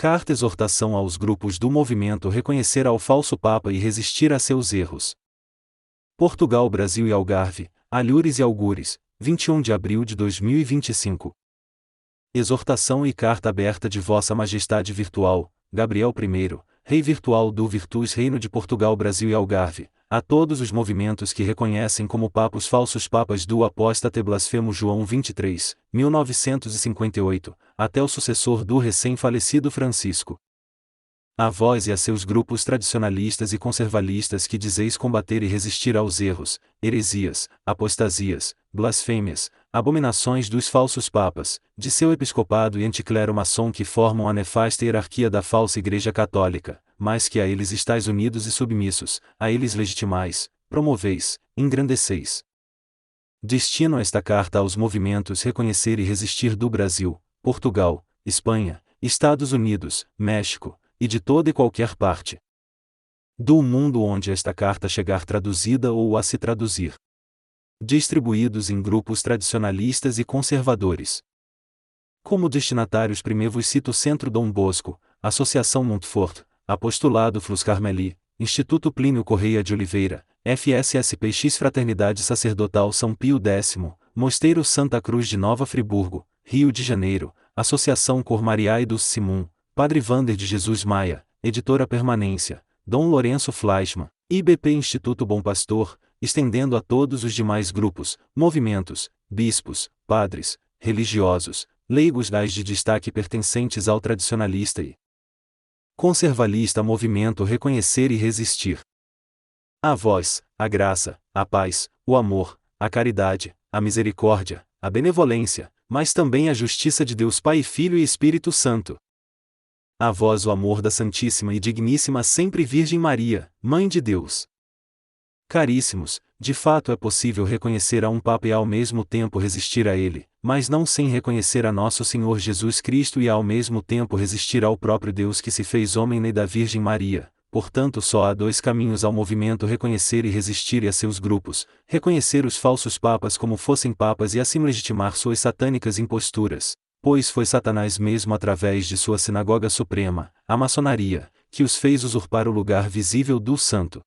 Carta exortação aos grupos do movimento reconhecer ao falso Papa e resistir a seus erros. Portugal, Brasil e Algarve, Alhures e Algures, 21 de abril de 2025. Exortação e carta aberta de Vossa Majestade Virtual, Gabriel I, Rei Virtual do Virtus Reino de Portugal, Brasil e Algarve, a todos os movimentos que reconhecem como papos falsos papas do apóstate blasfemo João 23, 1958, até o sucessor do recém-falecido Francisco. A vós e a seus grupos tradicionalistas e conservalistas que dizeis combater e resistir aos erros, heresias, apostasias, blasfêmias, abominações dos falsos papas, de seu episcopado e anticlero maçom que formam a nefasta hierarquia da falsa Igreja Católica, mas que a eles estáis unidos e submissos, a eles legitimais, promoveis, engrandeceis. Destino esta carta aos movimentos reconhecer e resistir do Brasil, Portugal, Espanha, Estados Unidos, México, e de toda e qualquer parte do mundo onde esta carta chegar traduzida ou a se traduzir. Distribuídos em grupos tradicionalistas e conservadores. Como destinatários primevos cito Centro Dom Bosco, Associação Montfort, Apostolado Flux Carmeli, Instituto Plínio Correia de Oliveira, FSSPX Fraternidade Sacerdotal São Pio X, Mosteiro Santa Cruz de Nova Friburgo, Rio de Janeiro, Associação Cor Mariae dos Simum, Padre Vander de Jesus Maia, Editora Permanência, Dom Lourenço Fleischmann, IBP Instituto Bom Pastor, estendendo a todos os demais grupos, movimentos, bispos, padres, religiosos, leigos gais de destaque pertencentes ao tradicionalista e conservalista movimento reconhecer e resistir. A vós, a graça, a paz, o amor, a caridade, a misericórdia, a benevolência, mas também a justiça de Deus Pai, Filho e Espírito Santo. A vós o amor da Santíssima e Digníssima Sempre Virgem Maria, Mãe de Deus. Caríssimos, de fato é possível reconhecer a um Papa e ao mesmo tempo resistir a ele, mas não sem reconhecer a nosso Senhor Jesus Cristo e ao mesmo tempo resistir ao próprio Deus que se fez homem e da Virgem Maria. Portanto, só há dois caminhos ao movimento reconhecer e resistir e a seus grupos: reconhecer os falsos papas como fossem papas e assim legitimar suas satânicas imposturas, pois foi Satanás mesmo através de sua sinagoga suprema, a maçonaria, que os fez usurpar o lugar visível do Santo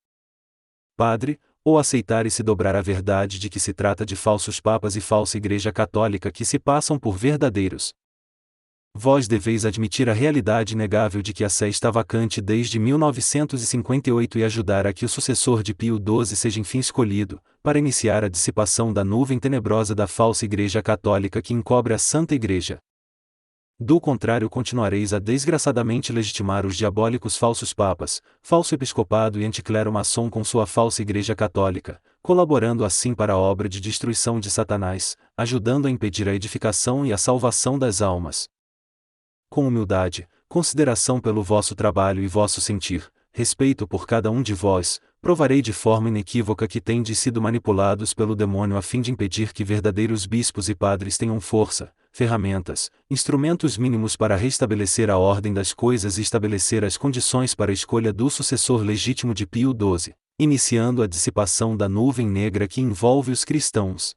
Padre, ou aceitar e se dobrar à verdade de que se trata de falsos papas e falsa Igreja Católica que se passam por verdadeiros. Vós deveis admitir a realidade inegável de que a sé está vacante desde 1958 e ajudar a que o sucessor de Pio XII seja enfim escolhido, para iniciar a dissipação da nuvem tenebrosa da falsa Igreja Católica que encobre a Santa Igreja. Do contrário, continuareis a desgraçadamente legitimar os diabólicos falsos papas, falso episcopado e anticlero maçom com sua falsa Igreja Católica, colaborando assim para a obra de destruição de Satanás, ajudando a impedir a edificação e a salvação das almas. Com humildade, consideração pelo vosso trabalho e vosso sentir, respeito por cada um de vós, provarei de forma inequívoca que tendes sido manipulados pelo demônio a fim de impedir que verdadeiros bispos e padres tenham força, ferramentas, instrumentos mínimos para restabelecer a ordem das coisas e estabelecer as condições para a escolha do sucessor legítimo de Pio XII, iniciando a dissipação da nuvem negra que envolve os cristãos.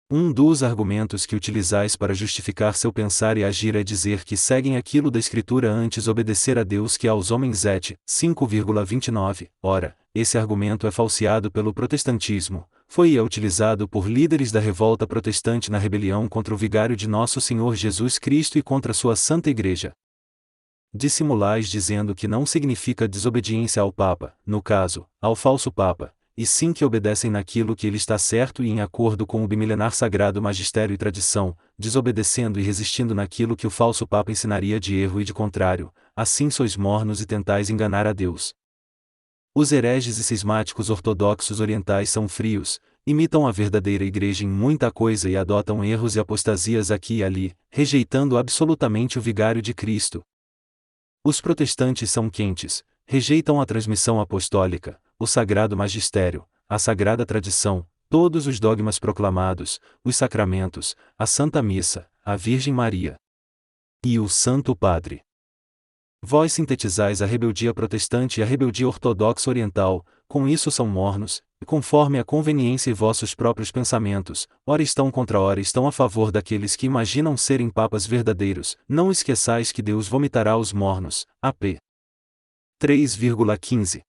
Um dos argumentos que utilizais para justificar seu pensar e agir é dizer que seguem aquilo da Escritura antes obedecer a Deus que aos homens et. 5,29. Ora, esse argumento é falseado pelo protestantismo, foi e é utilizado por líderes da revolta protestante na rebelião contra o vigário de nosso Senhor Jesus Cristo e contra sua Santa Igreja. Dissimulais dizendo que não significa desobediência ao Papa, no caso, ao falso Papa, e sim que obedecem naquilo que ele está certo e em acordo com o bimilenar sagrado magistério e tradição, desobedecendo e resistindo naquilo que o falso Papa ensinaria de erro e de contrário, assim sois mornos e tentais enganar a Deus. Os hereges e cismáticos ortodoxos orientais são frios, imitam a verdadeira Igreja em muita coisa e adotam erros e apostasias aqui e ali, rejeitando absolutamente o vigário de Cristo. Os protestantes são quentes, rejeitam a transmissão apostólica, o sagrado magistério, a sagrada tradição, todos os dogmas proclamados, os sacramentos, a Santa Missa, a Virgem Maria e o Santo Padre. Vós sintetizais a rebeldia protestante e a rebeldia ortodoxa oriental, com isso são mornos, conforme a conveniência e vossos próprios pensamentos, ora estão contra ora estão a favor daqueles que imaginam serem papas verdadeiros, não esqueçais que Deus vomitará os mornos. AP 3,15.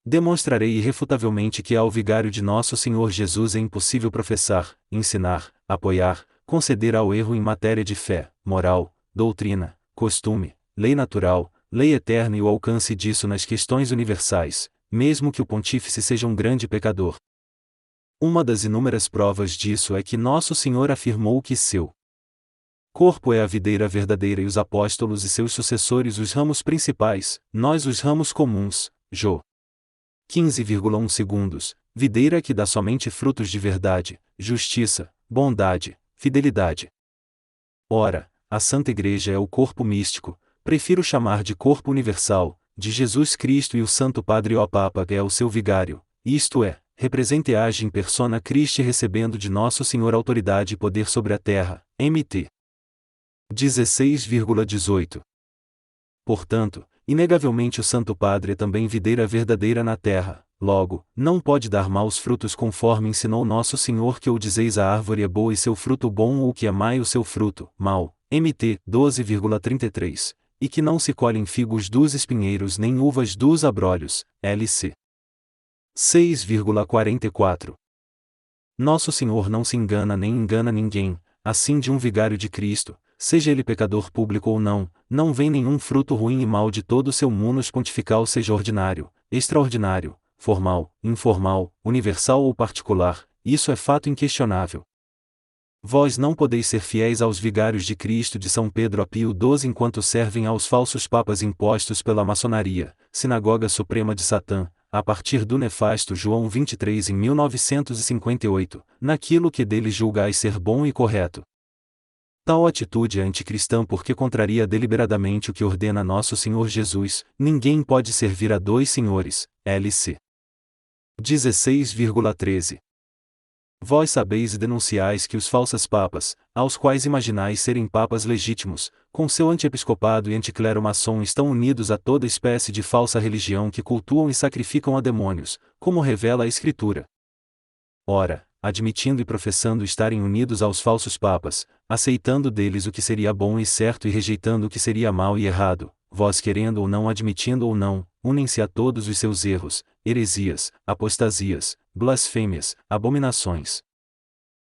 Demonstrarei irrefutavelmente que ao vigário de nosso Senhor Jesus é impossível professar, ensinar, apoiar, conceder ao erro em matéria de fé, moral, doutrina, costume, lei natural, lei eterna e o alcance disso nas questões universais, mesmo que o pontífice seja um grande pecador. Uma das inúmeras provas disso é que nosso Senhor afirmou que seu corpo é a videira verdadeira e os apóstolos e seus sucessores os ramos principais, nós os ramos comuns. Jó 15,1 segundos, videira que dá somente frutos de verdade, justiça, bondade, fidelidade. Ora, a Santa Igreja é o corpo místico, prefiro chamar de corpo universal, de Jesus Cristo, e o Santo Padre ou Papa é o seu vigário, isto é, representa e age em persona Christi, recebendo de nosso Senhor autoridade e poder sobre a terra. Mt. 16,18. Portanto, inegavelmente o Santo Padre é também videira verdadeira na terra, logo, não pode dar maus frutos conforme ensinou nosso Senhor, que ou dizeis a árvore é boa e seu fruto bom, ou que amai o seu fruto mau. Mt. 12,33. E que não se colhem figos dos espinheiros nem uvas dos abrolhos. LC 6,44. Nosso Senhor não se engana nem engana ninguém, assim de um vigário de Cristo, seja ele pecador público ou não, não vem nenhum fruto ruim e mau de todo o seu munus pontifical, seja ordinário, extraordinário, formal, informal, universal ou particular, isso é fato inquestionável. Vós não podeis ser fiéis aos vigários de Cristo de São Pedro a Pio XII enquanto servem aos falsos papas impostos pela maçonaria, Sinagoga Suprema de Satã, a partir do nefasto João 23 em 1958, naquilo que deles julgais ser bom e correto. Tal atitude é anticristã porque contraria deliberadamente o que ordena nosso Senhor Jesus: ninguém pode servir a dois senhores. LC 16,13. Vós sabeis e denunciais que os falsos papas, aos quais imaginais serem papas legítimos, com seu antiepiscopado e anticlero maçom estão unidos a toda espécie de falsa religião que cultuam e sacrificam a demônios, como revela a Escritura. Ora, admitindo e professando estarem unidos aos falsos papas, aceitando deles o que seria bom e certo e rejeitando o que seria mau e errado, vós querendo ou não, admitindo ou não, unem-se a todos os seus erros, heresias, apostasias, blasfêmias, abominações.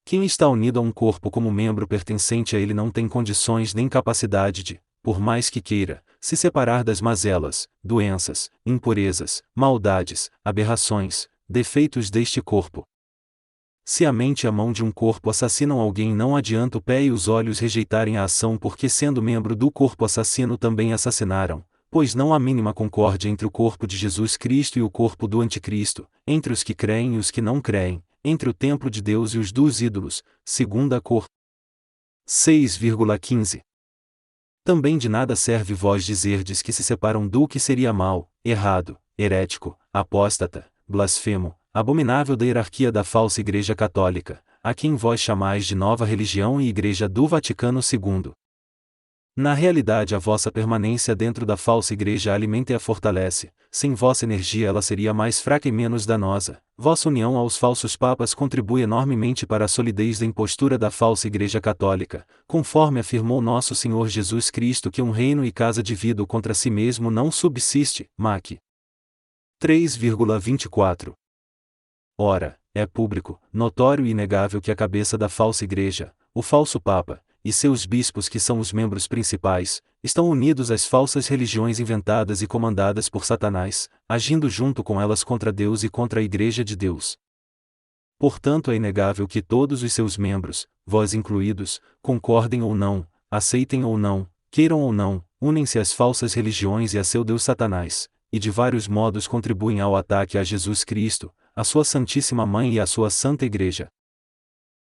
Quem está unido a um corpo como membro pertencente a ele não tem condições nem capacidade de, por mais que queira, se separar das mazelas, doenças, impurezas, maldades, aberrações, defeitos deste corpo. Se a mente e a mão de um corpo assassinam alguém, não adianta o pé e os olhos rejeitarem a ação, porque sendo membro do corpo assassino também assassinaram, pois não há mínima concórdia entre o corpo de Jesus Cristo e o corpo do Anticristo, entre os que creem e os que não creem, entre o templo de Deus e os dos ídolos, segundo a Cor 6,15. Também de nada serve vós dizerdes que se separam do que seria mau, errado, herético, apóstata, blasfemo, abominável da hierarquia da falsa Igreja Católica, a quem vós chamais de nova religião e Igreja do Vaticano II. Na realidade, a vossa permanência dentro da falsa Igreja a alimenta e a fortalece, sem vossa energia ela seria mais fraca e menos danosa. Vossa união aos falsos papas contribui enormemente para a solidez da impostura da falsa Igreja Católica, conforme afirmou nosso Senhor Jesus Cristo, que um reino e casa dividido contra si mesmo não subsiste. Mac. 3,24. Ora, é público, notório e inegável que a cabeça da falsa Igreja, o falso Papa, e seus bispos, que são os membros principais, estão unidos às falsas religiões inventadas e comandadas por Satanás, agindo junto com elas contra Deus e contra a Igreja de Deus. Portanto, é inegável que todos os seus membros, vós incluídos, concordem ou não, aceitem ou não, queiram ou não, unem-se às falsas religiões e a seu Deus Satanás, e de vários modos contribuem ao ataque a Jesus Cristo, a sua Santíssima Mãe e a sua Santa Igreja.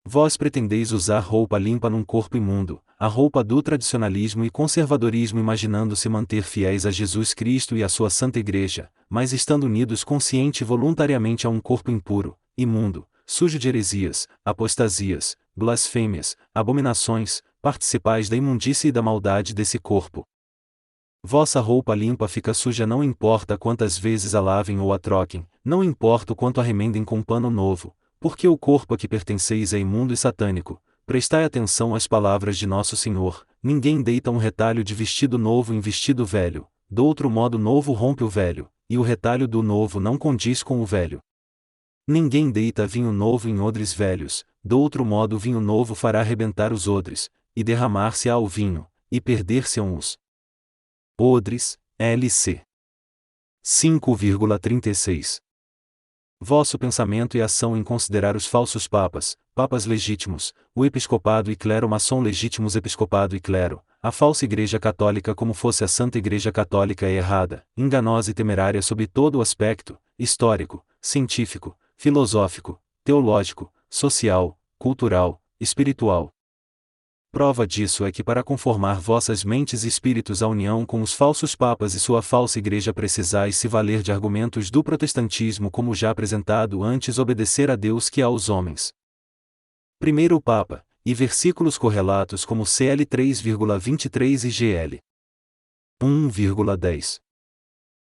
Vós pretendeis usar roupa limpa num corpo imundo, a roupa do tradicionalismo e conservadorismo, imaginando se manter fiéis a Jesus Cristo e a sua Santa Igreja, mas estando unidos consciente e voluntariamente a um corpo impuro, imundo, sujo de heresias, apostasias, blasfêmias, abominações, participais da imundícia e da maldade desse corpo. Vossa roupa limpa fica suja, não importa quantas vezes a lavem ou a troquem, não importa o quanto a remendem com pano novo, porque o corpo a que pertenceis é imundo e satânico. Prestai atenção às palavras de nosso Senhor: ninguém deita um retalho de vestido novo em vestido velho, do outro modo o novo rompe o velho, e o retalho do novo não condiz com o velho. Ninguém deita vinho novo em odres velhos, do outro modo o vinho novo fará arrebentar os odres, e derramar-se-á o vinho, e perder-se-ão os odres. LC 5,36. Vosso pensamento e ação em considerar os falsos papas, papas legítimos, o episcopado e clero maçom legítimos, episcopado e clero, a falsa Igreja Católica como fosse a Santa Igreja Católica é errada, enganosa e temerária sob todo o aspecto, histórico, científico, filosófico, teológico, social, cultural, espiritual. Prova disso é que para conformar vossas mentes e espíritos à união com os falsos papas e sua falsa igreja precisais se valer de argumentos do protestantismo como já apresentado antes, obedecer a Deus que aos homens. Primeiro o Papa, e versículos correlatos como CL 3,23 e GL 1,10.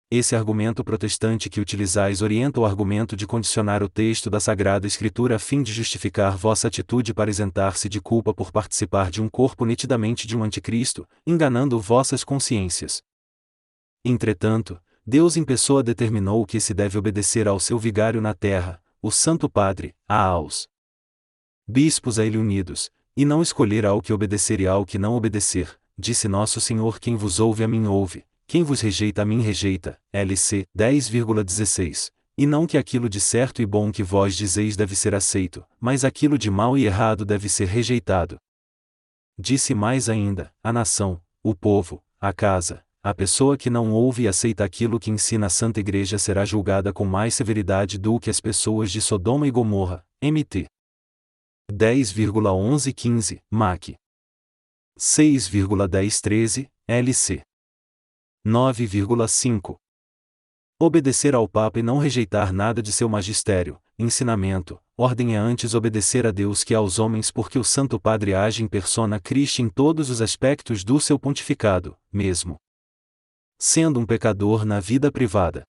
Esse argumento protestante que utilizais orienta o argumento de condicionar o texto da Sagrada Escritura a fim de justificar vossa atitude para isentar-se de culpa por participar de um corpo nitidamente de um anticristo, enganando vossas consciências. Entretanto, Deus em pessoa determinou que se deve obedecer ao seu vigário na terra, o Santo Padre, aos bispos a ele unidos, e não escolher ao que obedecer e ao que não obedecer. Disse nosso Senhor: quem vos ouve a mim ouve, quem vos rejeita a mim rejeita. LC 10,16. E não que aquilo de certo e bom que vós dizeis deve ser aceito, mas aquilo de mal e errado deve ser rejeitado. Disse mais ainda: a nação, o povo, a casa, a pessoa que não ouve e aceita aquilo que ensina a Santa Igreja será julgada com mais severidade do que as pessoas de Sodoma e Gomorra. MT 10,1115, MAC 6,1013, LC 9,5. Obedecer ao Papa e não rejeitar nada de seu magistério, ensinamento, ordem é antes obedecer a Deus que aos homens, porque o Santo Padre age em persona Christi em todos os aspectos do seu pontificado, mesmo sendo um pecador na vida privada.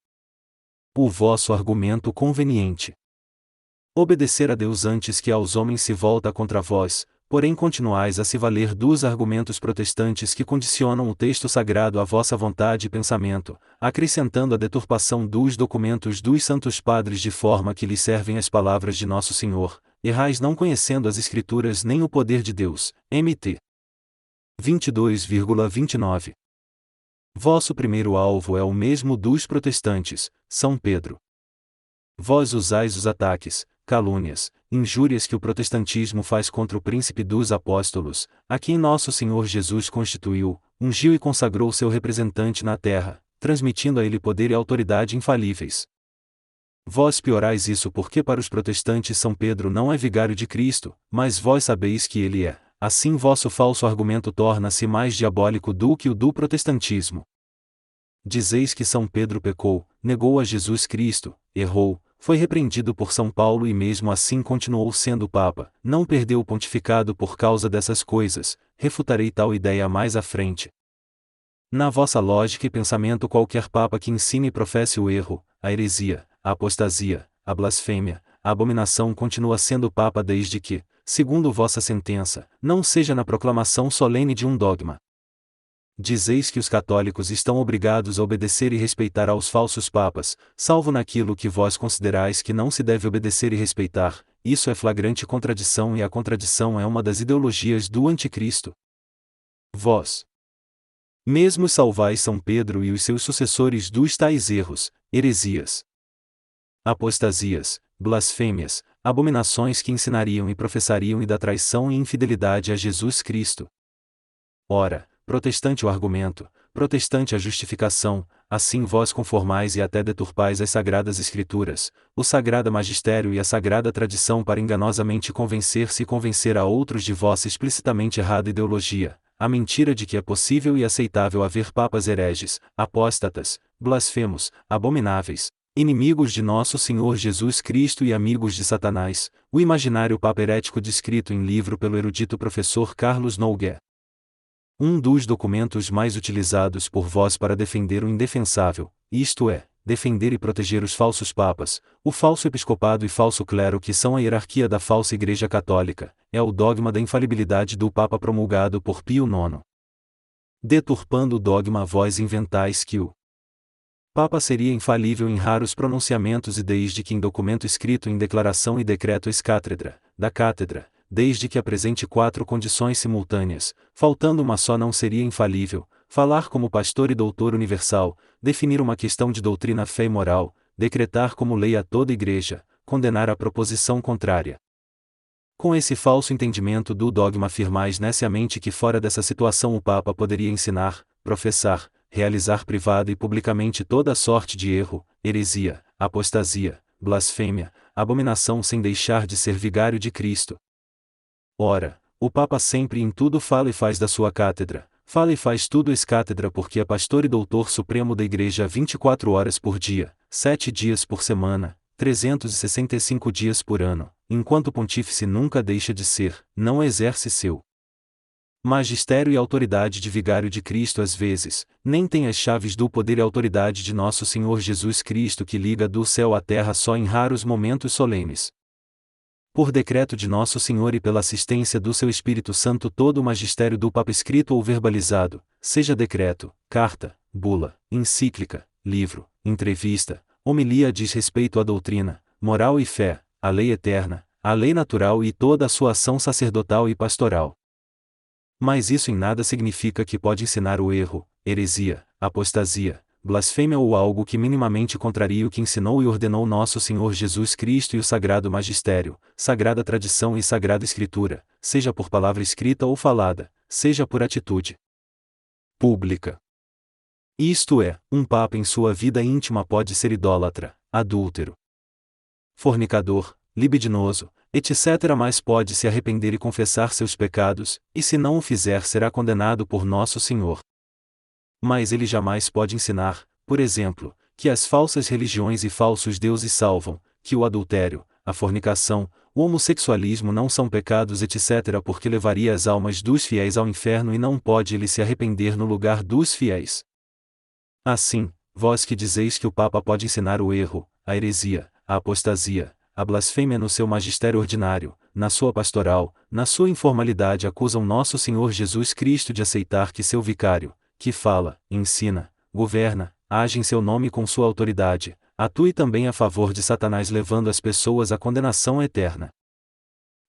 O vosso argumento conveniente. Obedecer a Deus antes que aos homens se volta contra vós, porém continuais a se valer dos argumentos protestantes que condicionam o texto sagrado à vossa vontade e pensamento, acrescentando a deturpação dos documentos dos santos padres de forma que lhes servem as palavras de nosso Senhor. Errais não conhecendo as Escrituras nem o poder de Deus. MT 22,29. Vosso primeiro alvo é o mesmo dos protestantes, São Pedro. Vós usais os ataques, calúnias, injúrias que o protestantismo faz contra o príncipe dos apóstolos, a quem nosso Senhor Jesus constituiu, ungiu e consagrou seu representante na terra, transmitindo a ele poder e autoridade infalíveis. Vós piorais isso porque para os protestantes São Pedro não é vigário de Cristo, mas vós sabeis que ele é. Assim vosso falso argumento torna-se mais diabólico do que o do protestantismo. Dizeis que São Pedro pecou, negou a Jesus Cristo, errou, foi repreendido por São Paulo e mesmo assim continuou sendo Papa, não perdeu o pontificado por causa dessas coisas. Refutarei tal ideia mais à frente. Na vossa lógica e pensamento, qualquer Papa que ensine e professe o erro, a heresia, a apostasia, a blasfêmia, a abominação continua sendo Papa desde que, segundo vossa sentença, não seja na proclamação solene de um dogma. Dizeis que os católicos estão obrigados a obedecer e respeitar aos falsos papas, salvo naquilo que vós considerais que não se deve obedecer e respeitar. Isso é flagrante contradição, e a contradição é uma das ideologias do anticristo. Vós mesmos salvais São Pedro e os seus sucessores dos tais erros, heresias, apostasias, blasfêmias, abominações que ensinariam e professariam e da traição e infidelidade a Jesus Cristo. Ora, protestante o argumento, protestante a justificação, assim vós conformais e até deturpais as sagradas Escrituras, o sagrado magistério e a sagrada tradição para enganosamente convencer-se e convencer a outros de vossa explicitamente errada ideologia, a mentira de que é possível e aceitável haver papas hereges, apóstatas, blasfemos, abomináveis, inimigos de nosso Senhor Jesus Cristo e amigos de Satanás, o imaginário papa herético descrito em livro pelo erudito professor Carlos Noguer. Um dos documentos mais utilizados por vós para defender o indefensável, isto é, defender e proteger os falsos papas, o falso episcopado e falso clero que são a hierarquia da falsa Igreja Católica, é o dogma da infalibilidade do Papa promulgado por Pio IX. Deturpando o dogma, vós inventais que o Papa seria infalível em raros pronunciamentos e desde que em documento escrito em declaração e decreto ex-cátedra, da cátedra, desde que apresente 4 condições simultâneas, faltando uma só não seria infalível, falar como pastor e doutor universal, definir uma questão de doutrina, fé e moral, decretar como lei a toda Igreja, condenar a proposição contrária. Com esse falso entendimento do dogma afirmais neciamente que fora dessa situação o Papa poderia ensinar, professar, realizar privada e publicamente toda sorte de erro, heresia, apostasia, blasfêmia, abominação sem deixar de ser vigário de Cristo. Ora, o Papa sempre e em tudo fala e faz da sua cátedra, fala e faz tudo ex-cátedra porque é pastor e doutor supremo da Igreja 24 horas por dia, 7 dias por semana, 365 dias por ano, enquanto pontífice nunca deixa de ser, não exerce seu magistério e autoridade de vigário de Cristo às vezes, nem tem as chaves do poder e autoridade de nosso Senhor Jesus Cristo que liga do céu à terra só em raros momentos solenes. Por decreto de nosso Senhor e pela assistência do seu Espírito Santo todo o magistério do Papa escrito ou verbalizado, seja decreto, carta, bula, encíclica, livro, entrevista, homilia diz respeito à doutrina, moral e fé, à lei eterna, à lei natural e toda a sua ação sacerdotal e pastoral. Mas isso em nada significa que pode ensinar o erro, heresia, apostasia, blasfêmia ou algo que minimamente contraria o que ensinou e ordenou nosso Senhor Jesus Cristo e o Sagrado Magistério, Sagrada Tradição e Sagrada Escritura, seja por palavra escrita ou falada, seja por atitude pública. Isto é, um Papa em sua vida íntima pode ser idólatra, adúltero, fornicador, libidinoso, etc. Mas pode se arrepender e confessar seus pecados, e se não o fizer será condenado por nosso Senhor. Mas ele jamais pode ensinar, por exemplo, que as falsas religiões e falsos deuses salvam, que o adultério, a fornicação, o homossexualismo não são pecados, etc. porque levaria as almas dos fiéis ao inferno e não pode ele se arrepender no lugar dos fiéis. Assim, vós que dizeis que o Papa pode ensinar o erro, a heresia, a apostasia, a blasfêmia no seu magistério ordinário, na sua pastoral, na sua informalidade acusam nosso Senhor Jesus Cristo de aceitar que seu vicário, que fala, ensina, governa, age em seu nome com sua autoridade, atue também a favor de Satanás levando as pessoas à condenação eterna.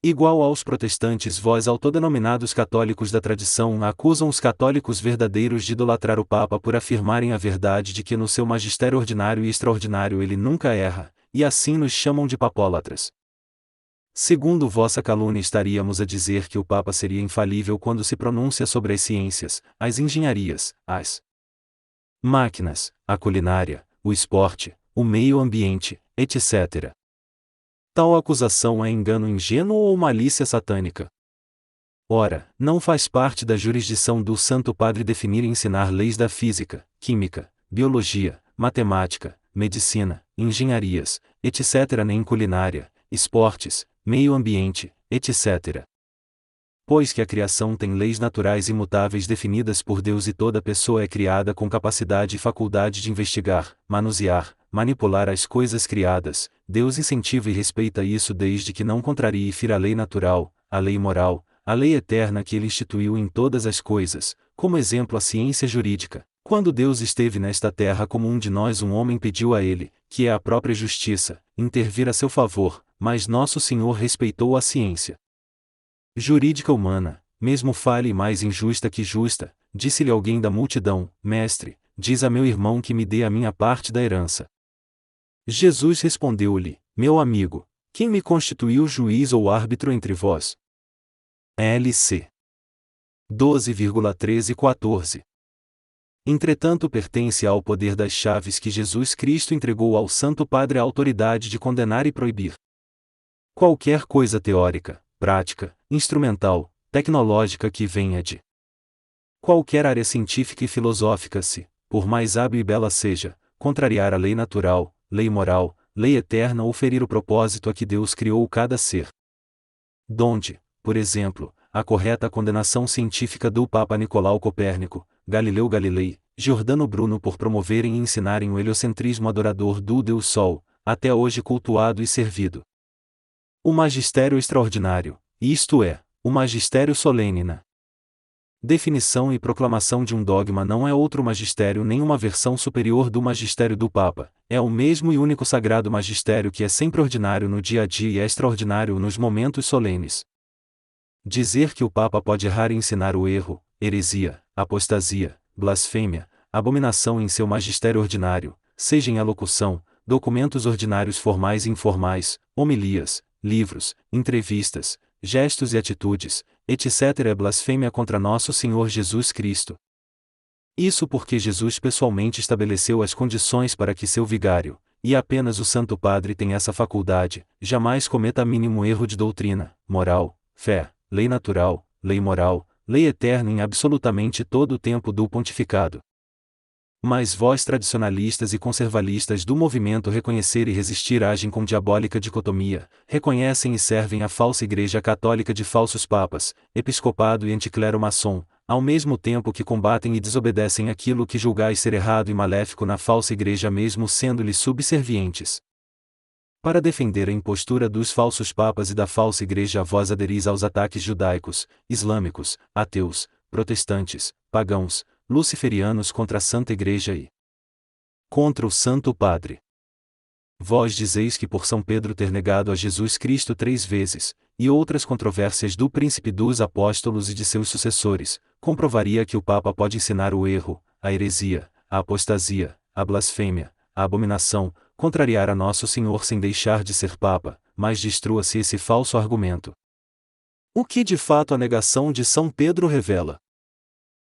Igual aos protestantes, vós autodenominados católicos da tradição acusam os católicos verdadeiros de idolatrar o Papa por afirmarem a verdade de que no seu magistério ordinário e extraordinário ele nunca erra, e assim nos chamam de papólatras. Segundo vossa calúnia estaríamos a dizer que o Papa seria infalível quando se pronuncia sobre as ciências, as engenharias, as máquinas, a culinária, o esporte, o meio ambiente, etc. Tal acusação é engano ingênuo ou malícia satânica? Ora, não faz parte da jurisdição do Santo Padre definir e ensinar leis da física, química, biologia, matemática, medicina, engenharias, etc. nem culinária, esportes, meio ambiente, etc. Pois que a criação tem leis naturais imutáveis definidas por Deus e toda pessoa é criada com capacidade e faculdade de investigar, manusear, manipular as coisas criadas, Deus incentiva e respeita isso desde que não contrarie e fira a lei natural, a lei moral, a lei eterna que ele instituiu em todas as coisas, como exemplo a ciência jurídica. Quando Deus esteve nesta terra como um de nós um homem pediu a ele, que é a própria justiça, intervir a seu favor, mas nosso Senhor respeitou a ciência jurídica humana, mesmo falha e mais injusta que justa, disse-lhe alguém da multidão, mestre, diz a meu irmão que me dê a minha parte da herança. Jesus respondeu-lhe, meu amigo, quem me constituiu juiz ou árbitro entre vós? LC 12,13-14. Entretanto pertence ao poder das chaves que Jesus Cristo entregou ao Santo Padre a autoridade de condenar e proibir qualquer coisa teórica, prática, instrumental, tecnológica que venha de qualquer área científica e filosófica se, por mais hábil e bela seja, contrariar a lei natural, lei moral, lei eterna ou ferir o propósito a que Deus criou cada ser. Donde, por exemplo, a correta condenação científica do Papa Nicolau Copérnico, Galileu Galilei, Giordano Bruno por promoverem e ensinarem o heliocentrismo adorador do Deus Sol, até hoje cultuado e servido. O magistério extraordinário, isto é, o magistério solene na definição e proclamação de um dogma não é outro magistério nem uma versão superior do magistério do Papa, é o mesmo e único sagrado magistério que é sempre ordinário no dia a dia e é extraordinário nos momentos solenes. Dizer que o Papa pode errar e ensinar o erro, heresia, apostasia, blasfêmia, abominação em seu magistério ordinário, seja em alocução, documentos ordinários formais e informais, homilias, livros, entrevistas, gestos e atitudes, etc. é blasfêmia contra nosso Senhor Jesus Cristo. Isso porque Jesus pessoalmente estabeleceu as condições para que seu vigário, e apenas o Santo Padre tem essa faculdade, jamais cometa mínimo erro de doutrina, moral, fé, lei natural, lei moral, lei eterna em absolutamente todo o tempo do pontificado. Mas vós tradicionalistas e conservalistas do movimento Reconhecer e Resistir agem com diabólica dicotomia, reconhecem e servem a falsa Igreja Católica de falsos papas, episcopado e anticlero maçom, ao mesmo tempo que combatem e desobedecem aquilo que julgais ser errado e maléfico na falsa Igreja mesmo sendo-lhe subservientes. Para defender a impostura dos falsos papas e da falsa Igreja vós aderis aos ataques judaicos, islâmicos, ateus, protestantes, pagãos, luciferianos contra a Santa Igreja e contra o Santo Padre. Vós dizeis que por São Pedro ter negado a Jesus Cristo 3 vezes, e outras controvérsias do príncipe dos apóstolos e de seus sucessores, comprovaria que o Papa pode ensinar o erro, a heresia, a apostasia, a blasfêmia, a abominação, contrariar a Nosso Senhor sem deixar de ser Papa, mas destrua-se esse falso argumento. O que de fato a negação de São Pedro revela?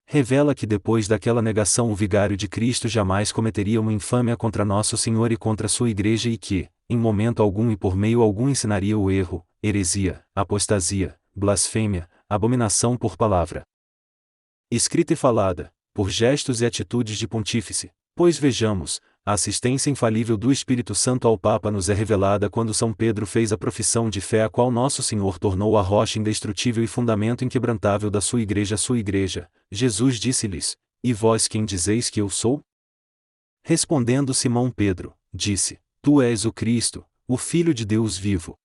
Revela que depois daquela negação o vigário de Cristo jamais cometeria uma infâmia contra Nosso Senhor e contra sua Igreja e que, em momento algum e por meio algum ensinaria o erro, heresia, apostasia, blasfêmia, abominação por palavra escrita e falada, por gestos e atitudes de pontífice, pois vejamos, a assistência infalível do Espírito Santo ao Papa nos é revelada quando São Pedro fez a profissão de fé a qual Nosso Senhor tornou a rocha indestrutível e fundamento inquebrantável da sua Igreja. Jesus disse-lhes: E vós quem dizeis que eu sou? Respondendo Simão Pedro, disse: Tu és o Cristo, o Filho de Deus vivo.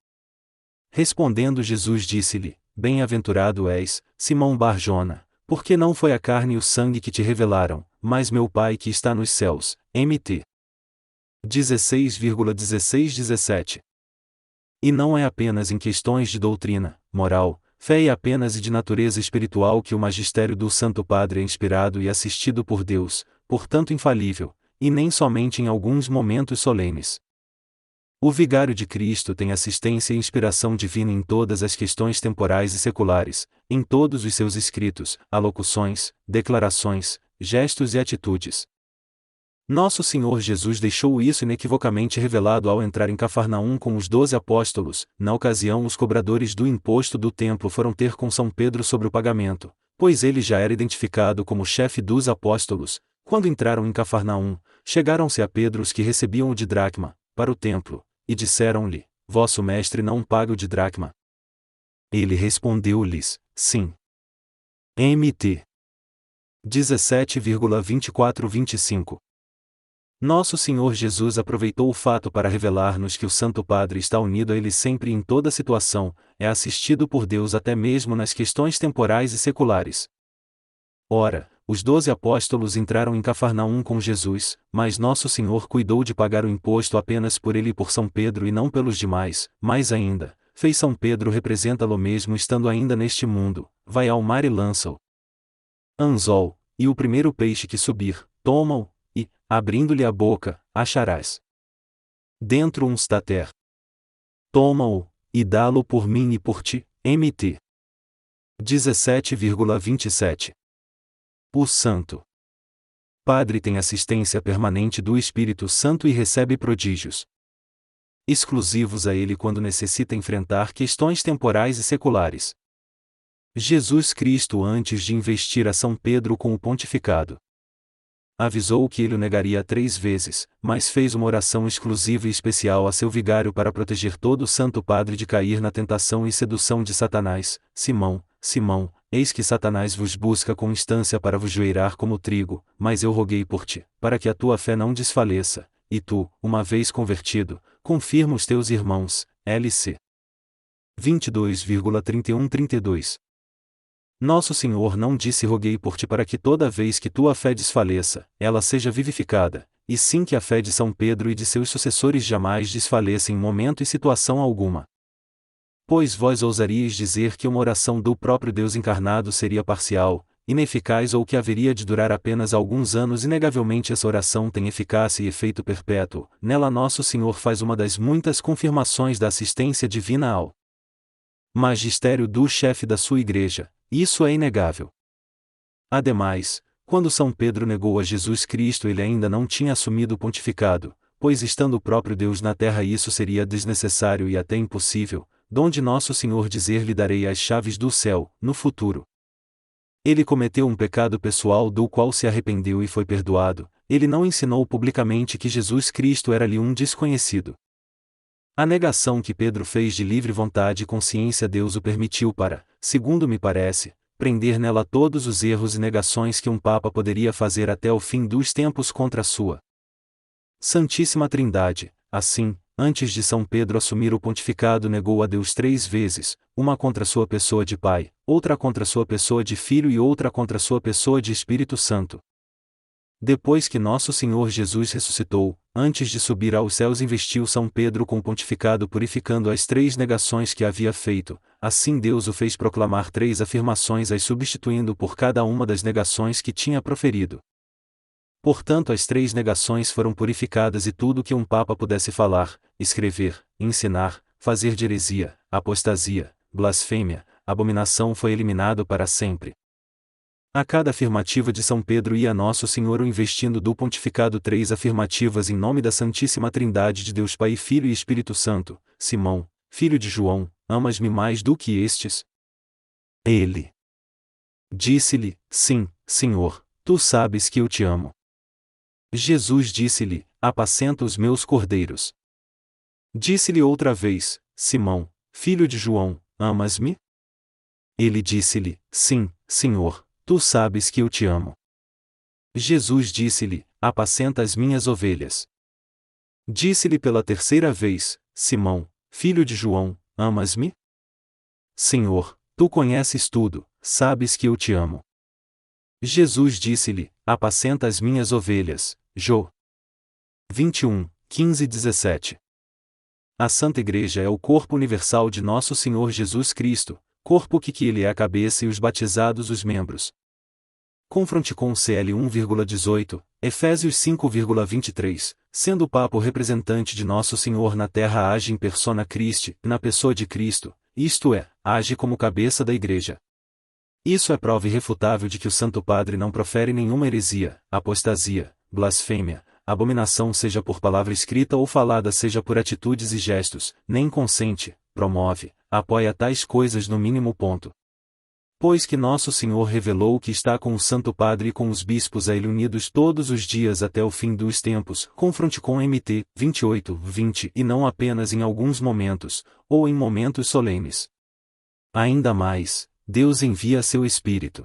Respondendo Jesus disse-lhe: Bem-aventurado és, Simão Bar-Jona, porque não foi a carne e o sangue que te revelaram, mas meu Pai que está nos céus. Mt. 16,16-17. E não é apenas em questões de doutrina, moral, fé e apenas e de natureza espiritual que o magistério do Santo Padre é inspirado e assistido por Deus, portanto infalível, e nem somente em alguns momentos solenes. O vigário de Cristo tem assistência e inspiração divina em todas as questões temporais e seculares, em todos os seus escritos, alocuções, declarações, gestos e atitudes. Nosso Senhor Jesus deixou isso inequivocamente revelado ao entrar em Cafarnaum com os 12 apóstolos. Na ocasião, os cobradores do imposto do templo foram ter com São Pedro sobre o pagamento, pois ele já era identificado como chefe dos apóstolos. Quando entraram em Cafarnaum, chegaram-se a Pedro os que recebiam o de dracma, para o templo, e disseram-lhe: Vosso mestre não paga o de dracma? Ele respondeu-lhes: Sim. Mt. 17,24-25. Nosso Senhor Jesus aproveitou o fato para revelar-nos que o Santo Padre está unido a Ele sempre e em toda situação, é assistido por Deus até mesmo nas questões temporais e seculares. Ora, os 12 apóstolos entraram em Cafarnaum com Jesus, mas Nosso Senhor cuidou de pagar o imposto apenas por ele e por São Pedro e não pelos demais. Mais ainda, fez São Pedro representá-lo mesmo estando ainda neste mundo. Vai ao mar e lança-o anzol, e o primeiro peixe que subir, toma-o, e, abrindo-lhe a boca, acharás dentro um stater. Toma-o, e dá-lo por mim e por ti. Mt. 17,27. O Santo Padre tem assistência permanente do Espírito Santo e recebe prodígios exclusivos a ele quando necessita enfrentar questões temporais e seculares. Jesus Cristo, antes de investir a São Pedro com o pontificado, avisou que ele o negaria 3 vezes, mas fez uma oração exclusiva e especial a seu vigário para proteger todo o Santo Padre de cair na tentação e sedução de Satanás. Simão, Simão, eis que Satanás vos busca com instância para vos joeirar como trigo, mas eu roguei por ti, para que a tua fé não desfaleça, e tu, uma vez convertido, confirma os teus irmãos. LC 22,31-32. Nosso Senhor não disse roguei por ti para que toda vez que tua fé desfaleça, ela seja vivificada, e sim que a fé de São Pedro e de seus sucessores jamais desfaleça em momento e situação alguma. Pois vós ousaríeis dizer que uma oração do próprio Deus encarnado seria parcial, ineficaz ou que haveria de durar apenas alguns anos. Inegavelmente essa oração tem eficácia e efeito perpétuo. Nela Nosso Senhor faz uma das muitas confirmações da assistência divina ao magistério do chefe da sua igreja. Isso é inegável. Ademais, quando São Pedro negou a Jesus Cristo, ele ainda não tinha assumido o pontificado, pois estando o próprio Deus na terra isso seria desnecessário e até impossível, donde Nosso Senhor dizer-lhe darei as chaves do céu, no futuro. Ele cometeu um pecado pessoal do qual se arrependeu e foi perdoado. Ele não ensinou publicamente que Jesus Cristo era-lhe um desconhecido. A negação que Pedro fez de livre vontade e consciência Deus o permitiu para, segundo me parece, prender nela todos os erros e negações que um Papa poderia fazer até o fim dos tempos contra a sua Santíssima Trindade. Assim, antes de São Pedro assumir o pontificado negou a Deus 3 vezes, uma contra sua pessoa de Pai, outra contra sua pessoa de Filho e outra contra sua pessoa de Espírito Santo. Depois que Nosso Senhor Jesus ressuscitou, antes de subir aos céus investiu São Pedro com o pontificado purificando as 3 negações que havia feito. Assim Deus o fez proclamar 3 afirmações as substituindo por cada uma das negações que tinha proferido. Portanto as 3 negações foram purificadas e tudo que um Papa pudesse falar, escrever, ensinar, fazer de heresia, apostasia, blasfêmia, abominação foi eliminado para sempre. A cada afirmativa de São Pedro ia Nosso Senhor o investindo do pontificado 3 afirmativas em nome da Santíssima Trindade de Deus Pai, Filho e Espírito Santo. Simão, filho de João, amas-me mais do que estes? Ele disse-lhe, sim, Senhor, tu sabes que eu te amo. Jesus disse-lhe, apacenta os meus cordeiros. Disse-lhe outra vez, Simão, filho de João, amas-me? Ele disse-lhe, sim, Senhor, tu sabes que eu te amo. Jesus disse-lhe, apacenta as minhas ovelhas. Disse-lhe pela 3ª vez, Simão, filho de João, amas-me? Senhor, tu conheces tudo, sabes que eu te amo. Jesus disse-lhe, apacenta as minhas ovelhas. Jó 21, 15 e 17. A Santa Igreja é o corpo universal de Nosso Senhor Jesus Cristo, corpo que ele é a cabeça e os batizados os membros. Confronte com CL 1,18, Efésios 5,23, sendo o Papa o representante de Nosso Senhor na terra age em persona Christi, na pessoa de Cristo, isto é, age como cabeça da Igreja. Isso é prova irrefutável de que o Santo Padre não profere nenhuma heresia, apostasia, blasfêmia, abominação seja por palavra escrita ou falada seja por atitudes e gestos, nem consente, promove, apoia tais coisas no mínimo ponto. Pois que Nosso Senhor revelou que está com o Santo Padre e com os bispos a ele unidos todos os dias até o fim dos tempos, confronte com MT 28, 20 e não apenas em alguns momentos, ou em momentos solenes. Ainda mais, Deus envia seu Espírito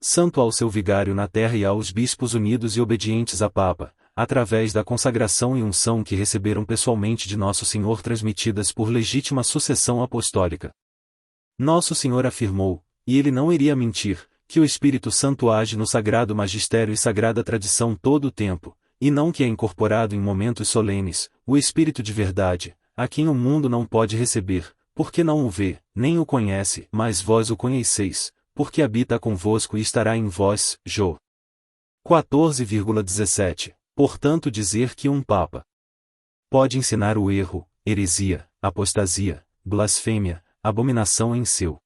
Santo ao seu vigário na terra e aos bispos unidos e obedientes à Papa, através da consagração e unção que receberam pessoalmente de Nosso Senhor transmitidas por legítima sucessão apostólica. Nosso Senhor afirmou, e ele não iria mentir, que o Espírito Santo age no sagrado magistério e sagrada tradição todo o tempo, e não que é incorporado em momentos solenes, o Espírito de verdade, a quem o mundo não pode receber, porque não o vê, nem o conhece, mas vós o conheceis, porque habita convosco e estará em vós. Jó 14,17. Portanto dizer que um Papa pode ensinar o erro, heresia, apostasia, blasfêmia, abominação em seu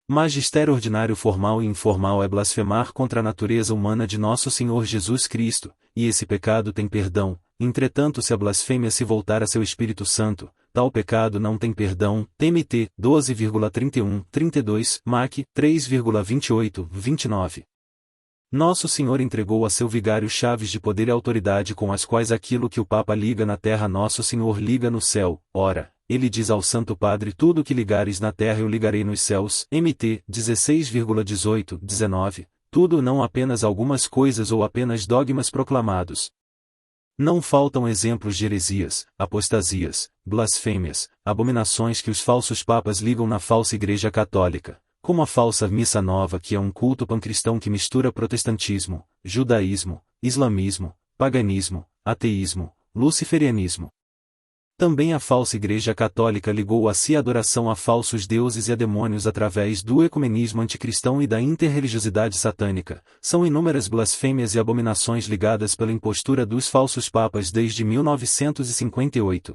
magistério ordinário formal e informal é blasfemar contra a natureza humana de Nosso Senhor Jesus Cristo, e esse pecado tem perdão. Entretanto, se a blasfêmia se voltar a seu Espírito Santo, tal pecado não tem perdão. TMT 12,31, 32, MAC 3,28, 29. Nosso Senhor entregou a seu vigário chaves de poder e autoridade com as quais aquilo que o Papa liga na terra Nosso Senhor liga no céu. Ora, ele diz ao Santo Padre: tudo o que ligares na terra eu ligarei nos céus. Mt. 16,18, 19. Tudo, não apenas algumas coisas ou apenas dogmas proclamados. Não faltam exemplos de heresias, apostasias, blasfêmias, abominações que os falsos papas ligam na falsa Igreja Católica, como a falsa Missa Nova, que é um culto pancristão que mistura protestantismo, judaísmo, islamismo, paganismo, ateísmo, luciferianismo. Também a falsa Igreja Católica ligou a si a adoração a falsos deuses e a demônios através do ecumenismo anticristão e da interreligiosidade satânica. São inúmeras blasfêmias e abominações ligadas pela impostura dos falsos papas desde 1958.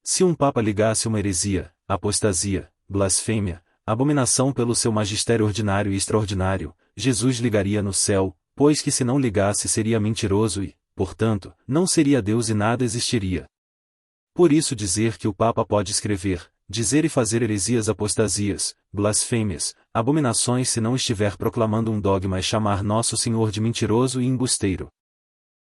Se um papa ligasse uma heresia, apostasia, blasfêmia, abominação pelo seu magistério ordinário e extraordinário, Jesus ligaria no céu, pois que se não ligasse seria mentiroso e, portanto, não seria Deus e nada existiria. Por isso dizer que o Papa pode escrever, dizer e fazer heresias, apostasias, blasfêmias, abominações se não estiver proclamando um dogma é chamar Nosso Senhor de mentiroso e embusteiro.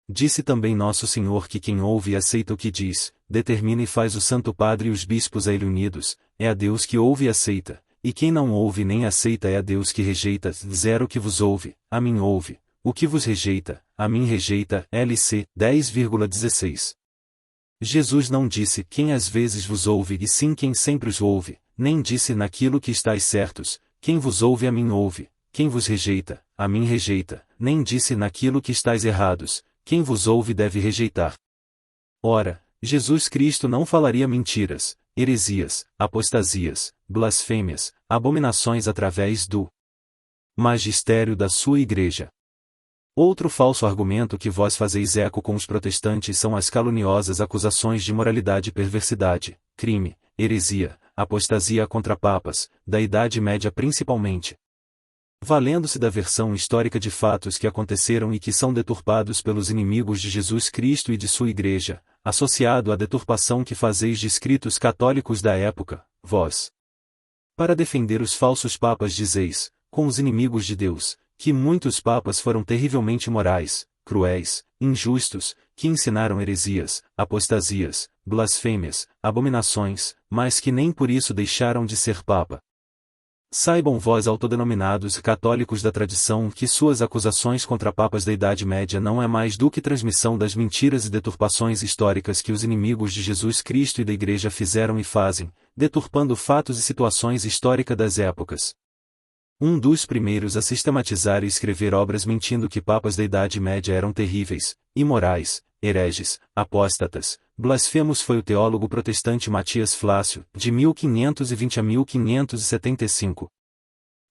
Disse também Nosso Senhor que quem ouve e aceita o que diz, determina e faz o Santo Padre e os bispos a ele unidos, é a Deus que ouve e aceita, e quem não ouve nem aceita é a Deus que rejeita. 0 que vos ouve, a mim ouve, o que vos rejeita, a mim rejeita. LC 10,16. Jesus não disse quem às vezes vos ouve e sim quem sempre os ouve, nem disse naquilo que estáis certos, quem vos ouve a mim ouve, quem vos rejeita, a mim rejeita, nem disse naquilo que estáis errados, quem vos ouve deve rejeitar. Ora, Jesus Cristo não falaria mentiras, heresias, apostasias, blasfêmias, abominações através do magistério da sua Igreja. Outro falso argumento que vós fazeis eco com os protestantes são as caluniosas acusações de imoralidade e perversidade, crime, heresia, apostasia contra papas, da Idade Média principalmente. Valendo-se da versão histórica de fatos que aconteceram e que são deturpados pelos inimigos de Jesus Cristo e de sua Igreja, associado à deturpação que fazeis de escritos católicos da época, vós, para defender os falsos papas dizeis, com os inimigos de Deus, que muitos papas foram terrivelmente imorais, cruéis, injustos, que ensinaram heresias, apostasias, blasfêmias, abominações, mas que nem por isso deixaram de ser papa. Saibam vós autodenominados católicos da tradição que suas acusações contra papas da Idade Média não é mais do que transmissão das mentiras e deturpações históricas que os inimigos de Jesus Cristo e da Igreja fizeram e fazem, deturpando fatos e situações históricas das épocas. Um dos primeiros a sistematizar e escrever obras mentindo que papas da Idade Média eram terríveis, imorais, hereges, apóstatas, blasfemos foi o teólogo protestante Matias Flácio, de 1520 a 1575.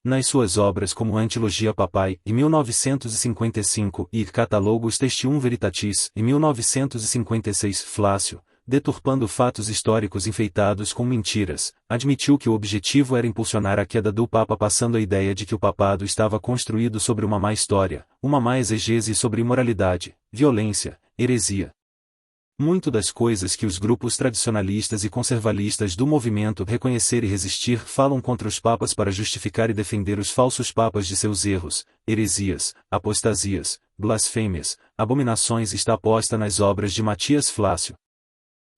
Nas suas obras como Antilogia Papae, em 1955, e Catalogus Testium Veritatis, em 1956, Flácio, deturpando fatos históricos enfeitados com mentiras, admitiu que o objetivo era impulsionar a queda do Papa passando a ideia de que o papado estava construído sobre uma má história, uma má exegese sobre imoralidade, violência, heresia. Muito das coisas que os grupos tradicionalistas e conservalistas do movimento Reconhecer e Resistir falam contra os papas para justificar e defender os falsos papas de seus erros, heresias, apostasias, blasfêmias, abominações está posta nas obras de Matias Flácio.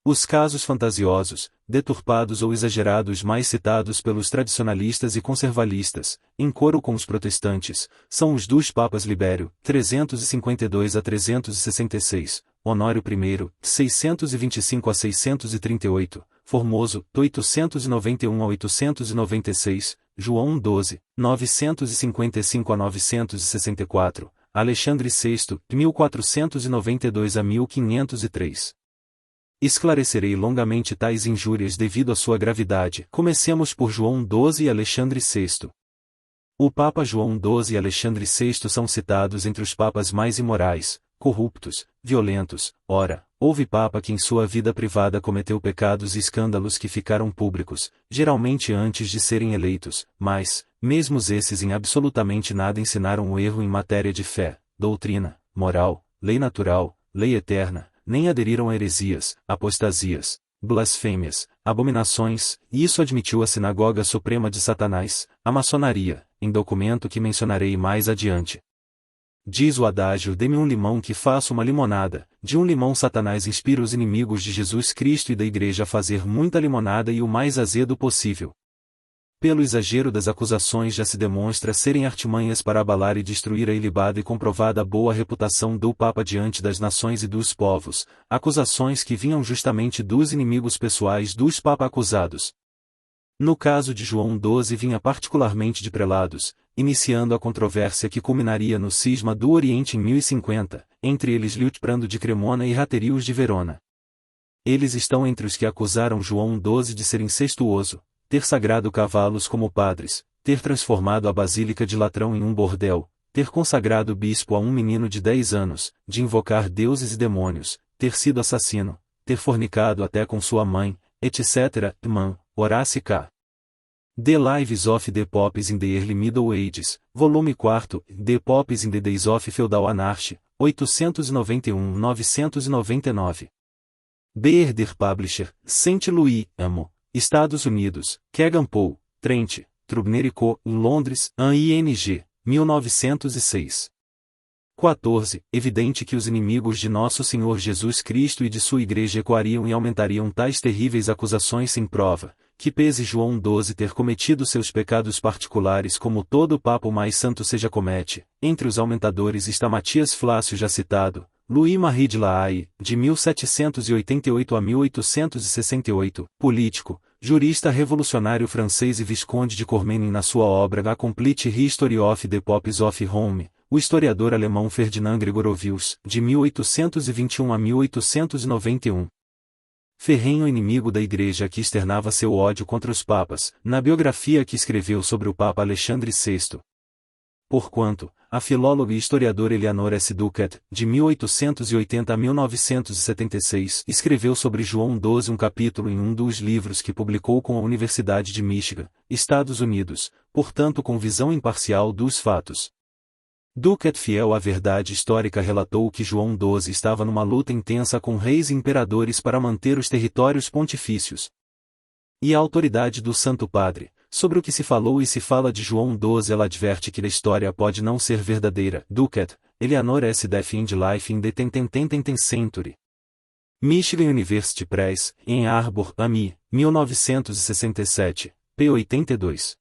Os casos fantasiosos, deturpados ou exagerados mais citados pelos tradicionalistas e conservalistas, em coro com os protestantes, são os dos papas Libério, 352 a 366, Honório I, 625 a 638, Formoso, 891 a 896, João 12, 955 a 964, Alexandre VI, 1492 a 1503. Esclarecerei longamente tais injúrias devido à sua gravidade. Comecemos por João XII e Alexandre VI. O Papa João XII e Alexandre VI são citados entre os papas mais imorais, corruptos, violentos. Ora, houve papa que em sua vida privada cometeu pecados e escândalos que ficaram públicos, geralmente antes de serem eleitos, mas, mesmo esses em absolutamente nada ensinaram o erro em matéria de fé, doutrina, moral, lei natural, lei eterna, nem aderiram a heresias, apostasias, blasfêmias, abominações, e isso admitiu a Sinagoga Suprema de Satanás, a maçonaria, em documento que mencionarei mais adiante. Diz o adágio: dê-me um limão que faça uma limonada. De um limão Satanás inspira os inimigos de Jesus Cristo e da Igreja a fazer muita limonada e o mais azedo possível. Pelo exagero das acusações já se demonstra serem artimanhas para abalar e destruir a ilibada e comprovada boa reputação do Papa diante das nações e dos povos, acusações que vinham justamente dos inimigos pessoais dos Papa acusados. No caso de João XII vinha particularmente de prelados, iniciando a controvérsia que culminaria no cisma do Oriente em 1050, entre eles Liutprando de Cremona e Raterius de Verona. Eles estão entre os que acusaram João XII de ser incestuoso, ter sagrado cavalos como padres, ter transformado a Basílica de Latrão em um bordel, ter consagrado bispo a um menino de 10 anos, de invocar deuses e demônios, ter sido assassino, ter fornicado até com sua mãe, etc. Man, Horace K. The Lives of the Popes in the Early Middle Ages, volume 4, The Popes in the Days of Feudal Anarchy, 891-999. Bearder Publisher, St. Louis, Amo, Estados Unidos, Kegan Paul, Trent, Trubner & Co., Londres, ANG, 1906. 14. Evidente que os inimigos de Nosso Senhor Jesus Cristo e de sua Igreja ecoariam e aumentariam tais terríveis acusações sem prova, que pese João XII ter cometido seus pecados particulares como todo Papa o mais santo seja comete. Entre os aumentadores está Matias Flácio já citado, Louis-Marie de La Haye, de 1788 a 1868, político, jurista revolucionário francês e visconde de Cormenin na sua obra A Complete History of the Popes of Rome, o historiador alemão Ferdinand Gregorovius, de 1821 a 1891. Ferrenho inimigo da Igreja que externava seu ódio contra os papas, na biografia que escreveu sobre o Papa Alexandre VI. Porquanto, a filóloga e historiadora Eleanor S. Duquette, de 1880 a 1976, escreveu sobre João XII um capítulo em um dos livros que publicou com a Universidade de Michigan, Estados Unidos, portanto com visão imparcial dos fatos. Duquette, fiel à verdade histórica, relatou que João XII estava numa luta intensa com reis e imperadores para manter os territórios pontifícios e a autoridade do Santo Padre. Sobre o que se falou e se fala de João XII, ela adverte que a história pode não ser verdadeira. Duquette, Eleanor S. Defend Life in the Ten Century. Michigan University Press, em Arbor, AMI, 1967, p. 82.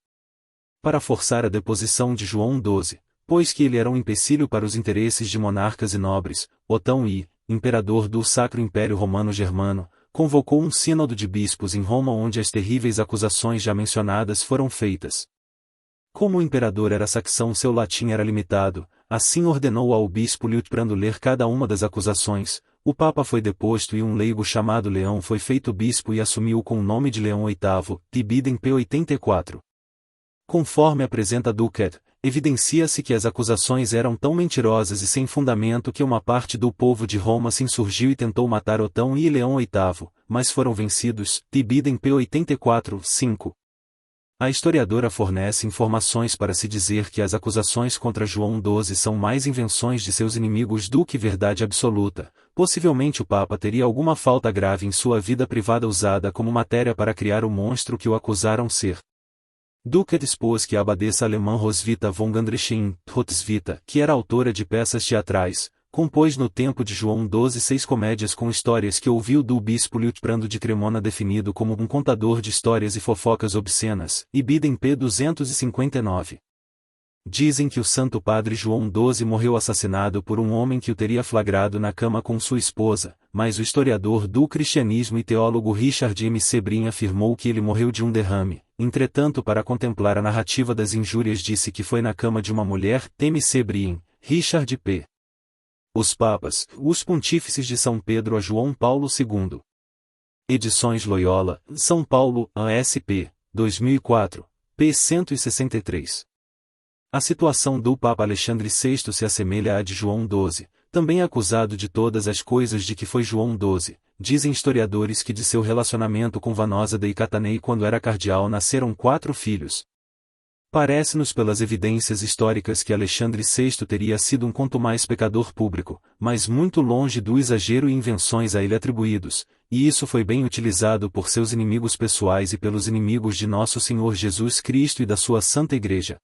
Para forçar a deposição de João XII, pois que ele era um empecilho para os interesses de monarcas e nobres, Otão I, imperador do Sacro Império Romano Germano, convocou um sínodo de bispos em Roma onde as terríveis acusações já mencionadas foram feitas. Como o imperador era saxão, seu latim era limitado, assim ordenou ao bispo Liutprando ler cada uma das acusações. O Papa foi deposto e um leigo chamado Leão foi feito bispo e assumiu com o nome de Leão VIII, Tibidem p. 84. Conforme apresenta Duquette, evidencia-se que as acusações eram tão mentirosas e sem fundamento que uma parte do povo de Roma se insurgiu e tentou matar Otão e Leão VIII, mas foram vencidos. Tibidem p. 84, 5. A historiadora fornece informações para se dizer que as acusações contra João XII são mais invenções de seus inimigos do que verdade absoluta. Possivelmente o Papa teria alguma falta grave em sua vida privada usada como matéria para criar o monstro que o acusaram ser. Duquette expôs que a abadesa alemã Roswitha von Gandreschin, Roswitha, que era autora de peças teatrais, compôs no tempo de João XII 6 comédias com histórias que ouviu do bispo Liutprando de Cremona, definido como um contador de histórias e fofocas obscenas, Ibidem p. 259. Dizem que o Santo Padre João XII morreu assassinado por um homem que o teria flagrado na cama com sua esposa, mas o historiador do cristianismo e teólogo Richard M. Sebrin afirmou que ele morreu de um derrame. Entretanto, para contemplar a narrativa das injúrias, disse que foi na cama de uma mulher. M. Sebrin, Richard P. Os Papas, os Pontífices de São Pedro a João Paulo II. Edições Loyola, São Paulo, ASP, 2004, p. 163. A situação do Papa Alexandre VI se assemelha à de João XII, também acusado de todas as coisas de que foi João XII. Dizem historiadores que de seu relacionamento com Vanosa dei Catanei quando era cardeal nasceram 4 filhos. Parece-nos pelas evidências históricas que Alexandre VI teria sido um quanto mais pecador público, mas muito longe do exagero e invenções a ele atribuídos, e isso foi bem utilizado por seus inimigos pessoais e pelos inimigos de Nosso Senhor Jesus Cristo e da sua Santa Igreja.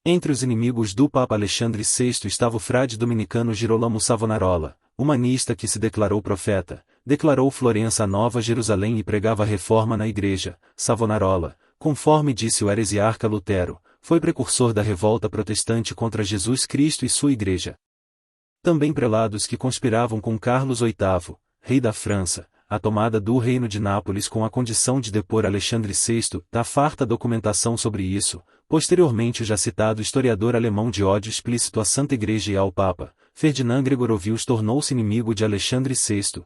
Entre os inimigos do Papa Alexandre VI estava o frade dominicano Girolamo Savonarola, humanista que se declarou profeta, declarou Florença a Nova Jerusalém e pregava a reforma na Igreja. Savonarola, conforme disse o heresiarca Lutero, foi precursor da revolta protestante contra Jesus Cristo e sua Igreja. Também prelados que conspiravam com Carlos VIII, rei da França, a tomada do reino de Nápoles com a condição de depor Alexandre VI, dá farta documentação sobre isso. Posteriormente o já citado historiador alemão de ódio explícito à Santa Igreja e ao Papa, Ferdinand Gregorovius tornou-se inimigo de Alexandre VI.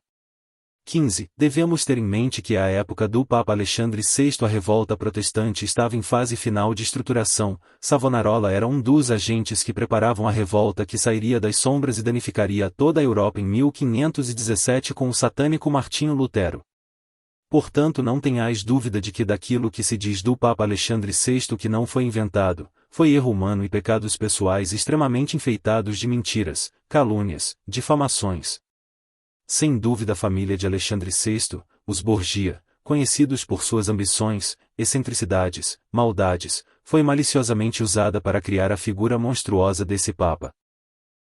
15. Devemos ter em mente que à época do Papa Alexandre VI a revolta protestante estava em fase final de estruturação. Savonarola era um dos agentes que preparavam a revolta que sairia das sombras e danificaria toda a Europa em 1517 com o satânico Martinho Lutero. Portanto, não tenhais dúvida de que daquilo que se diz do Papa Alexandre VI que não foi inventado, foi erro humano e pecados pessoais extremamente enfeitados de mentiras, calúnias, difamações. Sem dúvida a família de Alexandre VI, os Borgia, conhecidos por suas ambições, excentricidades, maldades, foi maliciosamente usada para criar a figura monstruosa desse Papa.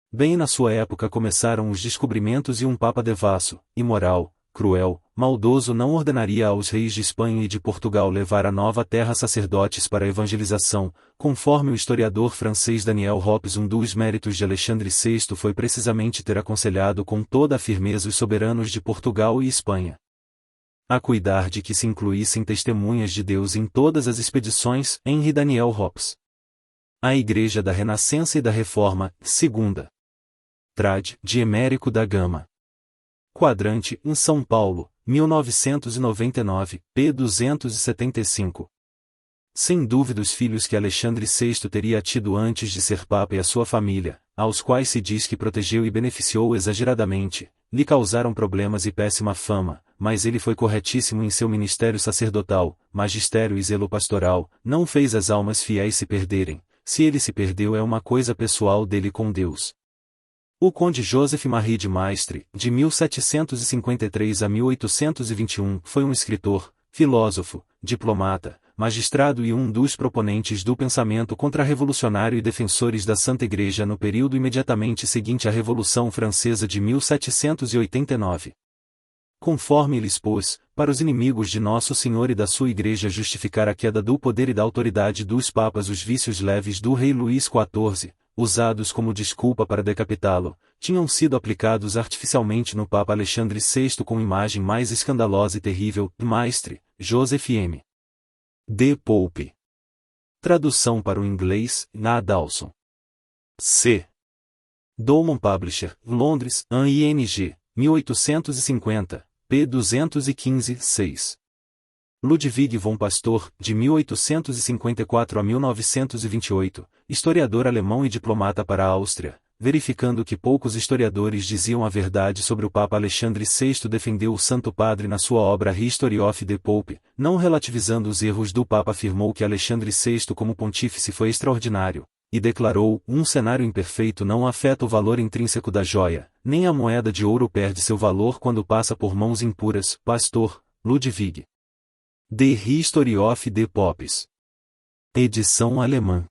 Bem na sua época começaram os descobrimentos e um Papa devasso, imoral, cruel, maldoso não ordenaria aos reis de Espanha e de Portugal levar à nova terra sacerdotes para a evangelização. Conforme o historiador francês Daniel Hobbes, um dos méritos de Alexandre VI foi precisamente ter aconselhado com toda a firmeza os soberanos de Portugal e Espanha a cuidar de que se incluíssem testemunhas de Deus em todas as expedições. Henri Daniel Hobbes. A Igreja da Renascença e da Reforma, segunda. Trad. de Emérico da Gama. Quadrante, em São Paulo, 1999, p. 275. Sem dúvida os filhos que Alexandre VI teria tido antes de ser Papa e a sua família, aos quais se diz que protegeu e beneficiou exageradamente, lhe causaram problemas e péssima fama, mas ele foi corretíssimo em seu ministério sacerdotal, magistério e zelo pastoral, não fez as almas fiéis se perderem. Se ele se perdeu é uma coisa pessoal dele com Deus. O conde Joseph Marie de Maistre, de 1753 a 1821, foi um escritor, filósofo, diplomata, magistrado e um dos proponentes do pensamento contra-revolucionário e defensores da Santa Igreja no período imediatamente seguinte à Revolução Francesa de 1789. Conforme ele expôs, para os inimigos de Nosso Senhor e da sua Igreja justificar a queda do poder e da autoridade dos papas os vícios leves do rei Luís XIV, usados como desculpa para decapitá-lo, tinham sido aplicados artificialmente no Papa Alexandre VI com imagem mais escandalosa e terrível. Maistre, Joseph M. D. Pope. Tradução para o inglês, Na Dawson. C. Dolman Publisher, Londres, ANG, 1850, p. 215, 6. Ludwig von Pastor, de 1854 a 1928, historiador alemão e diplomata para a Áustria, verificando que poucos historiadores diziam a verdade sobre o Papa Alexandre VI, defendeu o Santo Padre na sua obra History of the Pope, não relativizando os erros do Papa, afirmou que Alexandre VI como pontífice foi extraordinário, e declarou: um cenário imperfeito não afeta o valor intrínseco da joia, nem a moeda de ouro perde seu valor quando passa por mãos impuras. Pastor, Ludwig. The History of the Popes. Edição alemã.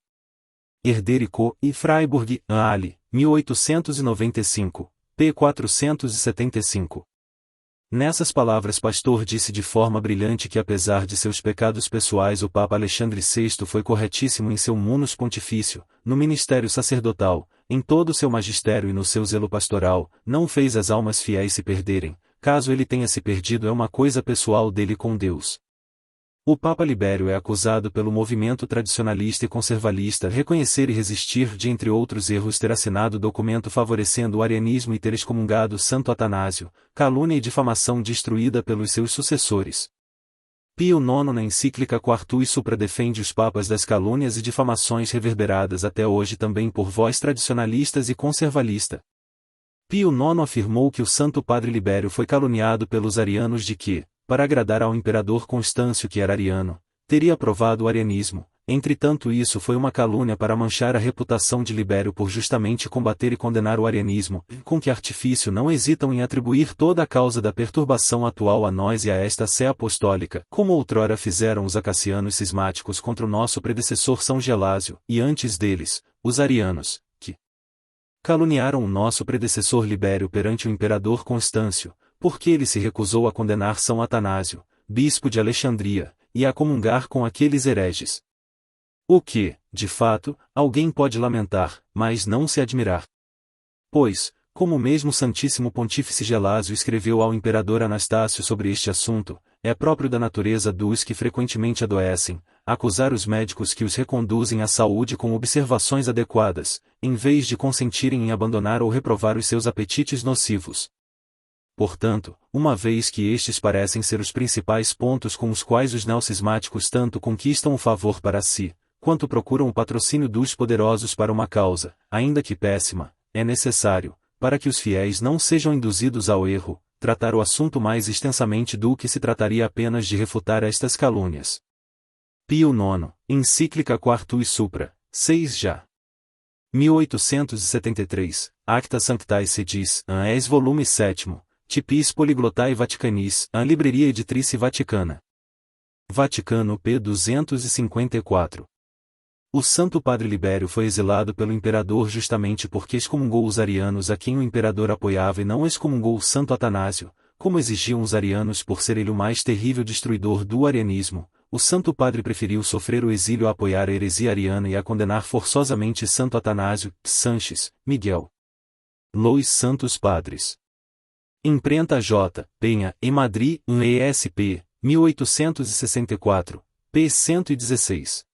Herder & Co. e Freiburg, Halle, 1895, p. 475. Nessas palavras Pastor disse de forma brilhante que apesar de seus pecados pessoais o Papa Alexandre VI foi corretíssimo em seu munus pontifício, no ministério sacerdotal, em todo o seu magistério e no seu zelo pastoral, não fez as almas fiéis se perderem. Caso ele tenha se perdido é uma coisa pessoal dele com Deus. O Papa Libério é acusado pelo movimento tradicionalista e conservalista reconhecer e resistir de, entre outros erros, ter assinado documento favorecendo o arianismo e ter excomungado Santo Atanásio, calúnia e difamação destruída pelos seus sucessores. Pio IX na encíclica Quartui Supra defende os papas das calúnias e difamações reverberadas até hoje também por voz tradicionalistas e conservalista. Pio IX afirmou que o Santo Padre Libério foi caluniado pelos arianos de que, para agradar ao imperador Constâncio que era ariano, teria aprovado o arianismo. Entretanto, isso foi uma calúnia para manchar a reputação de Libério por justamente combater e condenar o arianismo, com que artifício não hesitam em atribuir toda a causa da perturbação atual a nós e a esta sé apostólica, como outrora fizeram os acacianos cismáticos contra o nosso predecessor São Gelásio, e antes deles, os arianos, que caluniaram o nosso predecessor Libério perante o imperador Constâncio, porque ele se recusou a condenar São Atanásio, bispo de Alexandria, e a comungar com aqueles hereges. O que, de fato, alguém pode lamentar, mas não se admirar. Pois, como o mesmo Santíssimo Pontífice Gelásio escreveu ao imperador Anastácio sobre este assunto, é próprio da natureza dos que frequentemente adoecem, acusar os médicos que os reconduzem à saúde com observações adequadas, em vez de consentirem em abandonar ou reprovar os seus apetites nocivos. Portanto, uma vez que estes parecem ser os principais pontos com os quais os neocismáticos tanto conquistam o favor para si, quanto procuram o patrocínio dos poderosos para uma causa, ainda que péssima, é necessário, para que os fiéis não sejam induzidos ao erro, tratar o assunto mais extensamente do que se trataria apenas de refutar estas calúnias. Pio IX, Encíclica Quartus Supra, 6 já. 1873, Acta Sanctae Sedis, An volume 7, Tipis Polyglotae Vaticanis, An Libreria Editrice Vaticana. Vaticano p. 254. O Santo Padre Libério foi exilado pelo imperador justamente porque excomungou os arianos a quem o imperador apoiava e não excomungou o Santo Atanásio, como exigiam os arianos por ser ele o mais terrível destruidor do arianismo. O Santo Padre preferiu sofrer o exílio a apoiar a heresia ariana e a condenar forçosamente Santo Atanásio, Sanches, Miguel. Lois Santos Padres. Imprenta J. Penha, em Madrid, ESP, 1864, p. 116.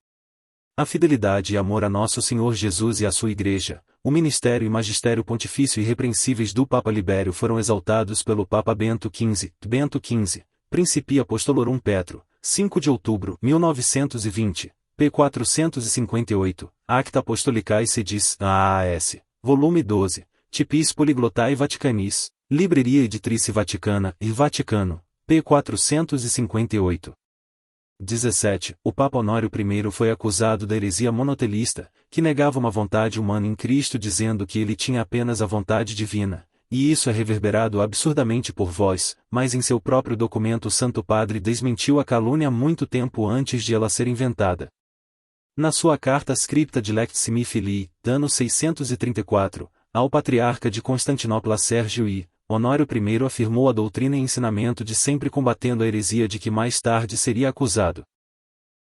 A fidelidade e amor a Nosso Senhor Jesus e à sua Igreja, o ministério e magistério pontifício irrepreensíveis do Papa Libério foram exaltados pelo Papa Bento XV, Principi Apostolorum Petro, 5 de outubro, 1920, p. 458, Acta Apostolicae Sedis, AAS, volume 12, Tipis Polyglotae Vaticanis, Libreria Editrice Vaticana e Vaticano, p. 458. 17. O Papa Honório I foi acusado da heresia monotelista, que negava uma vontade humana em Cristo dizendo que ele tinha apenas a vontade divina, e isso é reverberado absurdamente por vós, mas em seu próprio documento o Santo Padre desmentiu a calúnia muito tempo antes de ela ser inventada. Na sua carta Scripta Dilectissimi Filii, ano 634, ao Patriarca de Constantinopla Sérgio I, Honório I afirmou a doutrina e ensinamento de sempre combatendo a heresia de que mais tarde seria acusado.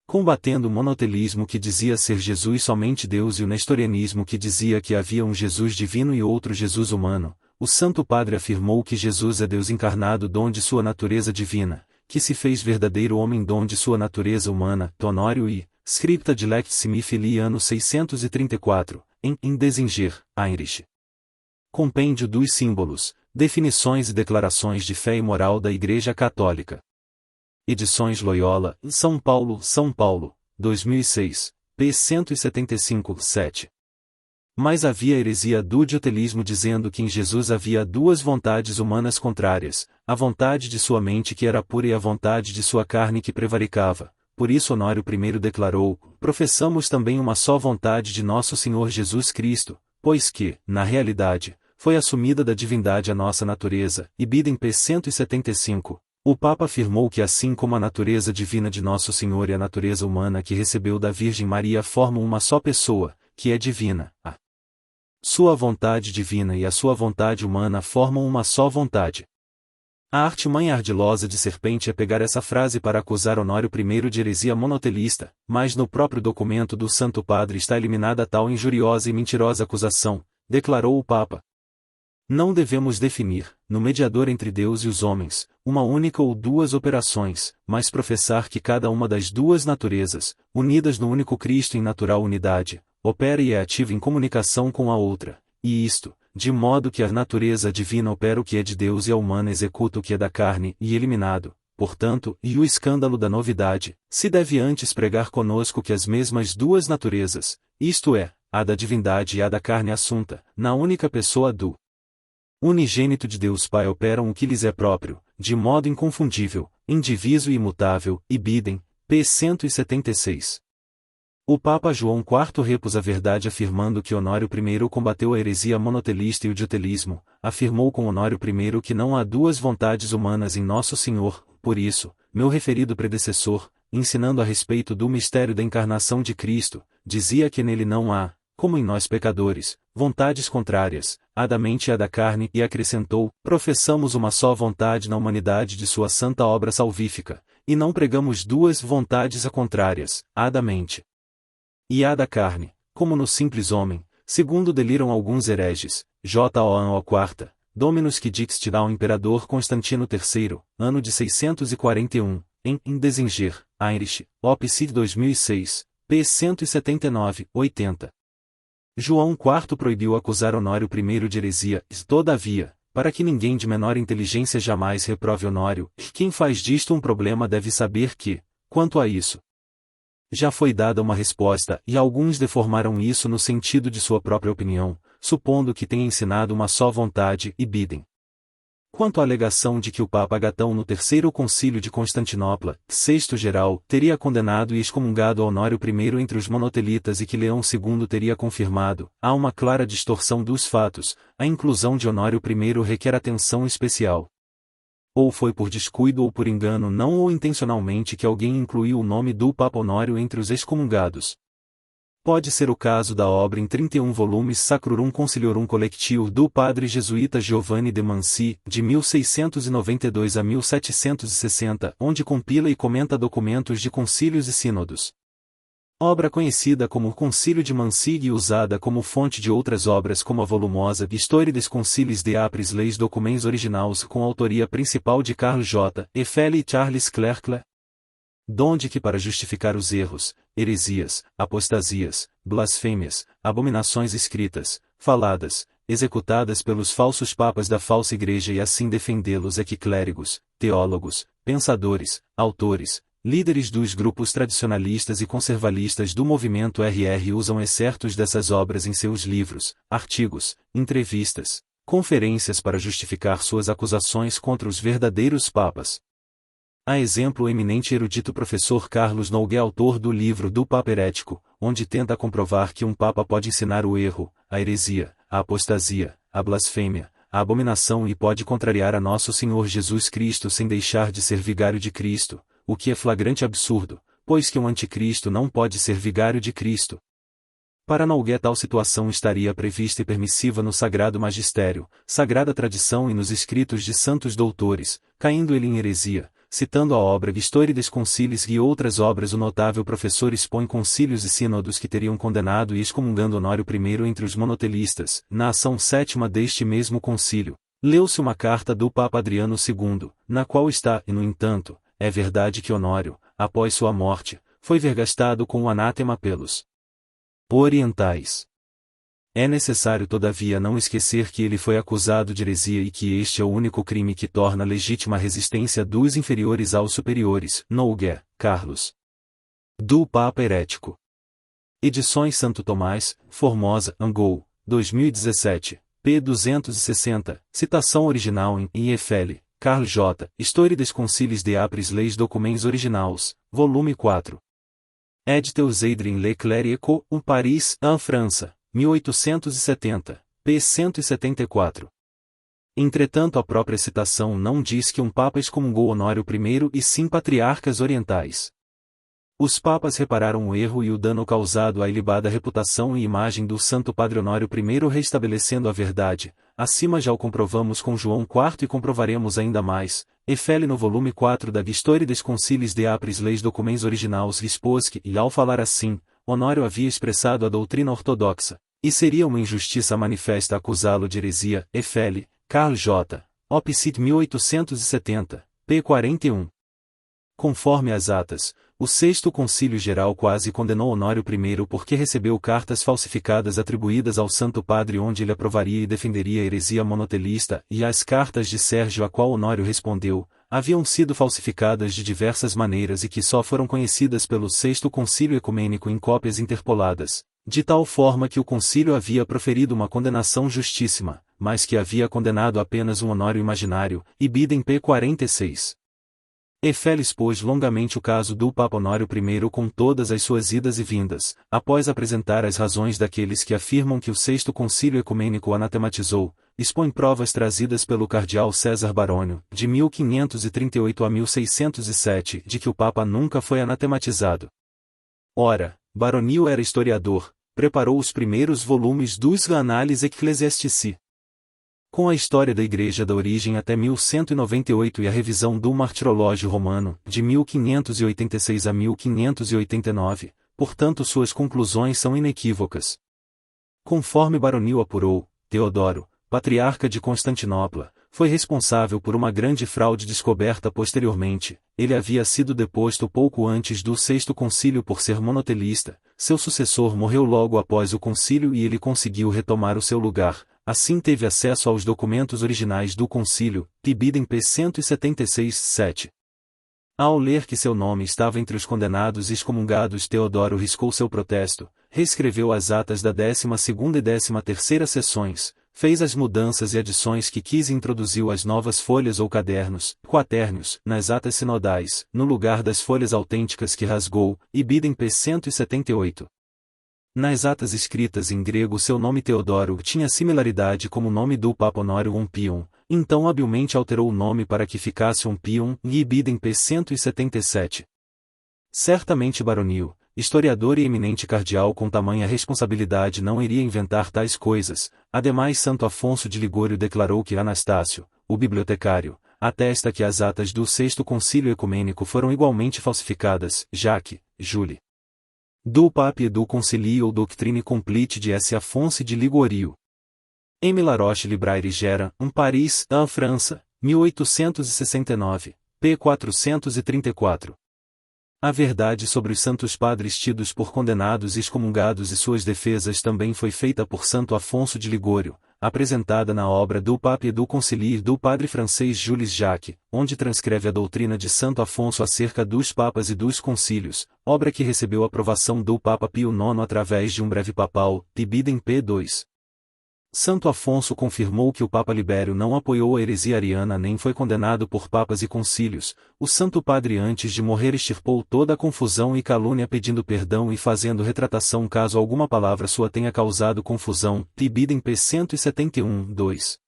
Combatendo o monotelismo que dizia ser Jesus somente Deus e o nestorianismo que dizia que havia um Jesus divino e outro Jesus humano, o Santo Padre afirmou que Jesus é Deus encarnado dom de sua natureza divina, que se fez verdadeiro homem dom de sua natureza humana, Honório I, Scripta Dilectissimi Filii ano 634, em Desinger, Heinrich. Compêndio dos símbolos, definições e declarações de fé e moral da Igreja Católica. Edições Loyola, São Paulo, 2006, p. 175, 7. Mas havia heresia do diotelismo dizendo que em Jesus havia duas vontades humanas contrárias, a vontade de sua mente que era pura e a vontade de sua carne que prevaricava. Por isso Honório I declarou, professamos também uma só vontade de nosso Senhor Jesus Cristo, pois que, na realidade, foi assumida da divindade a nossa natureza, e Bidem p. 175. O Papa afirmou que assim como a natureza divina de Nosso Senhor e a natureza humana que recebeu da Virgem Maria formam uma só pessoa, que é divina, a sua vontade divina e a sua vontade humana formam uma só vontade. A artimanha ardilosa de Serpente é pegar essa frase para acusar Honório I de heresia monotelista, mas no próprio documento do Santo Padre está eliminada tal injuriosa e mentirosa acusação, declarou o Papa. Não devemos definir, no mediador entre Deus e os homens, uma única ou duas operações, mas professar que cada uma das duas naturezas, unidas no único Cristo em natural unidade, opera e é ativa em comunicação com a outra, e isto, de modo que a natureza divina opera o que é de Deus e a humana executa o que é da carne, e eliminado, portanto, e o escândalo da novidade, se deve antes pregar conosco que as mesmas duas naturezas, isto é, a da divindade e a da carne assunta, na única pessoa do unigênito de Deus Pai operam o que lhes é próprio, de modo inconfundível, indiviso e imutável, e Bidem, p. 176. O Papa João IV repôs a verdade afirmando que Honório I combateu a heresia monotelista e o diotelismo, afirmou com Honório I que não há duas vontades humanas em Nosso Senhor, por isso, meu referido predecessor, ensinando a respeito do mistério da encarnação de Cristo, dizia que nele não há, como em nós pecadores, vontades contrárias, a da mente e a da carne, e acrescentou, professamos uma só vontade na humanidade de sua santa obra salvífica, e não pregamos duas vontades contrárias, a da mente e a da carne, como no simples homem, segundo deliram alguns hereges, João IV, Dominus que dixit ao imperador Constantino III, ano de 641, em Desinger, Heinrich, Op. Cit. 2006, p. 179, 80. João IV proibiu acusar Honório I de heresia, todavia, para que ninguém de menor inteligência jamais reprove Honório, quem faz disto um problema deve saber que, quanto a isso, já foi dada uma resposta e alguns deformaram isso no sentido de sua própria opinião, supondo que tenha ensinado uma só vontade e bidem. Quanto à alegação de que o Papa Agatão no Terceiro Concílio de Constantinopla, Sexto Geral, teria condenado e excomungado Honório I entre os monotelitas e que Leão II teria confirmado, há uma clara distorção dos fatos, a inclusão de Honório I requer atenção especial. Ou foi por descuido ou por engano não ou intencionalmente que alguém incluiu o nome do Papa Honório entre os excomungados. Pode ser o caso da obra em 31 volumes Sacrorum Conciliorum Collectio do padre jesuíta Giovanni de Manci, de 1692 a 1760, onde compila e comenta documentos de concílios e sínodos. Obra conhecida como Concílio de Manci e usada como fonte de outras obras como a volumosa Histoire des Conciles de Apres Leis Documents Originals com autoria principal de Carlos J. Eiffel e Charles Clerc, donde que para justificar os erros, heresias, apostasias, blasfêmias, abominações escritas, faladas, executadas pelos falsos papas da falsa igreja e assim defendê-los é que clérigos, teólogos, pensadores, autores, líderes dos grupos tradicionalistas e conservalistas do movimento RR usam excertos dessas obras em seus livros, artigos, entrevistas, conferências para justificar suas acusações contra os verdadeiros papas. A exemplo o eminente erudito professor Carlos Nogué, autor do livro do Papa Herético, onde tenta comprovar que um papa pode ensinar o erro, a heresia, a apostasia, a blasfêmia, a abominação e pode contrariar a Nosso Senhor Jesus Cristo sem deixar de ser vigário de Cristo, o que é flagrante absurdo, pois que um anticristo não pode ser vigário de Cristo. Para Nogué tal situação estaria prevista e permissiva no Sagrado Magistério, Sagrada Tradição e nos escritos de santos doutores, caindo ele em heresia. Citando a obra Histoire des Conciles e outras obras, o notável professor expõe concílios e sínodos que teriam condenado e excomungando Honório I entre os monotelistas. Na ação sétima deste mesmo concílio, leu-se uma carta do Papa Adriano II, na qual está, e no entanto, é verdade que Honório, após sua morte, foi vergastado com o anátema pelos orientais. É necessário todavia não esquecer que ele foi acusado de heresia e que este é o único crime que torna legítima a resistência dos inferiores aos superiores. Nogué, Carlos. Do Papa Herético. Edições Santo Tomás, Formosa, Angol, 2017, p. 260, citação original em Eiffel, Carl J. Histoire des Conciles de Apres Leis Documents Originals, volume 4. Éditeur Adrien Leclerc, Paris, França. 1870, p. 174. Entretanto a própria citação não diz que um papa excomungou Honório I e sim patriarcas orientais. Os papas repararam o erro e o dano causado à ilibada reputação e imagem do Santo Padre Honório I restabelecendo a verdade, acima já o comprovamos com João IV e comprovaremos ainda mais. Eiffel no volume 4 da Histoire des Conciles de Apres Leis Documents Originals expôs que, e ao falar assim, Honório havia expressado a doutrina ortodoxa, e seria uma injustiça manifesta acusá-lo de heresia. Eiffel, Carl J. Op. Cit. 1870, p. 41. Conforme as atas, o Sexto Concílio Geral quase condenou Honório I porque recebeu cartas falsificadas atribuídas ao Santo Padre onde ele aprovaria e defenderia a heresia monotelista, e as cartas de Sérgio a qual Honório respondeu, haviam sido falsificadas de diversas maneiras e que só foram conhecidas pelo Sexto Concílio Ecumênico em cópias interpoladas, de tal forma que o concílio havia proferido uma condenação justíssima, mas que havia condenado apenas um Honório imaginário, ibidem p. 46. Eiffel expôs longamente o caso do Papa Honório I com todas as suas idas e vindas, após apresentar as razões daqueles que afirmam que o Sexto Concílio Ecumênico o anatematizou, expõe provas trazidas pelo cardeal César Barônio, de 1538 a 1607, de que o Papa nunca foi anatematizado. Ora, Barônio era historiador, preparou os primeiros volumes dos Annales Ecclesiastici. Com a história da Igreja da origem até 1198 e a revisão do Martirológio Romano, de 1586 a 1589, portanto suas conclusões são inequívocas. Conforme Barônio apurou, Teodoro, patriarca de Constantinopla, foi responsável por uma grande fraude descoberta posteriormente. Ele havia sido deposto pouco antes do Sexto Concílio por ser monotelista, seu sucessor morreu logo após o concílio e ele conseguiu retomar o seu lugar. Assim teve acesso aos documentos originais do concílio, Tibidem p. 176-7. Ao ler que seu nome estava entre os condenados e excomungados, Teodoro riscou seu protesto, reescreveu as atas da 12ª e 13ª sessões, fez as mudanças e adições que quis e introduziu as novas folhas ou cadernos, quaternios, nas atas sinodais, no lugar das folhas autênticas que rasgou, Ibidem p. 178. Nas atas escritas em grego seu nome Teodoro tinha similaridade com o nome do Papa Honório Pion, então habilmente alterou o nome para que ficasse Pion e Ibidem p. 177. Certamente Barônio, historiador e eminente cardeal com tamanha responsabilidade não iria inventar tais coisas. Ademais Santo Afonso de Ligório declarou que Anastácio, o bibliotecário, atesta que as atas do Sexto Concílio Ecumênico foram igualmente falsificadas. Jacques, Julie. Do Pape et du Concilio Doctrine Complete de S. Afonso de Ligório. Em Laroche Libraire Gera, Paris, a França, 1869, p. 434. A verdade sobre os santos padres tidos por condenados e excomungados e suas defesas também foi feita por Santo Afonso de Ligório, apresentada na obra do Pape et du Concilier do padre francês Jules Jacques, onde transcreve a doutrina de Santo Afonso acerca dos papas e dos concílios, obra que recebeu aprovação do Papa Pio IX através de um breve papal, Tibidem p. 2. Santo Afonso confirmou que o Papa Libério não apoiou a heresia ariana nem foi condenado por papas e concílios. O Santo Padre antes de morrer extirpou toda a confusão e calúnia pedindo perdão e fazendo retratação caso alguma palavra sua tenha causado confusão. Tibidem p. 171, 2.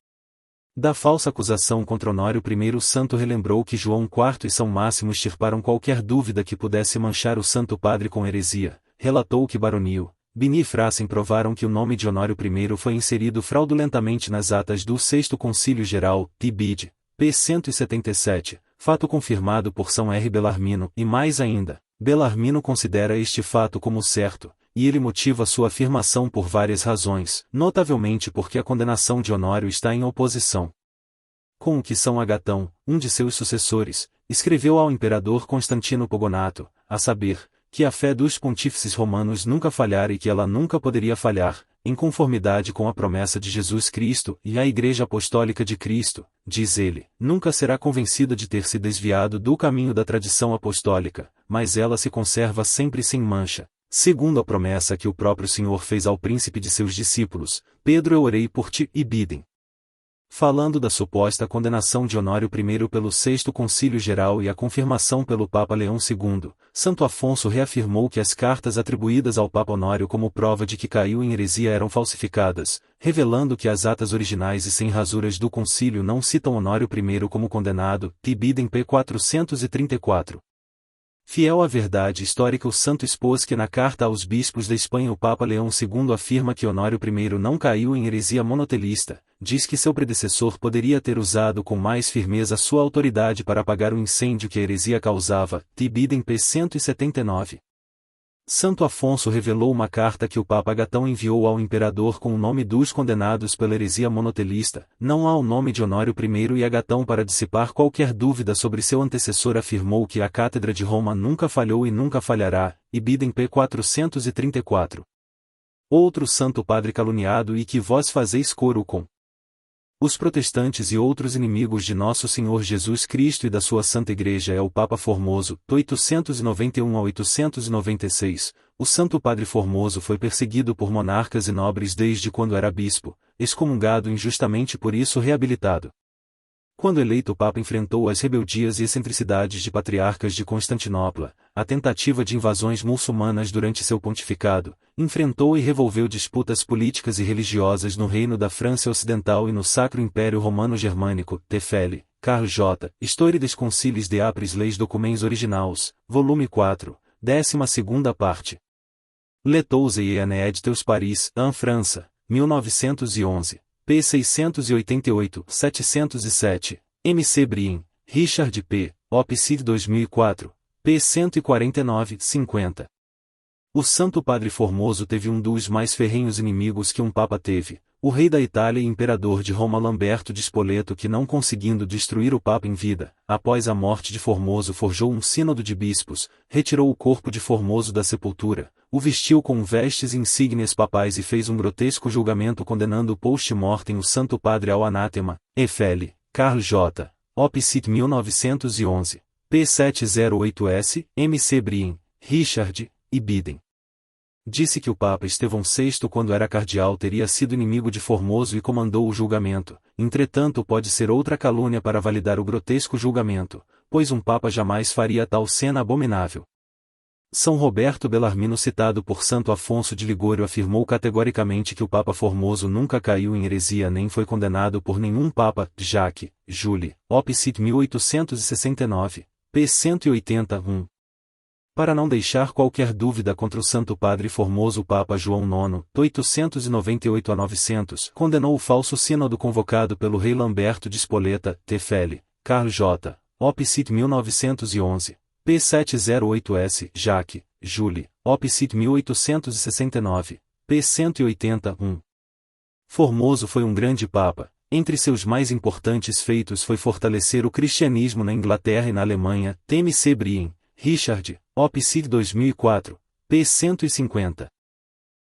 Da falsa acusação contra Honório I o santo relembrou que João IV e São Máximo extirparam qualquer dúvida que pudesse manchar o Santo Padre com heresia. Relatou que Barônio, Bini e Frassen provaram que o nome de Honório I foi inserido fraudulentamente nas atas do Sexto Concílio Geral, Tibide, p. 177, fato confirmado por São R. Bellarmino, e mais ainda, Bellarmino considera este fato como certo, e ele motiva sua afirmação por várias razões, notavelmente porque a condenação de Honório está em oposição com o que São Agatão, um de seus sucessores, escreveu ao imperador Constantino Pogonato, a saber, que a fé dos pontífices romanos nunca falhara e que ela nunca poderia falhar, em conformidade com a promessa de Jesus Cristo e a Igreja Apostólica de Cristo, diz ele, nunca será convencida de ter se desviado do caminho da tradição apostólica, mas ela se conserva sempre sem mancha, segundo a promessa que o próprio Senhor fez ao príncipe de seus discípulos, Pedro eu orei por ti, Ibidem. Falando da suposta condenação de Honório I pelo Sexto Concílio Geral e a confirmação pelo Papa Leão II, Santo Afonso reafirmou que as cartas atribuídas ao Papa Honório como prova de que caiu em heresia eram falsificadas, revelando que as atas originais e sem rasuras do concílio não citam Honório I como condenado, Tibidem p. 434. Fiel à verdade histórica, o santo expôs que na carta aos bispos da Espanha o Papa Leão II afirma que Honório I não caiu em heresia monotelista, diz que seu predecessor poderia ter usado com mais firmeza sua autoridade para apagar o incêndio que a heresia causava, Tibidem p. 179. Santo Afonso revelou uma carta que o Papa Agatão enviou ao imperador com o nome dos condenados pela heresia monotelista, não há o nome de Honório I e Agatão para dissipar qualquer dúvida sobre seu antecessor afirmou que a Cátedra de Roma nunca falhou e nunca falhará, Ibidem p. 434. Outro santo padre caluniado e que vós fazeis coro com os protestantes e outros inimigos de nosso Senhor Jesus Cristo e da sua Santa Igreja é o Papa Formoso, 891 a 896. O Santo Padre Formoso foi perseguido por monarcas e nobres desde quando era bispo, excomungado injustamente por isso reabilitado. Quando eleito o Papa enfrentou as rebeldias e excentricidades de patriarcas de Constantinopla, a tentativa de invasões muçulmanas durante seu pontificado, enfrentou e revolveu disputas políticas e religiosas no Reino da França Ocidental e no Sacro Império Romano-Germânico, Tefele, Carl J. Histoire des Conciles de Apres Leis Documents Originals, volume 4, 12ª parte. Letouze et Inéditos Paris, en France, 1911. P. 688, 707, M.C. Brien, Richard P., Opcid 2004, p. 149, 50. O Santo Padre Formoso teve um dos mais ferrenhos inimigos que um Papa teve, o rei da Itália e imperador de Roma Lamberto de Spoleto, que, não conseguindo destruir o Papa em vida, após a morte de Formoso forjou um sínodo de bispos, retirou o corpo de Formoso da sepultura, o vestiu com vestes e insígnias papais e fez um grotesco julgamento condenando post-mortem o Santo Padre ao anátema. Efele, Carl J. Opcit 1911, p. 708s, M.C. Brien, Richard, e Biden. Disse que o Papa Estevão VI, quando era cardeal, teria sido inimigo de Formoso e comandou o julgamento. Entretanto, pode ser outra calúnia para validar o grotesco julgamento, pois um Papa jamais faria tal cena abominável. São Roberto Bellarmino, citado por Santo Afonso de Ligório, afirmou categoricamente que o Papa Formoso nunca caiu em heresia nem foi condenado por nenhum Papa. Jacques, Julie, Opcit 1869, p. 181. Para não deixar qualquer dúvida contra o Santo Padre Formoso, o Papa João IX, 898 a 900, condenou o falso sínodo convocado pelo rei Lamberto de Spoleta. Tefele, Carl J. Opcit 1911, p. 708s. Jacques, Julie, Opcit 1869, p. 181. Formoso foi um grande Papa. Entre seus mais importantes feitos foi fortalecer o cristianismo na Inglaterra e na Alemanha. M.C. Brien, Richard, Opcit 2004, p. 150.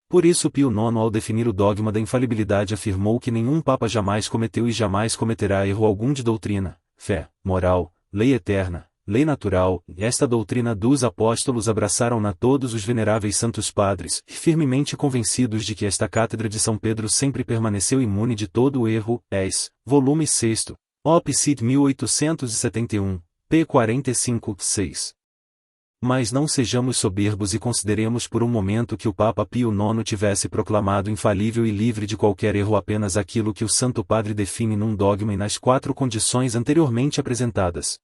Por isso Pio IX, ao definir o dogma da infalibilidade, afirmou que nenhum Papa jamais cometeu e jamais cometerá erro algum de doutrina, fé, moral, lei eterna, lei natural, e esta doutrina dos apóstolos abraçaram-na todos os veneráveis santos padres, firmemente convencidos de que esta cátedra de São Pedro sempre permaneceu imune de todo o erro. Es, volume 6, Opcit 1871, p. 45, 6. Mas não sejamos soberbos e consideremos por um momento que o Papa Pio IX tivesse proclamado infalível e livre de qualquer erro apenas aquilo que o Santo Padre define num dogma e nas 4 condições anteriormente apresentadas.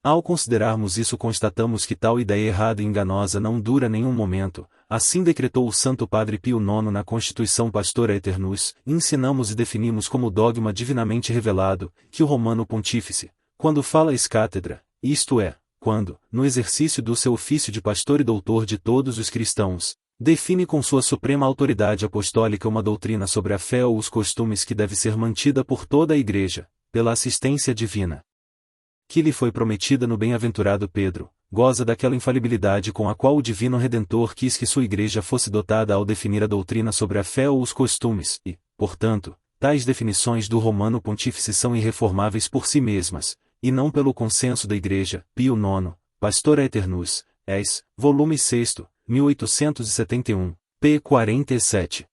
Ao considerarmos isso, constatamos que tal ideia errada e enganosa não dura nenhum momento. Assim decretou o Santo Padre Pio IX na Constituição Pastora Aeternus. Ensinamos e definimos como dogma divinamente revelado, que o Romano Pontífice, quando fala ex cátedra, isto é, quando, no exercício do seu ofício de pastor e doutor de todos os cristãos, define com sua suprema autoridade apostólica uma doutrina sobre a fé ou os costumes que deve ser mantida por toda a Igreja, pela assistência divina que lhe foi prometida no bem-aventurado Pedro, goza daquela infalibilidade com a qual o Divino Redentor quis que sua Igreja fosse dotada ao definir a doutrina sobre a fé ou os costumes, e, portanto, tais definições do Romano Pontífice são irreformáveis por si mesmas, e não pelo consenso da Igreja. Pio IX, Pastora Aeternus, Es, volume 6, 1871, p. 47.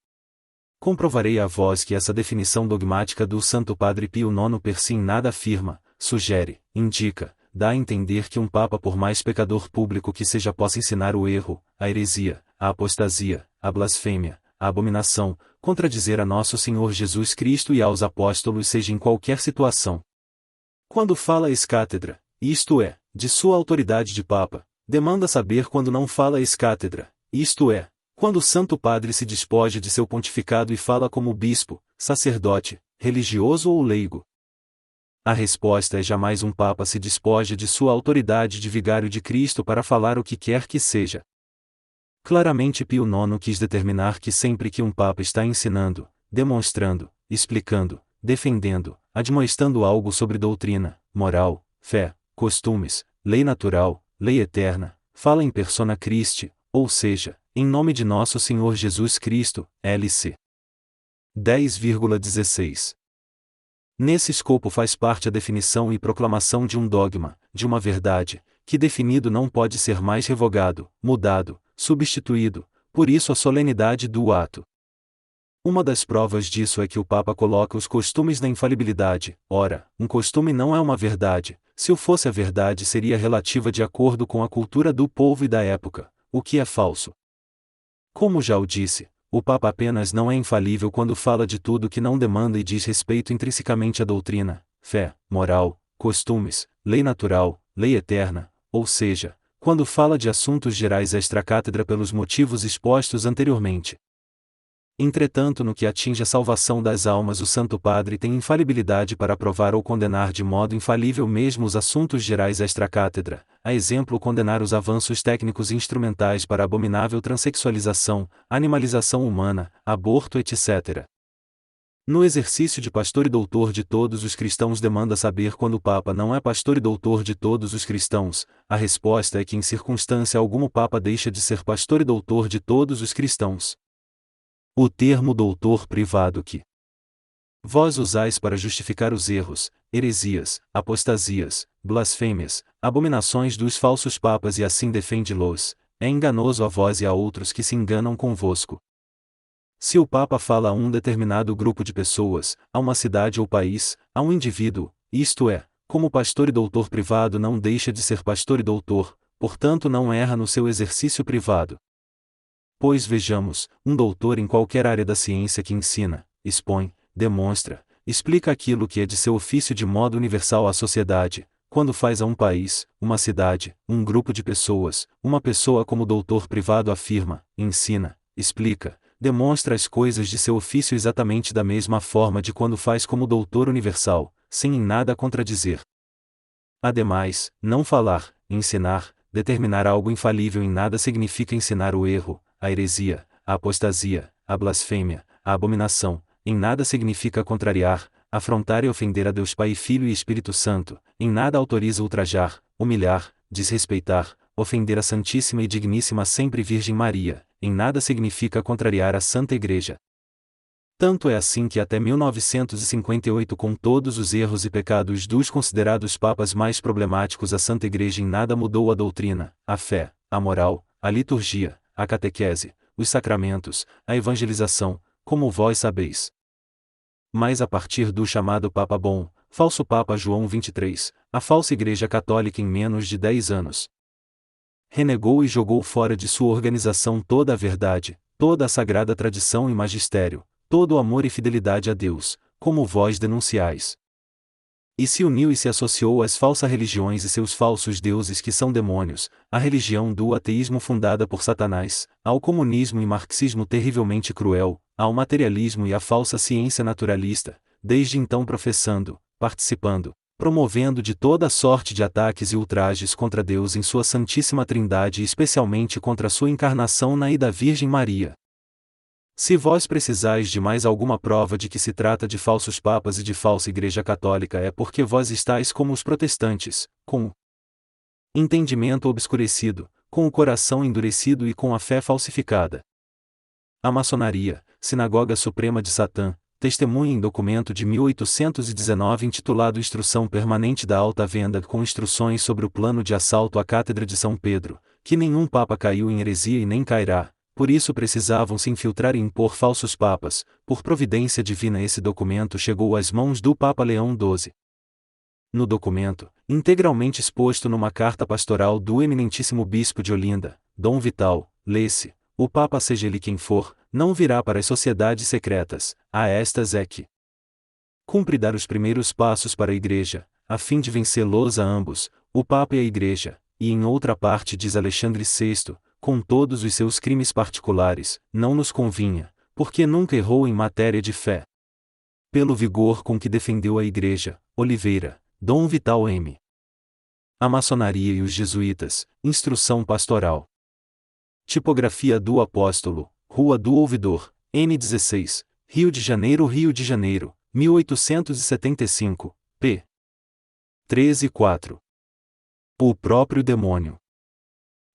Comprovarei a vós que essa definição dogmática do Santo Padre Pio IX per si em nada afirma, sugere, indica, dá a entender que um Papa, por mais pecador público que seja, possa ensinar o erro, a heresia, a apostasia, a blasfêmia, a abominação, contradizer a nosso Senhor Jesus Cristo e aos apóstolos, seja em qualquer situação. Quando fala ex cátedra, isto é, de sua autoridade de Papa, demanda saber quando não fala ex cátedra, isto é, quando o Santo Padre se despoja de seu pontificado e fala como bispo, sacerdote, religioso ou leigo. A resposta é: jamais um Papa se despoja de sua autoridade de vigário de Cristo para falar o que quer que seja. Claramente Pio IX quis determinar que sempre que um Papa está ensinando, demonstrando, explicando, defendendo, admoestando algo sobre doutrina, moral, fé, costumes, lei natural, lei eterna, fala em persona Christi, ou seja, em nome de nosso Senhor Jesus Cristo, LC 10,16. Nesse escopo faz parte a definição e proclamação de um dogma, de uma verdade, que definido não pode ser mais revogado, mudado, substituído, por isso a solenidade do ato. Uma das provas disso é que o Papa coloca os costumes na infalibilidade. Ora, um costume não é uma verdade, se o fosse a verdade seria relativa de acordo com a cultura do povo e da época, o que é falso. Como já o disse, o Papa apenas não é infalível quando fala de tudo que não demanda e diz respeito intrinsecamente à doutrina, fé, moral, costumes, lei natural, lei eterna, ou seja, quando fala de assuntos gerais extra-cátedra pelos motivos expostos anteriormente. Entretanto, no que atinge a salvação das almas, o Santo Padre tem infalibilidade para aprovar ou condenar de modo infalível mesmo os assuntos gerais extra-cátedra, a exemplo condenar os avanços técnicos e instrumentais para a abominável transexualização, animalização humana, aborto, etc. No exercício de pastor e doutor de todos os cristãos, demanda saber quando o Papa não é pastor e doutor de todos os cristãos. A resposta é que em circunstância alguma o Papa deixa de ser pastor e doutor de todos os cristãos. O termo doutor privado que vós usais para justificar os erros, heresias, apostasias, blasfêmias, abominações dos falsos papas e assim defende-los, é enganoso a vós e a outros que se enganam convosco. Se o Papa fala a um determinado grupo de pessoas, a uma cidade ou país, a um indivíduo, isto é, como pastor e doutor privado, não deixa de ser pastor e doutor, portanto não erra no seu exercício privado. Pois vejamos, um doutor em qualquer área da ciência que ensina, expõe, demonstra, explica aquilo que é de seu ofício de modo universal à sociedade, quando faz a um país, uma cidade, um grupo de pessoas, uma pessoa como doutor privado afirma, ensina, explica, demonstra as coisas de seu ofício exatamente da mesma forma de quando faz como doutor universal, sem em nada contradizer. Ademais, não falar, ensinar, determinar algo infalível em nada significa ensinar o erro, a heresia, a apostasia, a blasfêmia, a abominação, em nada significa contrariar, afrontar e ofender a Deus Pai, Filho e Espírito Santo, em nada autoriza ultrajar, humilhar, desrespeitar, ofender a Santíssima e Digníssima Sempre Virgem Maria, em nada significa contrariar a Santa Igreja. Tanto é assim que até 1958, com todos os erros e pecados dos considerados papas mais problemáticos, a Santa Igreja em nada mudou a doutrina, a fé, a moral, a liturgia, a catequese, os sacramentos, a evangelização, como vós sabeis. Mas a partir do chamado Papa Bom, falso Papa João XXIII, a falsa Igreja Católica em menos de 10 anos renegou e jogou fora de sua organização toda a verdade, toda a sagrada tradição e magistério, todo o amor e fidelidade a Deus, como vós denunciais. E se uniu e se associou às falsas religiões e seus falsos deuses que são demônios, à religião do ateísmo fundada por Satanás, ao comunismo e marxismo terrivelmente cruel, ao materialismo e à falsa ciência naturalista, desde então professando, participando, promovendo de toda sorte de ataques e ultrajes contra Deus em sua Santíssima Trindade e especialmente contra sua encarnação na e da Virgem Maria. Se vós precisais de mais alguma prova de que se trata de falsos papas e de falsa Igreja Católica, é porque vós estáis como os protestantes, com o entendimento obscurecido, com o coração endurecido e com a fé falsificada. A maçonaria, Sinagoga Suprema de Satã, testemunha em documento de 1819 intitulado Instrução Permanente da Alta Venda com instruções sobre o plano de assalto à Cátedra de São Pedro, que nenhum papa caiu em heresia e nem cairá. Por isso precisavam se infiltrar e impor falsos papas. Por providência divina esse documento chegou às mãos do Papa Leão XII. No documento, integralmente exposto numa carta pastoral do eminentíssimo bispo de Olinda, Dom Vital, lê-se: o Papa, seja ele quem for, não virá para as sociedades secretas, a estas é que cumpre dar os primeiros passos para a Igreja, a fim de vencê-los a ambos, o Papa e a Igreja, e em outra parte diz Alexandre VI, com todos os seus crimes particulares, não nos convinha, porque nunca errou em matéria de fé. Pelo vigor com que defendeu a Igreja, Oliveira, Dom Vital M. A maçonaria e os jesuítas, Instrução Pastoral. Tipografia do Apóstolo, Rua do Ouvidor, N16, Rio de Janeiro, 1875, p. 13-4. O próprio demônio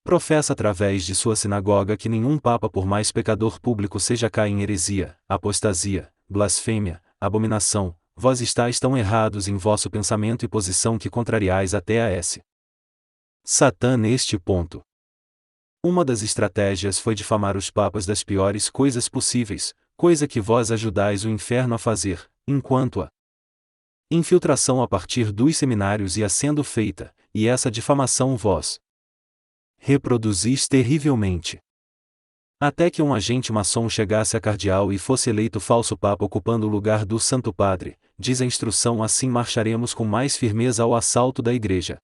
professa através de sua sinagoga que nenhum papa, por mais pecador público seja, cai em heresia, apostasia, blasfêmia, abominação. Vós estáis tão errados em vosso pensamento e posição que contrariais até a S. Satã neste ponto. Uma das estratégias foi difamar os papas das piores coisas possíveis, coisa que vós ajudais o inferno a fazer, enquanto a infiltração a partir dos seminários ia sendo feita, e essa difamação vós reproduzis terrivelmente. Até que um agente maçom chegasse a cardeal e fosse eleito falso papa ocupando o lugar do Santo Padre, diz a instrução, assim marcharemos com mais firmeza ao assalto da Igreja.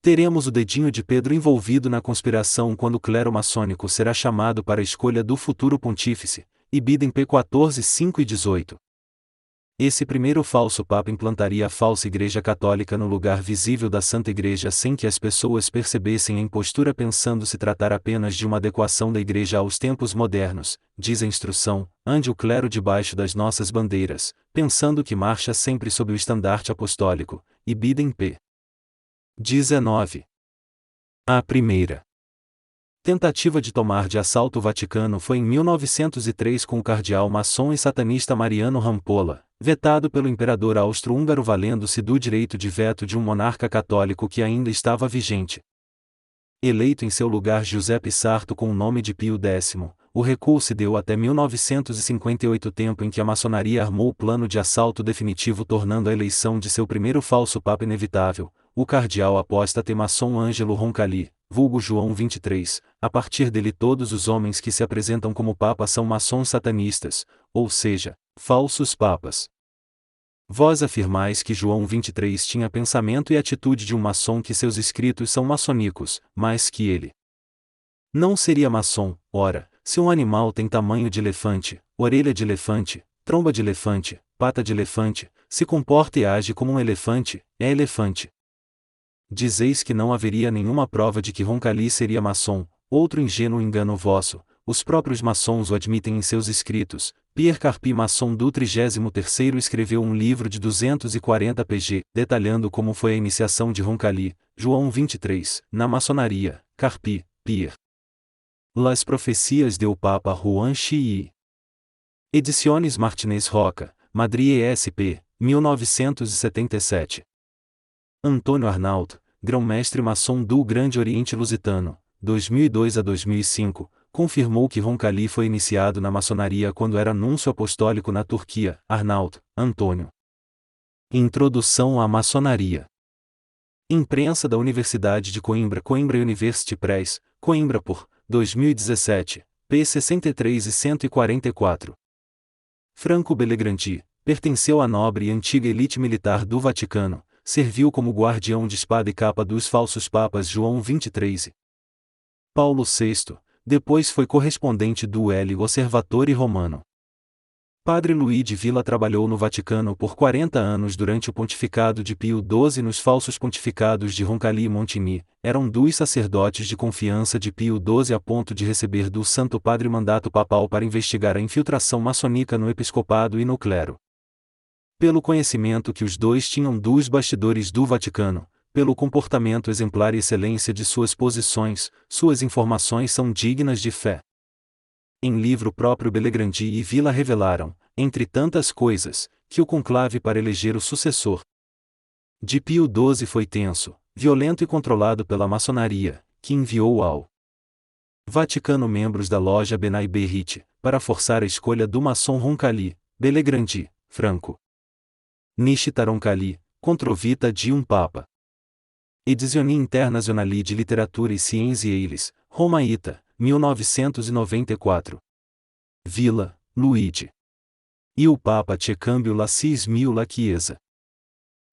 Teremos o dedinho de Pedro envolvido na conspiração quando o clero maçônico será chamado para a escolha do futuro pontífice, Ibidem P 14, 5 e 18. Esse primeiro falso papa implantaria a falsa Igreja Católica no lugar visível da Santa Igreja sem que as pessoas percebessem a impostura, pensando se tratar apenas de uma adequação da Igreja aos tempos modernos, diz a instrução, ande o clero debaixo das nossas bandeiras, pensando que marcha sempre sob o estandarte apostólico, Ibidem P. 19. A primeira tentativa de tomar de assalto o Vaticano foi em 1903 com o cardeal maçom e satanista Mariano Rampolla, vetado pelo imperador austro-húngaro valendo-se do direito de veto de um monarca católico que ainda estava vigente. Eleito em seu lugar Giuseppe Sarto com o nome de Pio X, o recuo se deu até 1958, tempo em que a maçonaria armou o plano de assalto definitivo, tornando a eleição de seu primeiro falso papa inevitável, o cardeal apóstata maçom Ângelo Roncalli, vulgo João 23, a partir dele todos os homens que se apresentam como papas são maçons satanistas, ou seja, falsos papas. Vós afirmais que João 23 tinha pensamento e atitude de um maçom, que seus escritos são maçonicos, mas que ele não seria maçom. Ora, se um animal tem tamanho de elefante, orelha de elefante, tromba de elefante, pata de elefante, se comporta e age como um elefante, é elefante. Dizeis que não haveria nenhuma prova de que Roncalli seria maçom, outro ingênuo engano vosso, os próprios maçons o admitem em seus escritos. Pierre Carpi, maçom do 33º, escreveu um livro de 240 pg, detalhando como foi a iniciação de Roncalli, João 23, na maçonaria. Carpi, Pierre. Las Profecias del Papa Juan Xi. Ediciones Martinez Roca, Madrid ESP, 1977. Antônio Arnaut, grão-mestre maçom do Grande Oriente Lusitano, 2002 a 2005, confirmou que Roncalli foi iniciado na maçonaria quando era núncio apostólico na Turquia. Arnaut, Antônio. Introdução à maçonaria. Imprensa da Universidade de Coimbra, Coimbra University Press, Coimbra por 2017, p. 63 e 144. Franco Bellegrandi, pertenceu à nobre e antiga elite militar do Vaticano, serviu como guardião de espada e capa dos falsos papas João 23 e Paulo VI, depois foi correspondente do El Osservatore Romano. Padre Luigi Villa trabalhou no Vaticano por 40 anos durante o pontificado de Pio XII. Nos falsos pontificados de Roncalli e Montigny, eram dos sacerdotes de confiança de Pio XII a ponto de receber do Santo Padre mandato papal para investigar a infiltração maçônica no episcopado e no clero. Pelo conhecimento que os dois tinham dos bastidores do Vaticano, pelo comportamento exemplar e excelência de suas posições, suas informações são dignas de fé. Em livro próprio, Bellegrandi e Villa revelaram, entre tantas coisas, que o conclave para eleger o sucessor de Pio XII foi tenso, violento e controlado pela maçonaria, que enviou ao Vaticano membros da loja Benai Berrite, para forçar a escolha do maçom Roncalli. Bellegrandi, Franco. Nishita Roncalli, controvita de um papa. Edizioni Internazionali di Literatura e Ciência Eilis, Roma Ita, 1994. Villa, Luigi. E o Papa c'è cambio la 6000 la Chiesa.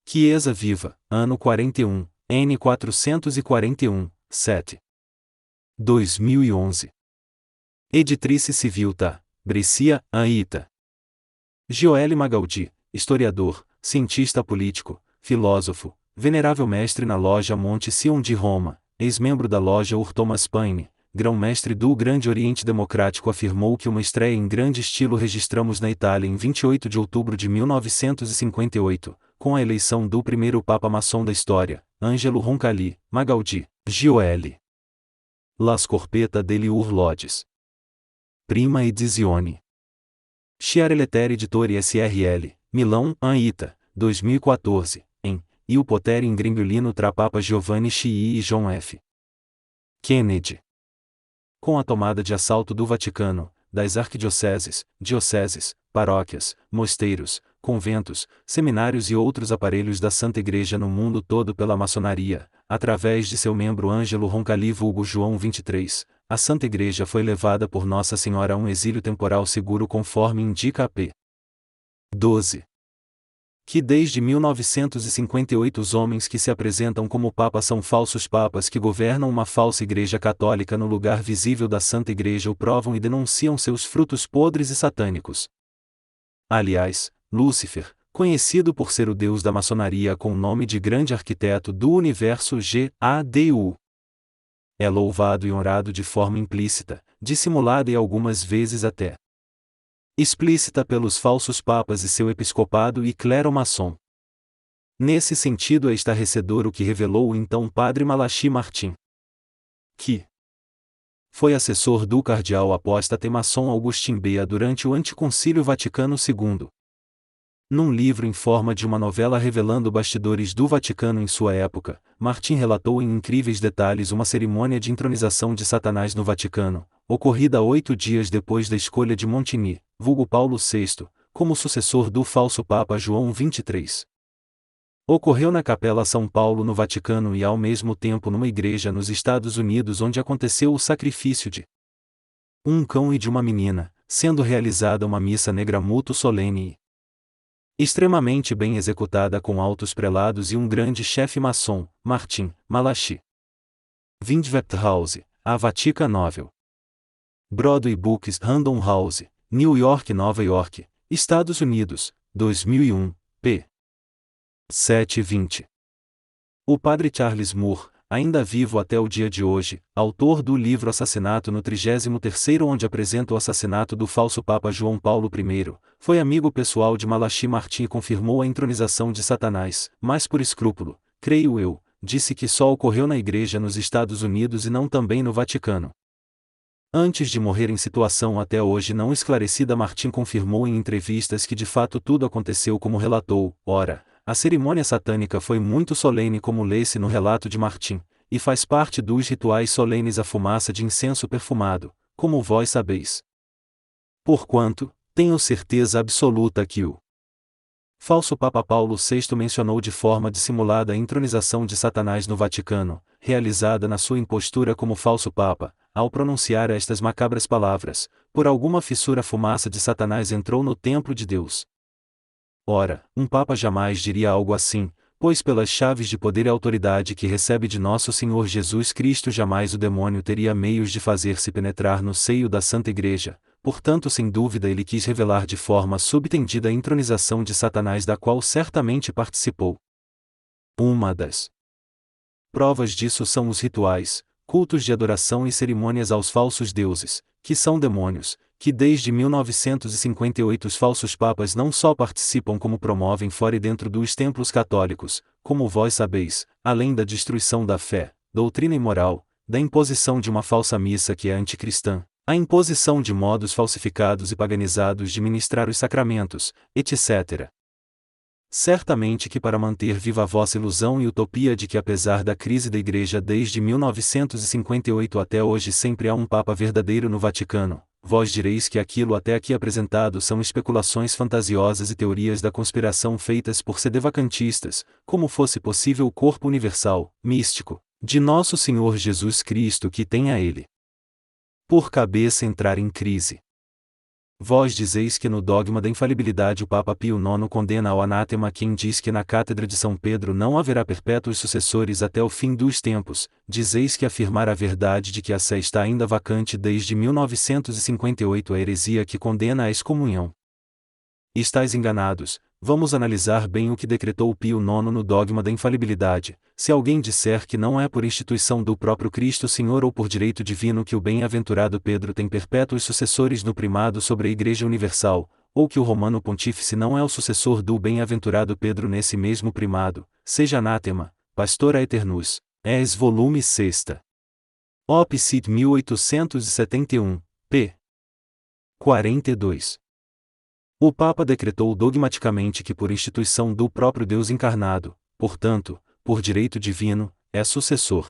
Chiesa Viva, ano 41, N 441, 7. 2011. Editrice Civil Ta, Brescia, Ita. Gioele Magaldi, historiador, cientista político, filósofo, venerável mestre na loja Monte Sion de Roma, ex-membro da loja Ur Thomas Paine, grão-mestre do Grande Oriente Democrático, afirmou que uma estreia em grande estilo registramos na Itália em 28 de outubro de 1958, com a eleição do primeiro papa maçom da história, Angelo Roncalli. Magaldi, Gioele. La Scorpetta degli Orloges. Prima edizione. Sciare Lettere Editori SRL, Milão, Ita, 2014, em Il Potere in Grembiulino tra Papa Giovanni Xii e John F. Kennedy. Com a tomada de assalto do Vaticano, das arquidioceses, dioceses, paróquias, mosteiros, conventos, seminários e outros aparelhos da Santa Igreja no mundo todo pela maçonaria, através de seu membro Ângelo Roncalli vulgo João 23, a Santa Igreja foi levada por Nossa Senhora a um exílio temporal seguro conforme indica a p. 12. Que desde 1958 os homens que se apresentam como papas são falsos papas que governam uma falsa Igreja Católica no lugar visível da Santa Igreja o provam e denunciam seus frutos podres e satânicos. Aliás, Lúcifer, conhecido por ser o deus da maçonaria com o nome de grande arquiteto do universo G.A.D.U., é louvado e honrado de forma implícita, dissimulada e algumas vezes até explícita pelos falsos papas e seu episcopado e clero maçom. Nesse sentido é estarrecedor o que revelou o então padre Malachi Martin, que foi assessor do cardeal apóstata e maçom Augustin Bea durante o Anticoncílio Vaticano II. Num livro em forma de uma novela revelando bastidores do Vaticano em sua época, Martin relatou em incríveis detalhes uma cerimônia de entronização de Satanás no Vaticano, ocorrida 8 dias depois da escolha de Montigny, vulgo Paulo VI, como sucessor do falso Papa João 23. Ocorreu na Capela São Paulo no Vaticano e ao mesmo tempo numa igreja nos Estados Unidos onde aconteceu o sacrifício de um cão e de uma menina, sendo realizada uma missa negra muito solene e extremamente bem executada com altos prelados e um grande chefe maçom, Martin, Malachi. Windwebthouse, a Vatican Novel. Broadway Books Random House, New York, Nova York, Estados Unidos, 2001, p. 720. O padre Charles Moore, ainda vivo até o dia de hoje, autor do livro Assassinato no 33º onde apresenta o assassinato do falso Papa João Paulo I, foi amigo pessoal de Malachi Martin e confirmou a entronização de Satanás, mas por escrúpulo, creio eu, disse que só ocorreu na igreja nos Estados Unidos e não também no Vaticano. Antes de morrer em situação até hoje não esclarecida, Martin confirmou em entrevistas que de fato tudo aconteceu como relatou. Ora, a cerimônia satânica foi muito solene como lê-se no relato de Martin, e faz parte dos rituais solenes a fumaça de incenso perfumado, como vós sabeis. Porquanto, tenho certeza absoluta que o falso Papa Paulo VI mencionou de forma dissimulada a entronização de Satanás no Vaticano, realizada na sua impostura como falso Papa, ao pronunciar estas macabras palavras: por alguma fissura a fumaça de Satanás entrou no templo de Deus. Ora, um Papa jamais diria algo assim, pois pelas chaves de poder e autoridade que recebe de nosso Senhor Jesus Cristo jamais o demônio teria meios de fazer-se penetrar no seio da Santa Igreja, portanto sem dúvida ele quis revelar de forma subtendida a entronização de Satanás da qual certamente participou. Uma das provas disso são os rituais, cultos de adoração e cerimônias aos falsos deuses, que são demônios, que desde 1958 os falsos papas não só participam como promovem fora e dentro dos templos católicos, como vós sabeis, além da destruição da fé, doutrina e moral, da imposição de uma falsa missa que é anticristã, a imposição de modos falsificados e paganizados de ministrar os sacramentos, etc. Certamente que para manter viva a vossa ilusão e utopia de que apesar da crise da Igreja desde 1958 até hoje sempre há um Papa verdadeiro no Vaticano, vós direis que aquilo até aqui apresentado são especulações fantasiosas e teorias da conspiração feitas por sedevacantistas, como fosse possível o corpo universal, místico, de nosso Senhor Jesus Cristo que tem a ele por cabeça entrar em crise. Vós dizeis que no dogma da infalibilidade o Papa Pio IX condena ao anátema quem diz que na Cátedra de São Pedro não haverá perpétuos sucessores até o fim dos tempos, dizeis que afirmar a verdade de que a sé está ainda vacante desde 1958 a heresia que condena a excomunhão. Estais enganados, vamos analisar bem o que decretou Pio IX no dogma da infalibilidade. Se alguém disser que não é por instituição do próprio Cristo Senhor ou por direito divino que o bem-aventurado Pedro tem perpétuos sucessores no primado sobre a Igreja Universal, ou que o Romano Pontífice não é o sucessor do bem-aventurado Pedro nesse mesmo primado, seja anátema, Pastor Aeternus, es volume 6. Op. Cit. 1871, p. 42. O Papa decretou dogmaticamente que por instituição do próprio Deus encarnado, portanto, por direito divino, é sucessor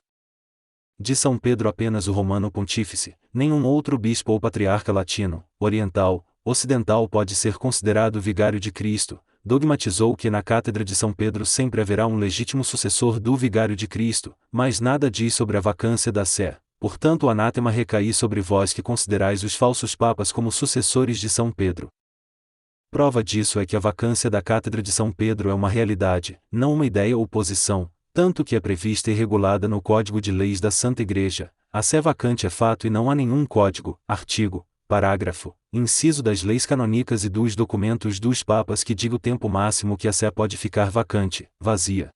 de São Pedro apenas o Romano Pontífice, nenhum outro bispo ou patriarca latino, oriental, ocidental pode ser considerado vigário de Cristo, dogmatizou que na cátedra de São Pedro sempre haverá um legítimo sucessor do vigário de Cristo, mas nada diz sobre a vacância da sé. Portanto, o anátema recaí sobre vós que considerais os falsos papas como sucessores de São Pedro. Prova disso é que a vacância da cátedra de São Pedro é uma realidade, não uma ideia ou posição, tanto que é prevista e regulada no Código de Leis da Santa Igreja. A sé vacante é fato e não há nenhum código, artigo, parágrafo, inciso das leis canônicas e dos documentos dos papas que diga o tempo máximo que a sé pode ficar vacante, vazia.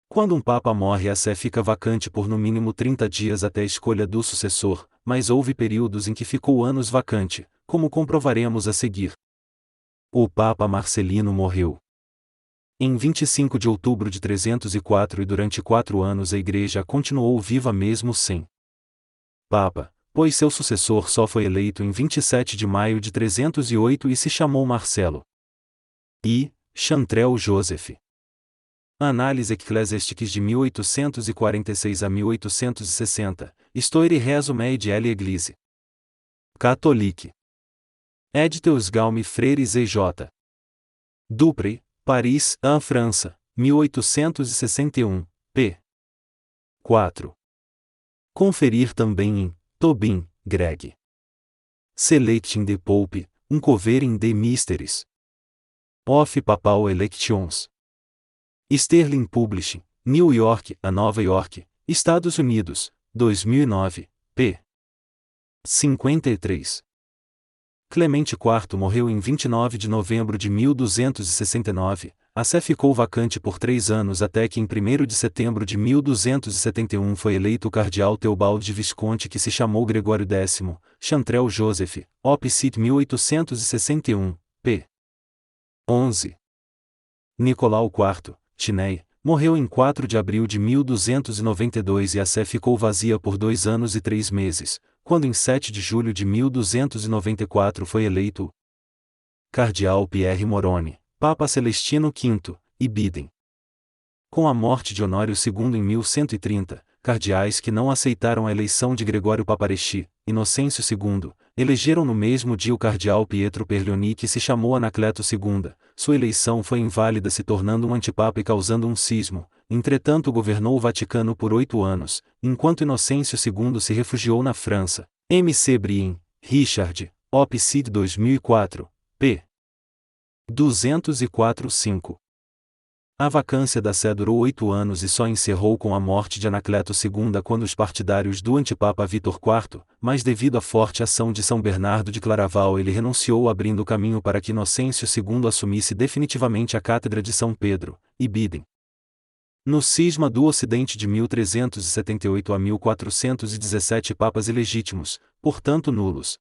Quando um papa morre, a sé fica vacante por no mínimo 30 dias até a escolha do sucessor, mas houve períodos em que ficou anos vacante, como comprovaremos a seguir. O Papa Marcelino morreu em 25 de outubro de 304 e durante 4 anos a Igreja continuou viva mesmo sem Papa, pois seu sucessor só foi eleito em 27 de maio de 308 e se chamou Marcelo I. Chantrel Joseph. Análise Ecclesiastiques de 1846 a 1860, Histoire Resume de l'Église catholique. Éditeur Gaume Freires e J. Dupré, Paris, França, 1861, p. 4. Conferir também em Tobin, Greg. Selecting the Pope, Uncovering the Mysteries of Papal Elections. Sterling Publishing, New York, a Nova York, Estados Unidos, 2009, p. 53. Clemente IV morreu em 29 de novembro de 1269, a sé ficou vacante por 3 anos até que em 1º de setembro de 1271 foi eleito o cardeal Teobaldo Visconti que se chamou Gregório X, Chantrel Joseph, Op. Cit. 1861, p. 11. Nicolau IV, Tinei, morreu em 4 de abril de 1292 e a sé ficou vazia por 2 anos e 3 meses, quando em 7 de julho de 1294 foi eleito o cardeal Pierre Moroni, Papa Celestino V, e Biden. Com a morte de Honório II em 1130, cardeais que não aceitaram a eleição de Gregório Papareschi, Inocêncio II, elegeram no mesmo dia o cardeal Pietro Perleoni que se chamou Anacleto II. Sua eleição foi inválida, se tornando um antipapa e causando um cismo. Entretanto, governou o Vaticano por 8 anos, enquanto Inocêncio II se refugiou na França. M.C. Brien, Richard, Op. Cit. 2004, p. 204-5. A vacância da sé durou 8 anos e só encerrou com a morte de Anacleto II quando os partidários do antipapa Vítor IV, mas devido à forte ação de São Bernardo de Claraval ele renunciou, abrindo o caminho para que Inocêncio II assumisse definitivamente a cátedra de São Pedro, e Biden. No cisma do Ocidente de 1378 a 1417 papas ilegítimos, portanto nulos,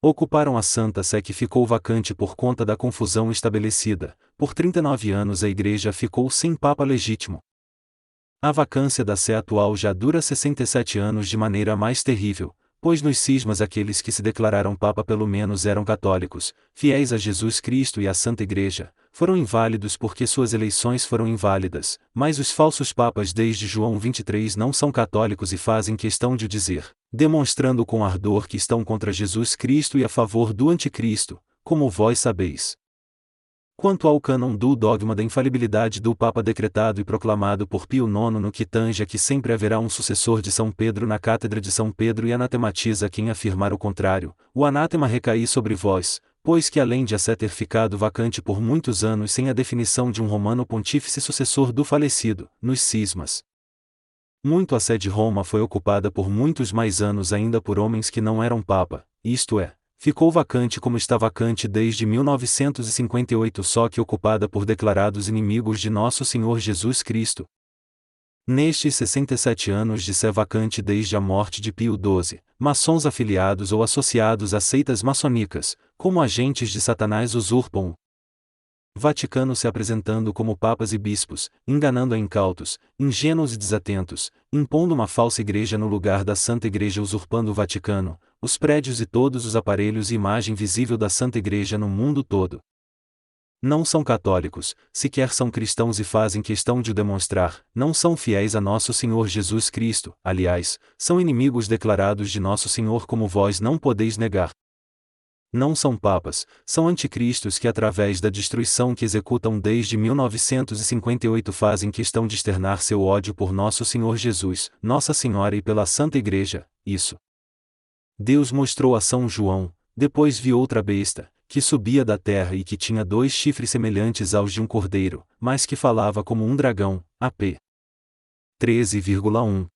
ocuparam a Santa Sé que ficou vacante por conta da confusão estabelecida. Por 39 anos a Igreja ficou sem Papa legítimo. A vacância da Sé atual já dura 67 anos de maneira mais terrível, pois nos cismas aqueles que se declararam Papa pelo menos eram católicos, fiéis a Jesus Cristo e à Santa Igreja, foram inválidos porque suas eleições foram inválidas, mas os falsos papas desde João 23 não são católicos e fazem questão de o dizer, demonstrando com ardor que estão contra Jesus Cristo e a favor do Anticristo, como vós sabeis. Quanto ao cânon do dogma da infalibilidade do Papa decretado e proclamado por Pio IX no que tange a que sempre haverá um sucessor de São Pedro na cátedra de São Pedro e anatematiza quem afirmar o contrário, o anátema recaí sobre vós, pois que além de a sé ter ficado vacante por muitos anos sem a definição de um romano pontífice sucessor do falecido, nos cismas. Muito a sé de Roma foi ocupada por muitos mais anos ainda por homens que não eram Papa, isto é, ficou vacante como está vacante desde 1958 só que ocupada por declarados inimigos de Nosso Senhor Jesus Cristo. Nestes 67 anos de sé vacante desde a morte de Pio XII, maçons afiliados ou associados a seitas maçonicas, como agentes de Satanás usurpam o Vaticano se apresentando como papas e bispos, enganando a incautos, ingênuos e desatentos, impondo uma falsa igreja no lugar da Santa Igreja usurpando o Vaticano, os prédios e todos os aparelhos e imagem visível da Santa Igreja no mundo todo. Não são católicos, sequer são cristãos e fazem questão de o demonstrar, não são fiéis a nosso Senhor Jesus Cristo, aliás, são inimigos declarados de nosso Senhor como vós não podeis negar. Não são papas, são anticristos que através da destruição que executam desde 1958 fazem questão de externar seu ódio por nosso Senhor Jesus, Nossa Senhora e pela Santa Igreja, isso. Deus mostrou a São João, depois vi outra besta, que subia da terra e que tinha 2 chifres semelhantes aos de um cordeiro, mas que falava como um dragão, AP 13,1.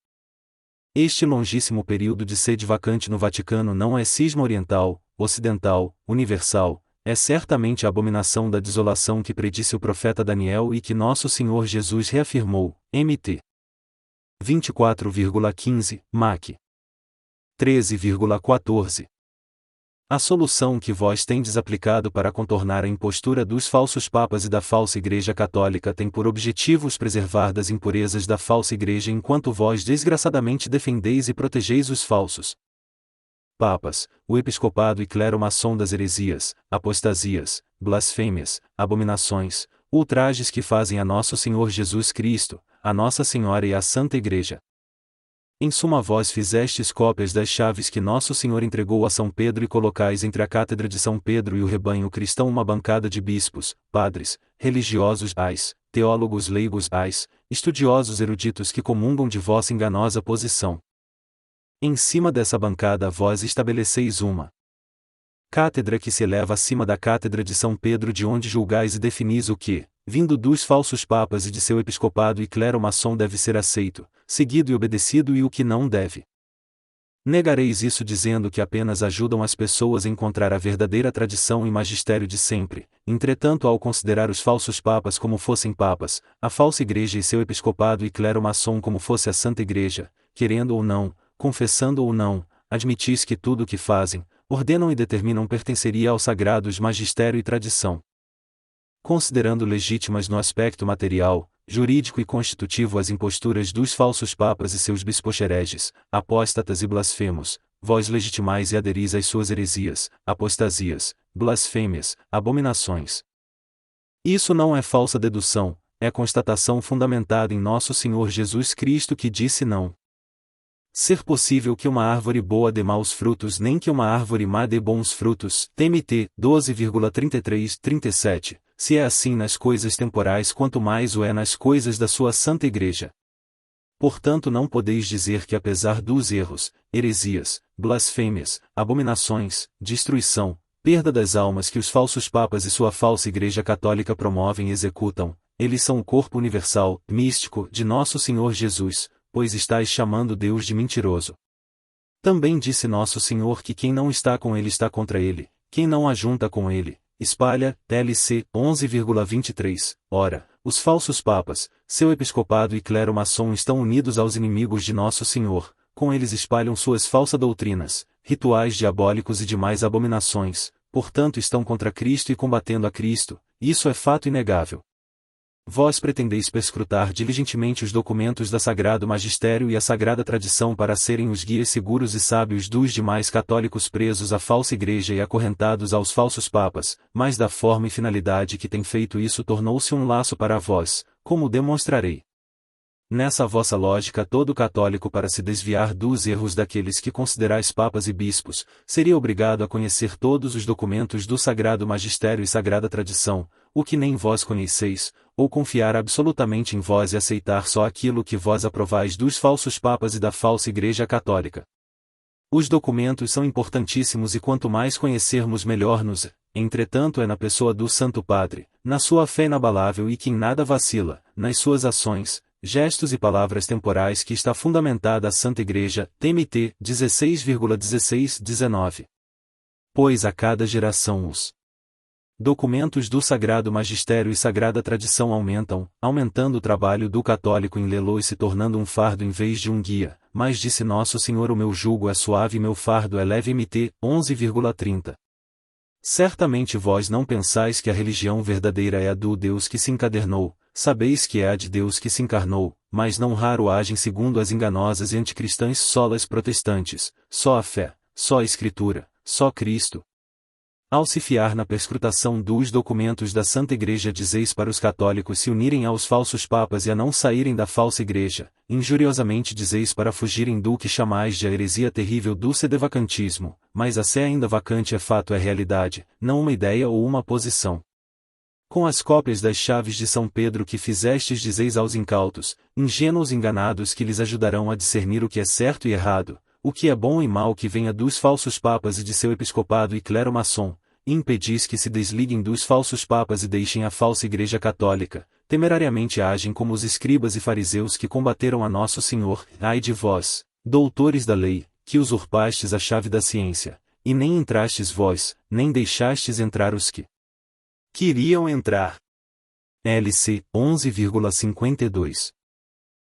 Este longíssimo período de sede vacante no Vaticano não é cisma oriental, ocidental, universal, é certamente a abominação da desolação que predisse o profeta Daniel e que nosso Senhor Jesus reafirmou, MT 24,15, MAC 13,14. A solução que vós tendes aplicado para contornar a impostura dos falsos papas e da falsa Igreja Católica tem por objetivo os preservar das impurezas da falsa Igreja enquanto vós desgraçadamente defendeis e protegeis os falsos papas, o episcopado e clero maçom das heresias, apostasias, blasfêmias, abominações, ultrajes que fazem a nosso Senhor Jesus Cristo, a Nossa Senhora e a Santa Igreja. Em suma vós fizestes cópias das chaves que nosso Senhor entregou a São Pedro e colocais entre a cátedra de São Pedro e o rebanho cristão uma bancada de bispos, padres, religiosos teólogos leigos estudiosos eruditos que comungam de vossa enganosa posição. Em cima dessa bancada vós estabeleceis uma cátedra que se eleva acima da cátedra de São Pedro, de onde julgais e definis o que, vindo dos falsos papas e de seu episcopado e clero maçom, deve ser aceito, seguido e obedecido e o que não deve. Negareis isso dizendo que apenas ajudam as pessoas a encontrar a verdadeira tradição e magistério de sempre. Entretanto, ao considerar os falsos papas como fossem papas, a falsa igreja e seu episcopado e clero maçom como fosse a Santa Igreja, querendo ou não, confessando ou não, admitis que tudo o que fazem, ordenam e determinam pertenceria aos sagrados magistério e tradição. Considerando legítimas no aspecto material, jurídico e constitutivo as imposturas dos falsos papas e seus bispos hereges, apóstatas e blasfemos, vós legitimais e aderis às suas heresias, apostasias, blasfêmias, abominações. Isso não é falsa dedução, é constatação fundamentada em nosso Senhor Jesus Cristo, que disse não ser possível que uma árvore boa dê maus frutos nem que uma árvore má dê bons frutos. TMT 12,33-37. Se é assim nas coisas temporais, quanto mais o é nas coisas da sua Santa Igreja. Portanto, não podeis dizer que apesar dos erros, heresias, blasfêmias, abominações, destruição, perda das almas que os falsos papas e sua falsa Igreja Católica promovem e executam, eles são o corpo universal, místico, de nosso Senhor Jesus, pois estáis chamando Deus de mentiroso. Também disse nosso Senhor que quem não está com ele está contra ele, quem não ajunta com ele, espalha. TLC 11,23. Ora, os falsos papas, seu episcopado e clero maçom estão unidos aos inimigos de nosso Senhor, com eles espalham suas falsas doutrinas, rituais diabólicos e demais abominações, portanto estão contra Cristo e combatendo a Cristo, isso é fato inegável. Vós pretendeis perscrutar diligentemente os documentos da Sagrado Magistério e a Sagrada Tradição para serem os guias seguros e sábios dos demais católicos presos à falsa Igreja e acorrentados aos falsos papas, mas da forma e finalidade que tem feito isso tornou-se um laço para vós, como demonstrarei. Nessa vossa lógica, todo católico, para se desviar dos erros daqueles que considerais papas e bispos, seria obrigado a conhecer todos os documentos do Sagrado Magistério e Sagrada Tradição, o que nem vós conheceis, ou confiar absolutamente em vós e aceitar só aquilo que vós aprovais dos falsos papas e da falsa Igreja Católica. Os documentos são importantíssimos e quanto mais conhecermos melhor nos, entretanto é na pessoa do Santo Padre, na sua fé inabalável e que em nada vacila, nas suas ações, gestos e palavras temporais que está fundamentada a Santa Igreja. TMT 16,16-19. Pois a cada geração os documentos do Sagrado Magistério e Sagrada Tradição aumentando o trabalho do católico em lê-lo e se tornando um fardo em vez de um guia, mas disse nosso Senhor: o meu jugo é suave e meu fardo é leve. MT 11,30. Certamente vós não pensais que a religião verdadeira é a do Deus que se encadernou, sabeis que é a de Deus que se encarnou, mas não raro agem segundo as enganosas e anticristãs solas protestantes, só a fé, só a Escritura, só Cristo. Ao se fiar na perscrutação dos documentos da Santa Igreja dizeis para os católicos se unirem aos falsos papas e a não saírem da falsa igreja, injuriosamente dizeis para fugirem do que chamais de a heresia terrível do sedevacantismo, mas a sé ainda vacante é fato é realidade, não uma ideia ou uma posição. Com as cópias das chaves de São Pedro que fizestes dizeis aos incautos, ingênuos enganados que lhes ajudarão a discernir o que é certo e errado, o que é bom e mal que venha dos falsos papas e de seu episcopado e clero maçom, e impedis que se desliguem dos falsos papas e deixem a falsa Igreja Católica, temerariamente agem como os escribas e fariseus que combateram a Nosso Senhor, ai de vós, doutores da lei, que usurpastes a chave da ciência, e nem entrastes vós, nem deixastes entrar os que queriam entrar. LC 11,52.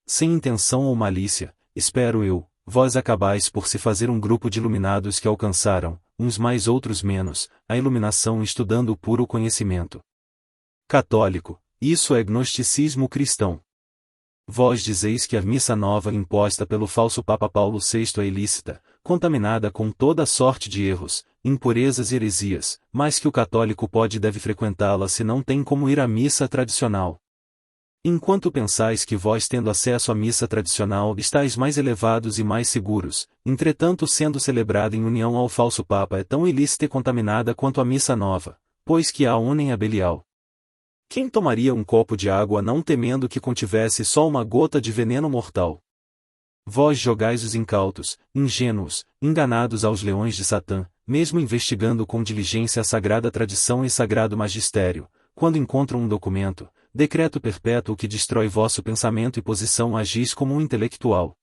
Sem intenção ou malícia, espero eu, vós acabais por se fazer um grupo de iluminados que alcançaram, uns mais outros menos, a iluminação estudando o puro conhecimento católico. Isso é gnosticismo cristão. Vós dizeis que a missa nova imposta pelo falso Papa Paulo VI é ilícita, contaminada com toda sorte de erros, impurezas e heresias, mas que o católico pode e deve frequentá-la se não tem como ir à missa tradicional. Enquanto pensais que vós tendo acesso à missa tradicional estáis mais elevados e mais seguros, entretanto sendo celebrada em união ao falso Papa é tão ilícita e contaminada quanto a missa nova, pois que a unem a Belial. Quem tomaria um copo de água não temendo que contivesse só uma gota de veneno mortal? Vós jogais os incautos, ingênuos, enganados aos leões de Satã, mesmo investigando com diligência a sagrada tradição e sagrado magistério, quando encontram um documento, decreto perpétuo que destrói vosso pensamento e posição agis como um intelectual.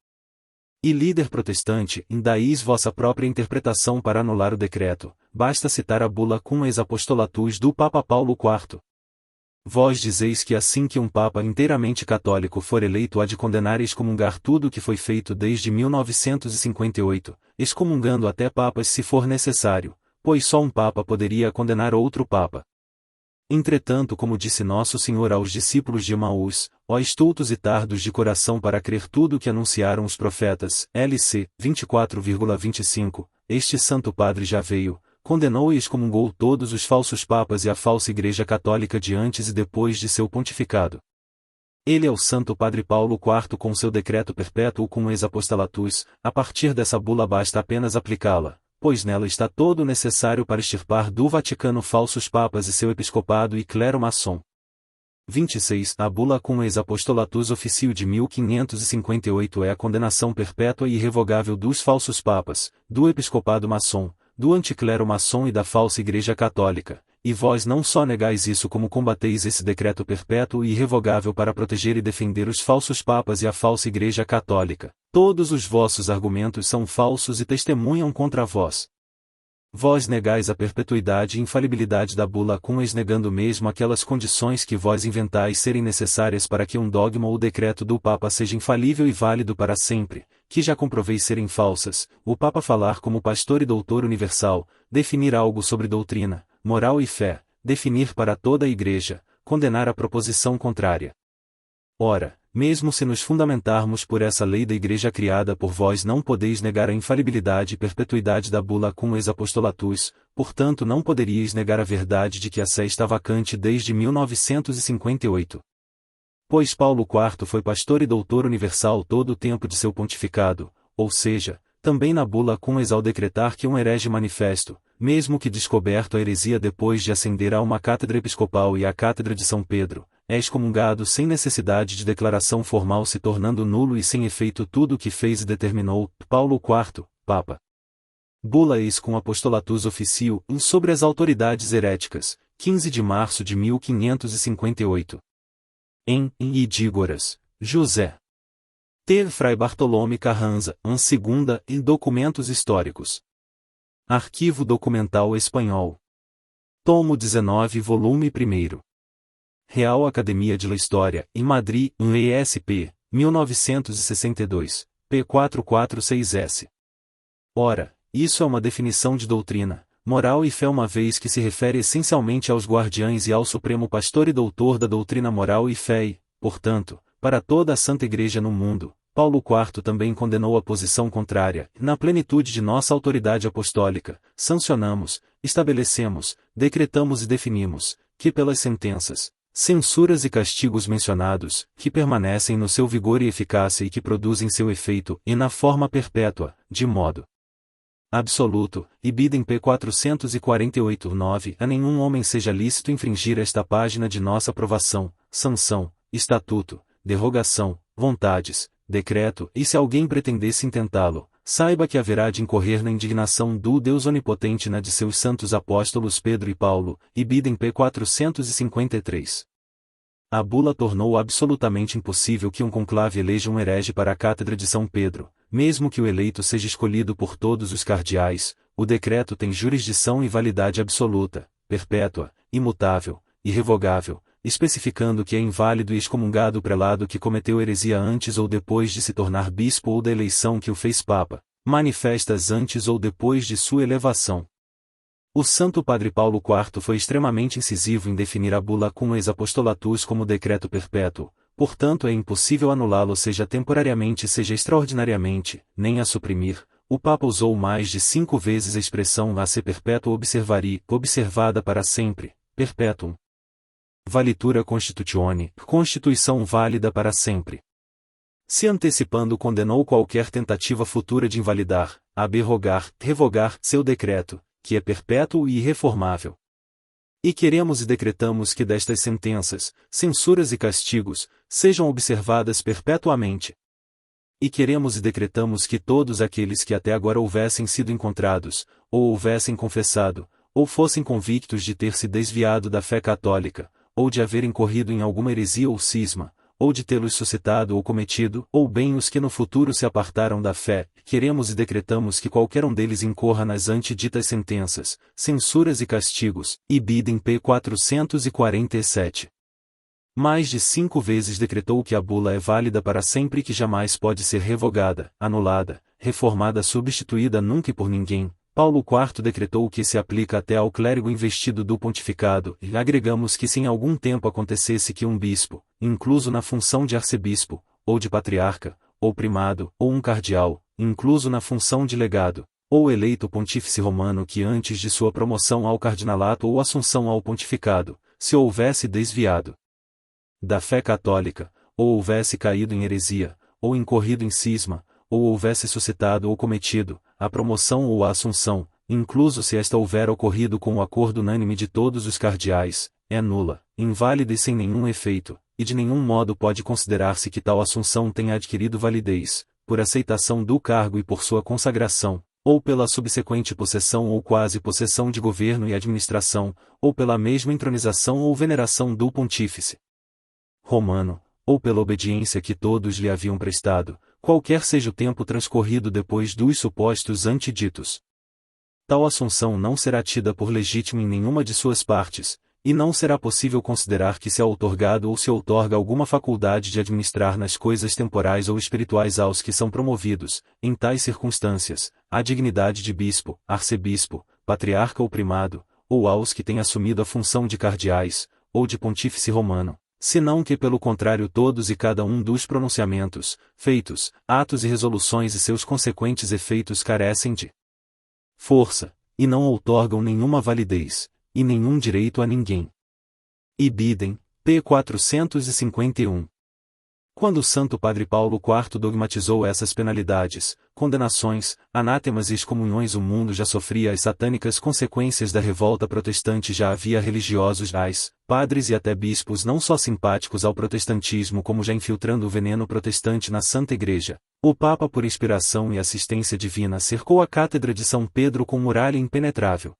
E líder protestante, indaís vossa própria interpretação para anular o decreto, basta citar a bula cum ex apostolatus do Papa Paulo IV. Vós dizeis que assim que um Papa inteiramente católico for eleito há de condenar e excomungar tudo o que foi feito desde 1958, excomungando até papas se for necessário, pois só um Papa poderia condenar outro Papa. Entretanto, como disse Nosso Senhor aos discípulos de Emaús, ó estultos e tardos de coração para crer tudo o que anunciaram os profetas, LC 24,25, este Santo Padre já veio, condenou e excomungou todos os falsos papas e a falsa Igreja Católica de antes e depois de seu pontificado. Ele é o Santo Padre Paulo IV com seu decreto perpétuo cum ex apostolatus, a partir dessa bula basta apenas aplicá-la, pois nela está todo o necessário para extirpar do Vaticano falsos papas e seu episcopado e clero maçom. 26. A bula cum ex apostolatus officio de 1558 é a condenação perpétua e irrevogável dos falsos papas, do episcopado maçom, do anticlero maçom e da falsa Igreja Católica, e vós não só negais isso como combateis esse decreto perpétuo e irrevogável para proteger e defender os falsos papas e a falsa Igreja Católica. Todos os vossos argumentos são falsos e testemunham contra vós. Vós negais a perpetuidade e infalibilidade da bula cum ex negando mesmo aquelas condições que vós inventais serem necessárias para que um dogma ou decreto do Papa seja infalível e válido para sempre, que já comproveis serem falsas, o Papa falar como pastor e doutor universal, definir algo sobre doutrina, moral e fé, definir para toda a Igreja, condenar a proposição contrária. Ora, mesmo se nos fundamentarmos por essa lei da Igreja criada por vós não podeis negar a infalibilidade e perpetuidade da bula cum ex apostolatus, portanto não poderíeis negar a verdade de que a sé está vacante desde 1958. Pois Paulo IV foi pastor e doutor universal todo o tempo de seu pontificado, ou seja, também na bula cum ex ao decretar que um herege manifesto, mesmo que descoberto a heresia depois de ascender a uma cátedra episcopal e à cátedra de São Pedro, é excomungado sem necessidade de declaração formal se tornando nulo e sem efeito tudo o que fez e determinou, Paulo IV, Papa. Bula ex cum apostolatus officio, sobre as autoridades heréticas, 15 de março de 1558. Em Idígoras, José. Ter Fray Bartolomé Carranza, an segunda, em Documentos Históricos. Arquivo Documental Espanhol. Tomo 19 volume 1º. Real Academia de la História, em Madrid, ESP, 1962, p. 446-S. Ora, isso é uma definição de doutrina, moral e fé uma vez que se refere essencialmente aos guardiães e ao Supremo Pastor e Doutor da doutrina moral e fé e, portanto, para toda a Santa Igreja no mundo, Paulo IV também condenou a posição contrária. Na plenitude de nossa autoridade apostólica, sancionamos, estabelecemos, decretamos e definimos, que pelas sentenças, censuras e castigos mencionados, que permanecem no seu vigor e eficácia e que produzem seu efeito, e na forma perpétua, de modo absoluto, ibidem p. 448-9, a nenhum homem seja lícito infringir esta página de nossa aprovação, sanção, estatuto, derrogação, vontades, decreto, e se alguém pretendesse intentá-lo, saiba que haverá de incorrer na indignação do Deus Onipotente na de seus santos apóstolos Pedro e Paulo, ibidem p. 453. A bula tornou absolutamente impossível que um conclave eleja um herege para a cátedra de São Pedro, mesmo que o eleito seja escolhido por todos os cardeais. O decreto tem jurisdição e validade absoluta, perpétua, imutável, irrevogável, especificando que é inválido e excomungado o prelado que cometeu heresia antes ou depois de se tornar bispo ou da eleição que o fez papa, manifestas antes ou depois de sua elevação. O Santo Padre Paulo IV foi extremamente incisivo em definir a bula cum ex-apostolatus como decreto perpétuo, portanto é impossível anulá-lo seja temporariamente seja extraordinariamente, nem a suprimir. O Papa usou mais de 5 vezes a expressão a se perpétuo observari, observada para sempre, perpétuum. Valitura Constitutione, Constituição válida para sempre. Se antecipando condenou qualquer tentativa futura de invalidar, abrogar, revogar seu decreto, que é perpétuo e irreformável. E queremos e decretamos que destas sentenças, censuras e castigos, sejam observadas perpetuamente. E queremos e decretamos que todos aqueles que até agora houvessem sido encontrados, ou houvessem confessado, ou fossem convictos de ter se desviado da fé católica, ou de haver incorrido em alguma heresia ou cisma, ou de tê-los suscitado ou cometido, ou bem os que no futuro se apartaram da fé, queremos e decretamos que qualquer um deles incorra nas anteditas sentenças, censuras e castigos, ibidem p. 447. Mais de 5 vezes decretou que a bula é válida para sempre e que jamais pode ser revogada, anulada, reformada substituída nunca e por ninguém. Paulo IV decretou que se aplica até ao clérigo investido do pontificado, e agregamos que se em algum tempo acontecesse que um bispo, incluso na função de arcebispo, ou de patriarca, ou primado, ou um cardeal, incluso na função de legado, ou eleito pontífice romano que antes de sua promoção ao cardinalato ou assunção ao pontificado, se houvesse desviado da fé católica, ou houvesse caído em heresia, ou incorrido em cisma, ou houvesse suscitado ou cometido a promoção ou a assunção, incluso se esta houver ocorrido com o acordo unânime de todos os cardeais, é nula, inválida e sem nenhum efeito, e de nenhum modo pode considerar-se que tal assunção tenha adquirido validez, por aceitação do cargo e por sua consagração, ou pela subsequente possessão ou quase possessão de governo e administração, ou pela mesma entronização ou veneração do pontífice romano, ou pela obediência que todos lhe haviam prestado, qualquer seja o tempo transcorrido depois dos supostos anteditos. Tal assunção não será tida por legítima em nenhuma de suas partes, e não será possível considerar que se é outorgado ou se outorga alguma faculdade de administrar nas coisas temporais ou espirituais aos que são promovidos, em tais circunstâncias, a dignidade de bispo, arcebispo, patriarca ou primado, ou aos que têm assumido a função de cardeais, ou de pontífice romano. Senão que pelo contrário todos e cada um dos pronunciamentos, feitos, atos e resoluções e seus consequentes efeitos carecem de força, e não outorgam nenhuma validez, e nenhum direito a ninguém. Ibidem, p. 451. Quando o Santo Padre Paulo IV dogmatizou essas penalidades, condenações, anátemas e excomunhões, o mundo já sofria as satânicas consequências da revolta protestante. Já havia religiosos, padres e até bispos não só simpáticos ao protestantismo como já infiltrando o veneno protestante na Santa Igreja. O Papa, por inspiração e assistência divina, cercou a Cátedra de São Pedro com muralha impenetrável.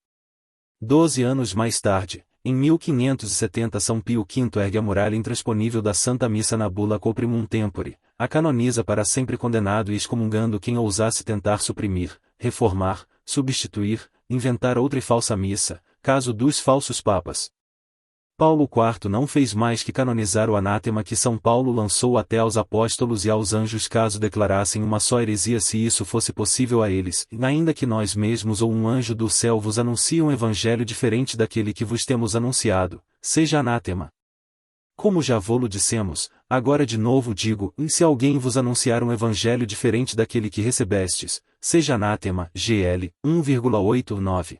12 anos mais tarde, em 1570, São Pio V ergue a muralha intransponível da Santa Missa na bula Coprimum Tempore, a canoniza para sempre condenado e excomungando quem ousasse tentar suprimir, reformar, substituir, inventar outra e falsa missa, caso dos falsos papas. Paulo IV não fez mais que canonizar o anátema que São Paulo lançou até aos apóstolos e aos anjos caso declarassem uma só heresia, se isso fosse possível a eles, ainda que nós mesmos ou um anjo do céu vos anuncie um evangelho diferente daquele que vos temos anunciado, seja anátema. Como já vô-lo dissemos, agora de novo digo, e se alguém vos anunciar um evangelho diferente daquele que recebestes, seja anátema, GL, 1,89.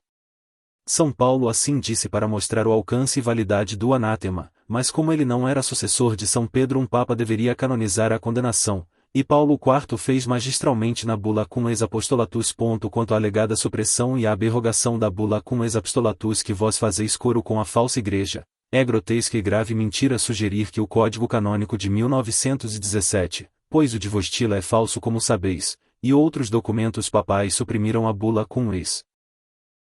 São Paulo assim disse para mostrar o alcance e validade do anátema, mas como ele não era sucessor de São Pedro, um papa deveria canonizar a condenação, e Paulo IV fez magistralmente na bula cum ex apostolatus. Quanto à alegada supressão e à abrogação da bula cum ex apostolatus que vós fazeis coro com a falsa igreja, é grotesca e grave mentira sugerir que o Código Canônico de 1917, pois o de Vostila é falso como sabeis, e outros documentos papais suprimiram a bula cum ex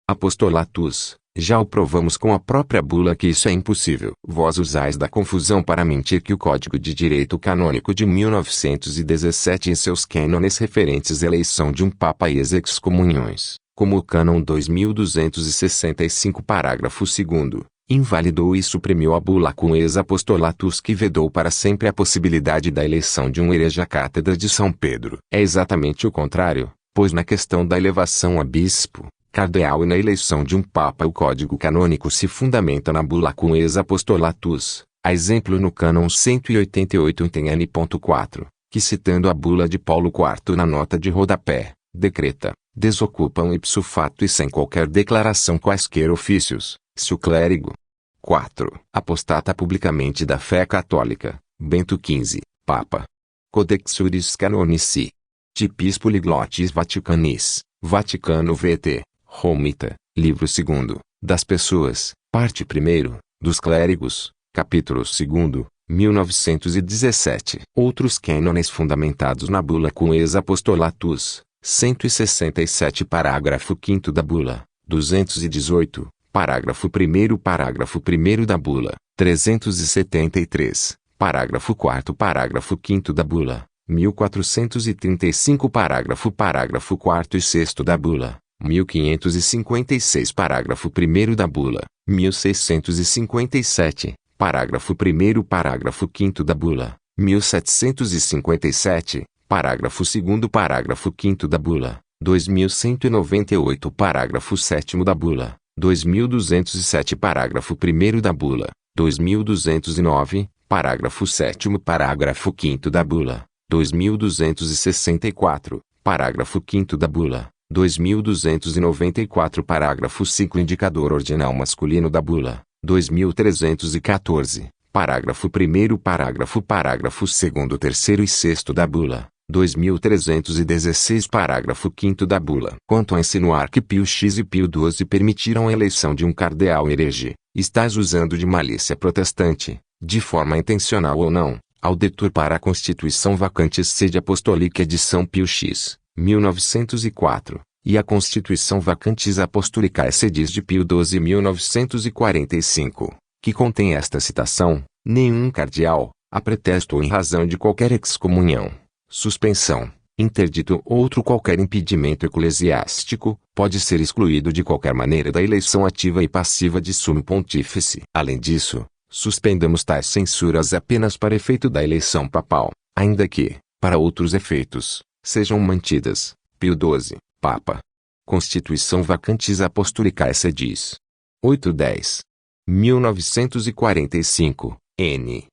apostolatus. Já o provamos com a própria bula que isso é impossível. Vós usais da confusão para mentir que o Código de Direito Canônico de 1917 em seus cânones referentes à eleição de um papa e as excomunhões, como o cânon 2265 parágrafo 2º, invalidou e suprimiu a bula cum ex apostolatus que vedou para sempre a possibilidade da eleição de um herege à cátedra de São Pedro. É exatamente o contrário, pois na questão da elevação a bispo, cardeal e na eleição de um papa o Código Canônico se fundamenta na bula cum ex apostolatus, a exemplo no cânon 188 item N.4, que citando a bula de Paulo IV na nota de rodapé, decreta, desocupam ipso facto e sem qualquer declaração quaisquer ofícios, se o clérigo 4. Apostata publicamente da fé católica, Bento XV, Papa. Codex Juris Canonici. Tipis Poliglotis Vaticanis, Vaticano VT. Romita, livro 2º, das pessoas, parte 1º, dos clérigos, capítulo 2º, 1917. Outros cânones fundamentados na bula cum ex apostolatus, 167 parágrafo 5º da bula, 218, parágrafo 1º da bula, 373, parágrafo 4º parágrafo 5º da bula, 1435 parágrafo 4º e 6º da bula, 1556 parágrafo 1º da bula, 1657, parágrafo 1º parágrafo 5º da bula, 1757, parágrafo 2º parágrafo 5º da bula, 2198 parágrafo 7º da bula, 2207 parágrafo 1º da bula, 2209, parágrafo 7º parágrafo 5º da bula, 2264, parágrafo 5º da bula, 2294 parágrafo 5 indicador ordinal masculino da bula, 2314, parágrafo 1º parágrafo 2º 3º e 6º da bula, 2316 parágrafo 5º da bula. Quanto a insinuar que Pio X e Pio XII permitiram a eleição de um cardeal herege, estás usando de malícia protestante, de forma intencional ou não, ao deturpar a Constituição Vacantes Sede Apostólica de São Pio X, 1904, e a Constituição Vacantes Apostolicae Sedis de Pio XII 1945, que contém esta citação: nenhum cardeal, a pretexto ou em razão de qualquer excomunhão, suspensão, interdito ou outro qualquer impedimento eclesiástico, pode ser excluído de qualquer maneira da eleição ativa e passiva de sumo pontífice. Além disso, suspendamos tais censuras apenas para efeito da eleição papal, ainda que, para outros efeitos, sejam mantidas. Pio XII, Papa. Constituição Vacantes Apostolicae Sedis. 810. 1945, N.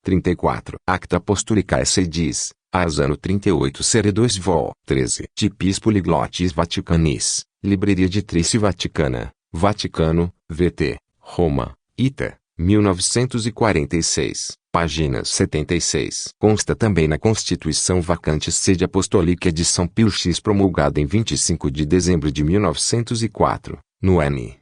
34. Acta Apostolicae Sedis, AS ano 38 Sere 2 Vol. 13. Tipis Poliglotis Vaticanis, Livraria de Trice Vaticana, Vaticano, VT, Roma, Ita, 1946, páginas 76. Consta também na Constituição Vacantes Sede Apostólica de São Pio X promulgada em 25 de dezembro de 1904, no N.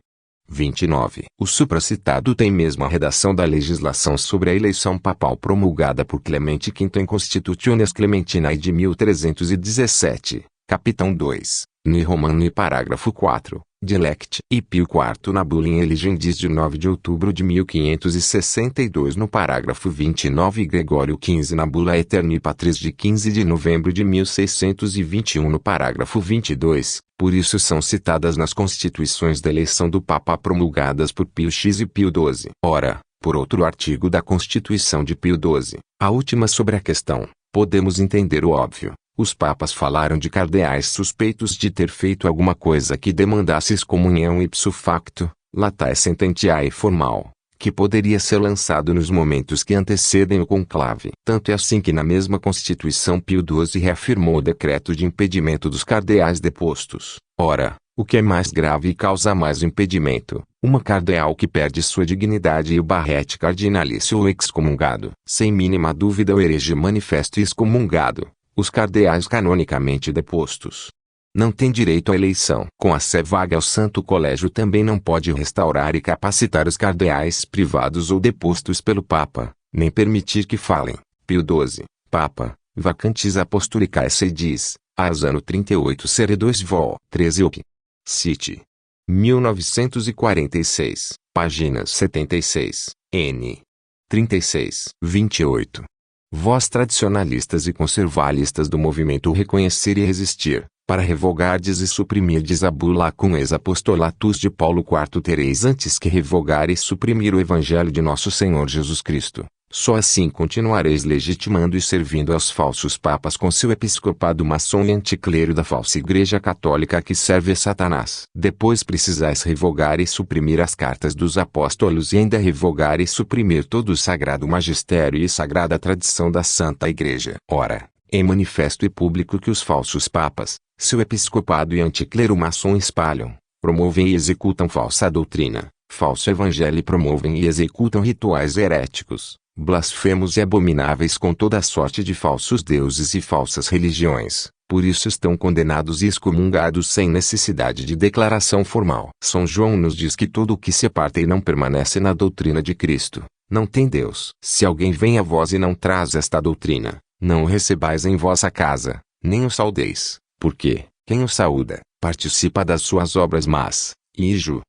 29. O supracitado tem mesmo a redação da legislação sobre a eleição papal promulgada por Clemente V em Constitutiones Clementinae de 1317, capitão 2, ni Romano e parágrafo 4, Dilect, e Pio IV na bula in Eligendis de 9 de outubro de 1562 no parágrafo 29 e Gregório XV na bula Aeterni Patris de 15 de novembro de 1621 no parágrafo 22, por isso são citadas nas constituições da eleição do Papa promulgadas por Pio X e Pio XII. Ora, por outro artigo da Constituição de Pio XII, a última sobre a questão, podemos entender o óbvio. Os papas falaram de cardeais suspeitos de ter feito alguma coisa que demandasse excomunhão ipso facto, latae sententiae formal, que poderia ser lançado nos momentos que antecedem o conclave. Tanto é assim que na mesma Constituição Pio XII reafirmou o decreto de impedimento dos cardeais depostos. Ora, o que é mais grave e causa mais impedimento? Uma cardeal que perde sua dignidade e o barrete cardinalício ou excomungado. Sem mínima dúvida o herege manifesto e excomungado, os cardeais canonicamente depostos, não tem direito à eleição. Com a sé vaga o Santo Colégio também não pode restaurar e capacitar os cardeais privados ou depostos pelo Papa, nem permitir que falem. Pio XII, Papa, vacantes apostolicae sedis, as anno 38 sere 2 vol. 13 op. Cite. 1946, páginas 76, n. 36. 28. Vós tradicionalistas e conservalistas do movimento Reconhecer e Resistir, para revogardes e suprimirdes a bula cum ex apostolatus de Paulo IV tereis antes que revogar e suprimir o Evangelho de nosso Senhor Jesus Cristo. Só assim continuareis legitimando e servindo aos falsos papas com seu episcopado maçom e anticlero da falsa Igreja Católica que serve a Satanás. Depois precisais revogar e suprimir as cartas dos apóstolos e ainda revogar e suprimir todo o sagrado magistério e sagrada tradição da Santa Igreja. Ora, é manifesto e público que os falsos papas, seu episcopado e anticlero maçom espalham, promovem e executam falsa doutrina, falso evangelho e promovem e executam rituais heréticos, blasfemos e abomináveis com toda a sorte de falsos deuses e falsas religiões. Por isso estão condenados e excomungados sem necessidade de declaração formal. São João nos diz que todo o que se aparta e não permanece na doutrina de Cristo, não tem Deus. Se alguém vem a vós e não traz esta doutrina, não o recebais em vossa casa, nem o saudeis, porque, quem o saúda, participa das suas obras más. Ijo.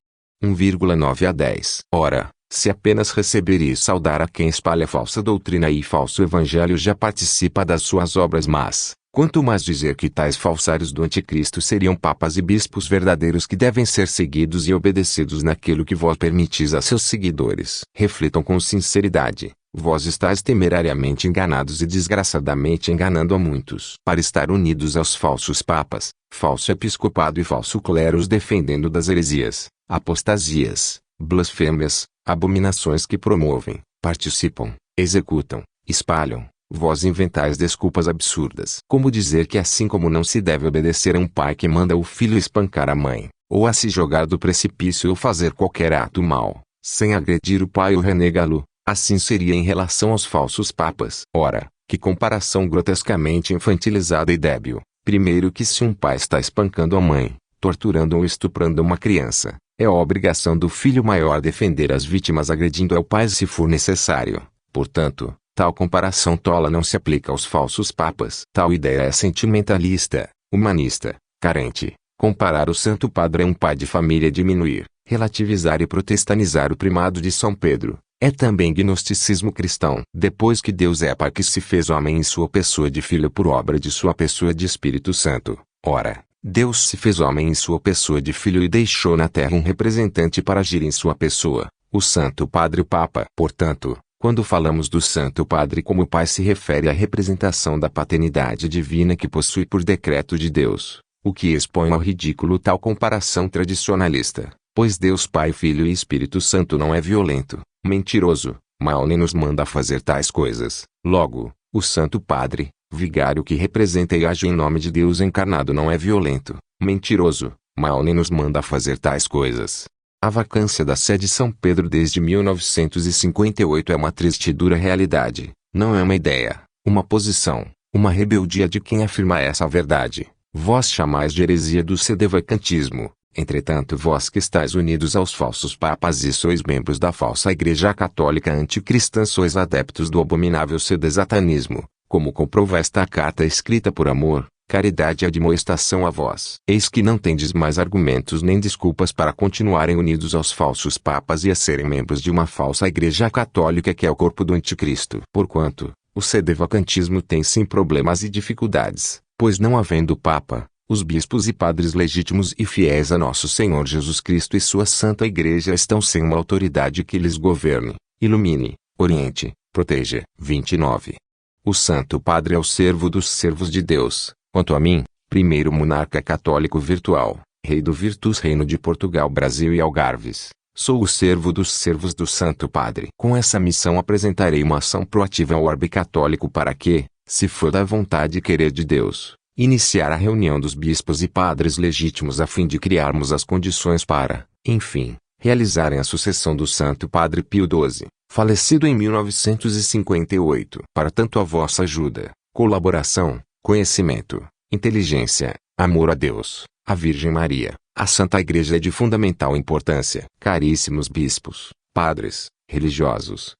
1,9 a 10. Ora, se apenas receber e saudar a quem espalha falsa doutrina e falso evangelho já participa das suas obras más, quanto mais dizer que tais falsários do anticristo seriam papas e bispos verdadeiros que devem ser seguidos e obedecidos naquilo que vós permitis a seus seguidores. Reflitam com sinceridade. Vós estáis temerariamente enganados e desgraçadamente enganando a muitos. Para estar unidos aos falsos papas, falso episcopado e falso clero os defendendo das heresias, apostasias, blasfêmias, abominações que promovem, participam, executam, espalham, vós inventais desculpas absurdas. Como dizer que assim como não se deve obedecer a um pai que manda o filho espancar a mãe, ou a se jogar do precipício ou fazer qualquer ato mau, sem agredir o pai ou renegá-lo, assim seria em relação aos falsos papas. Ora, que comparação grotescamente infantilizada e débil. Primeiro que se um pai está espancando a mãe, torturando ou estuprando uma criança, é obrigação do filho maior defender as vítimas agredindo ao pai se for necessário. Portanto, tal comparação tola não se aplica aos falsos papas. Tal ideia é sentimentalista, humanista, carente. Comparar o Santo Padre a um pai de família, diminuir, relativizar e protestanizar o primado de São Pedro, é também gnosticismo cristão. Depois que Deus é Pai que se fez homem em sua pessoa de Filho por obra de sua pessoa de Espírito Santo, ora, Deus se fez homem em sua pessoa de Filho e deixou na terra um representante para agir em sua pessoa, o Santo Padre Papa. Portanto, quando falamos do Santo Padre como Pai se refere à representação da paternidade divina que possui por decreto de Deus, o que expõe ao ridículo tal comparação tradicionalista, pois Deus Pai, Filho e Espírito Santo não é violento, mentiroso, mau nem nos manda fazer tais coisas. Logo, o Santo Padre, vigário que representa e age em nome de Deus encarnado não é violento, mentiroso, mau nem nos manda fazer tais coisas. A vacância da sé de São Pedro desde 1958 é uma triste e dura realidade, não é uma ideia, uma posição, uma rebeldia de quem afirma essa verdade. Vós chamais de heresia do sedevacantismo. Entretanto, vós que estáis unidos aos falsos papas e sois membros da falsa Igreja Católica anticristã, sois adeptos do abominável sedesatanismo, como comprova esta carta escrita por amor, caridade e admoestação a vós. Eis que não tendes mais argumentos nem desculpas para continuarem unidos aos falsos papas e a serem membros de uma falsa Igreja Católica que é o corpo do anticristo. Porquanto, o sedevacantismo tem sim problemas e dificuldades, pois não havendo papa, os bispos e padres legítimos e fiéis a nosso Senhor Jesus Cristo e sua Santa Igreja estão sem uma autoridade que lhes governe, ilumine, oriente, proteja. 29. O Santo Padre é o servo dos servos de Deus. Quanto a mim, primeiro monarca católico virtual, rei do Virtus Reino de Portugal, Brasil e Algarves, Sou o servo dos servos do Santo Padre. Com essa missão apresentarei uma ação proativa ao orbe católico para que, se for da vontade e querer de Deus, iniciar a reunião dos bispos e padres legítimos a fim de criarmos as condições para, enfim, realizarem a sucessão do Santo Padre Pio XII, falecido em 1958. Para tanto a vossa ajuda, colaboração, conhecimento, inteligência, amor a Deus, a Virgem Maria, a Santa Igreja é de fundamental importância. Caríssimos bispos, padres, religiosos,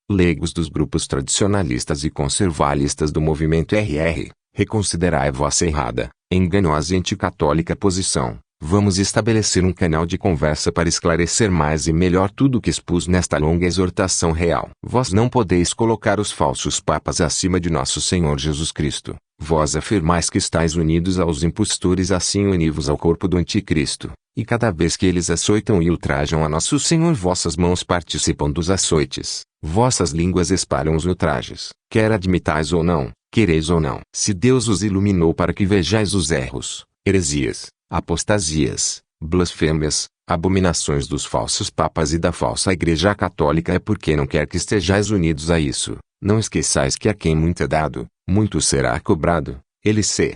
leigos dos grupos tradicionalistas e conservalistas do movimento RR, reconsiderai vossa errada, enganosa e anticatólica posição. Vamos estabelecer um canal de conversa para esclarecer mais e melhor tudo o que expus nesta longa exortação real. Vós não podeis colocar os falsos papas acima de nosso Senhor Jesus Cristo. Vós afirmais que estáis unidos aos impostores, assim uni-vos ao corpo do anticristo. E cada vez que eles açoitam e ultrajam a nosso Senhor, vossas mãos participam dos açoites. Vossas línguas espalham os ultrajes. Quer admitais ou não, quereis ou não. Se Deus os iluminou para que vejais os erros, heresias, apostasias, blasfêmias, abominações dos falsos papas e da falsa Igreja Católica, é porque não quer que estejais unidos a isso. Não esqueçais que a quem muito é dado, muito será cobrado. LC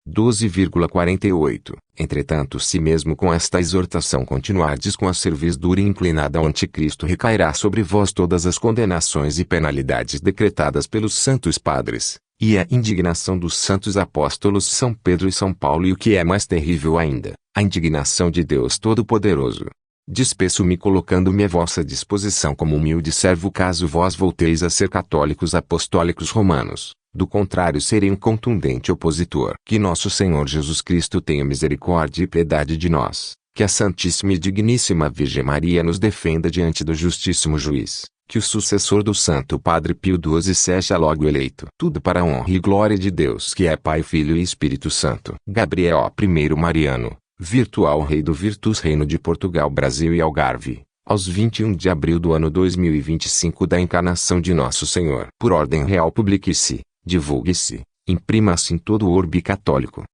12,48. Entretanto, se mesmo com esta exortação continuardes com a servidura inclinada ao anticristo, recairá sobre vós todas as condenações e penalidades decretadas pelos santos padres, e a indignação dos santos apóstolos São Pedro e São Paulo, e o que é mais terrível ainda, a indignação de Deus Todo-Poderoso. Despeço-me colocando-me à vossa disposição como humilde servo caso vós volteis a ser católicos apostólicos romanos. Do contrário, serei um contundente opositor. Que nosso Senhor Jesus Cristo tenha misericórdia e piedade de nós. Que a Santíssima e Digníssima Virgem Maria nos defenda diante do Justíssimo Juiz. Que o sucessor do Santo Padre Pio XII seja logo eleito. Tudo para a honra e glória de Deus, que é Pai, Filho e Espírito Santo. Gabriel I Mariano, virtual rei do Virtus Reino de Portugal, Brasil e Algarve, aos 21 de abril do ano 2025 da encarnação de Nosso Senhor. Por ordem real, publique-se, divulgue-se, imprima-se em todo o orbe católico.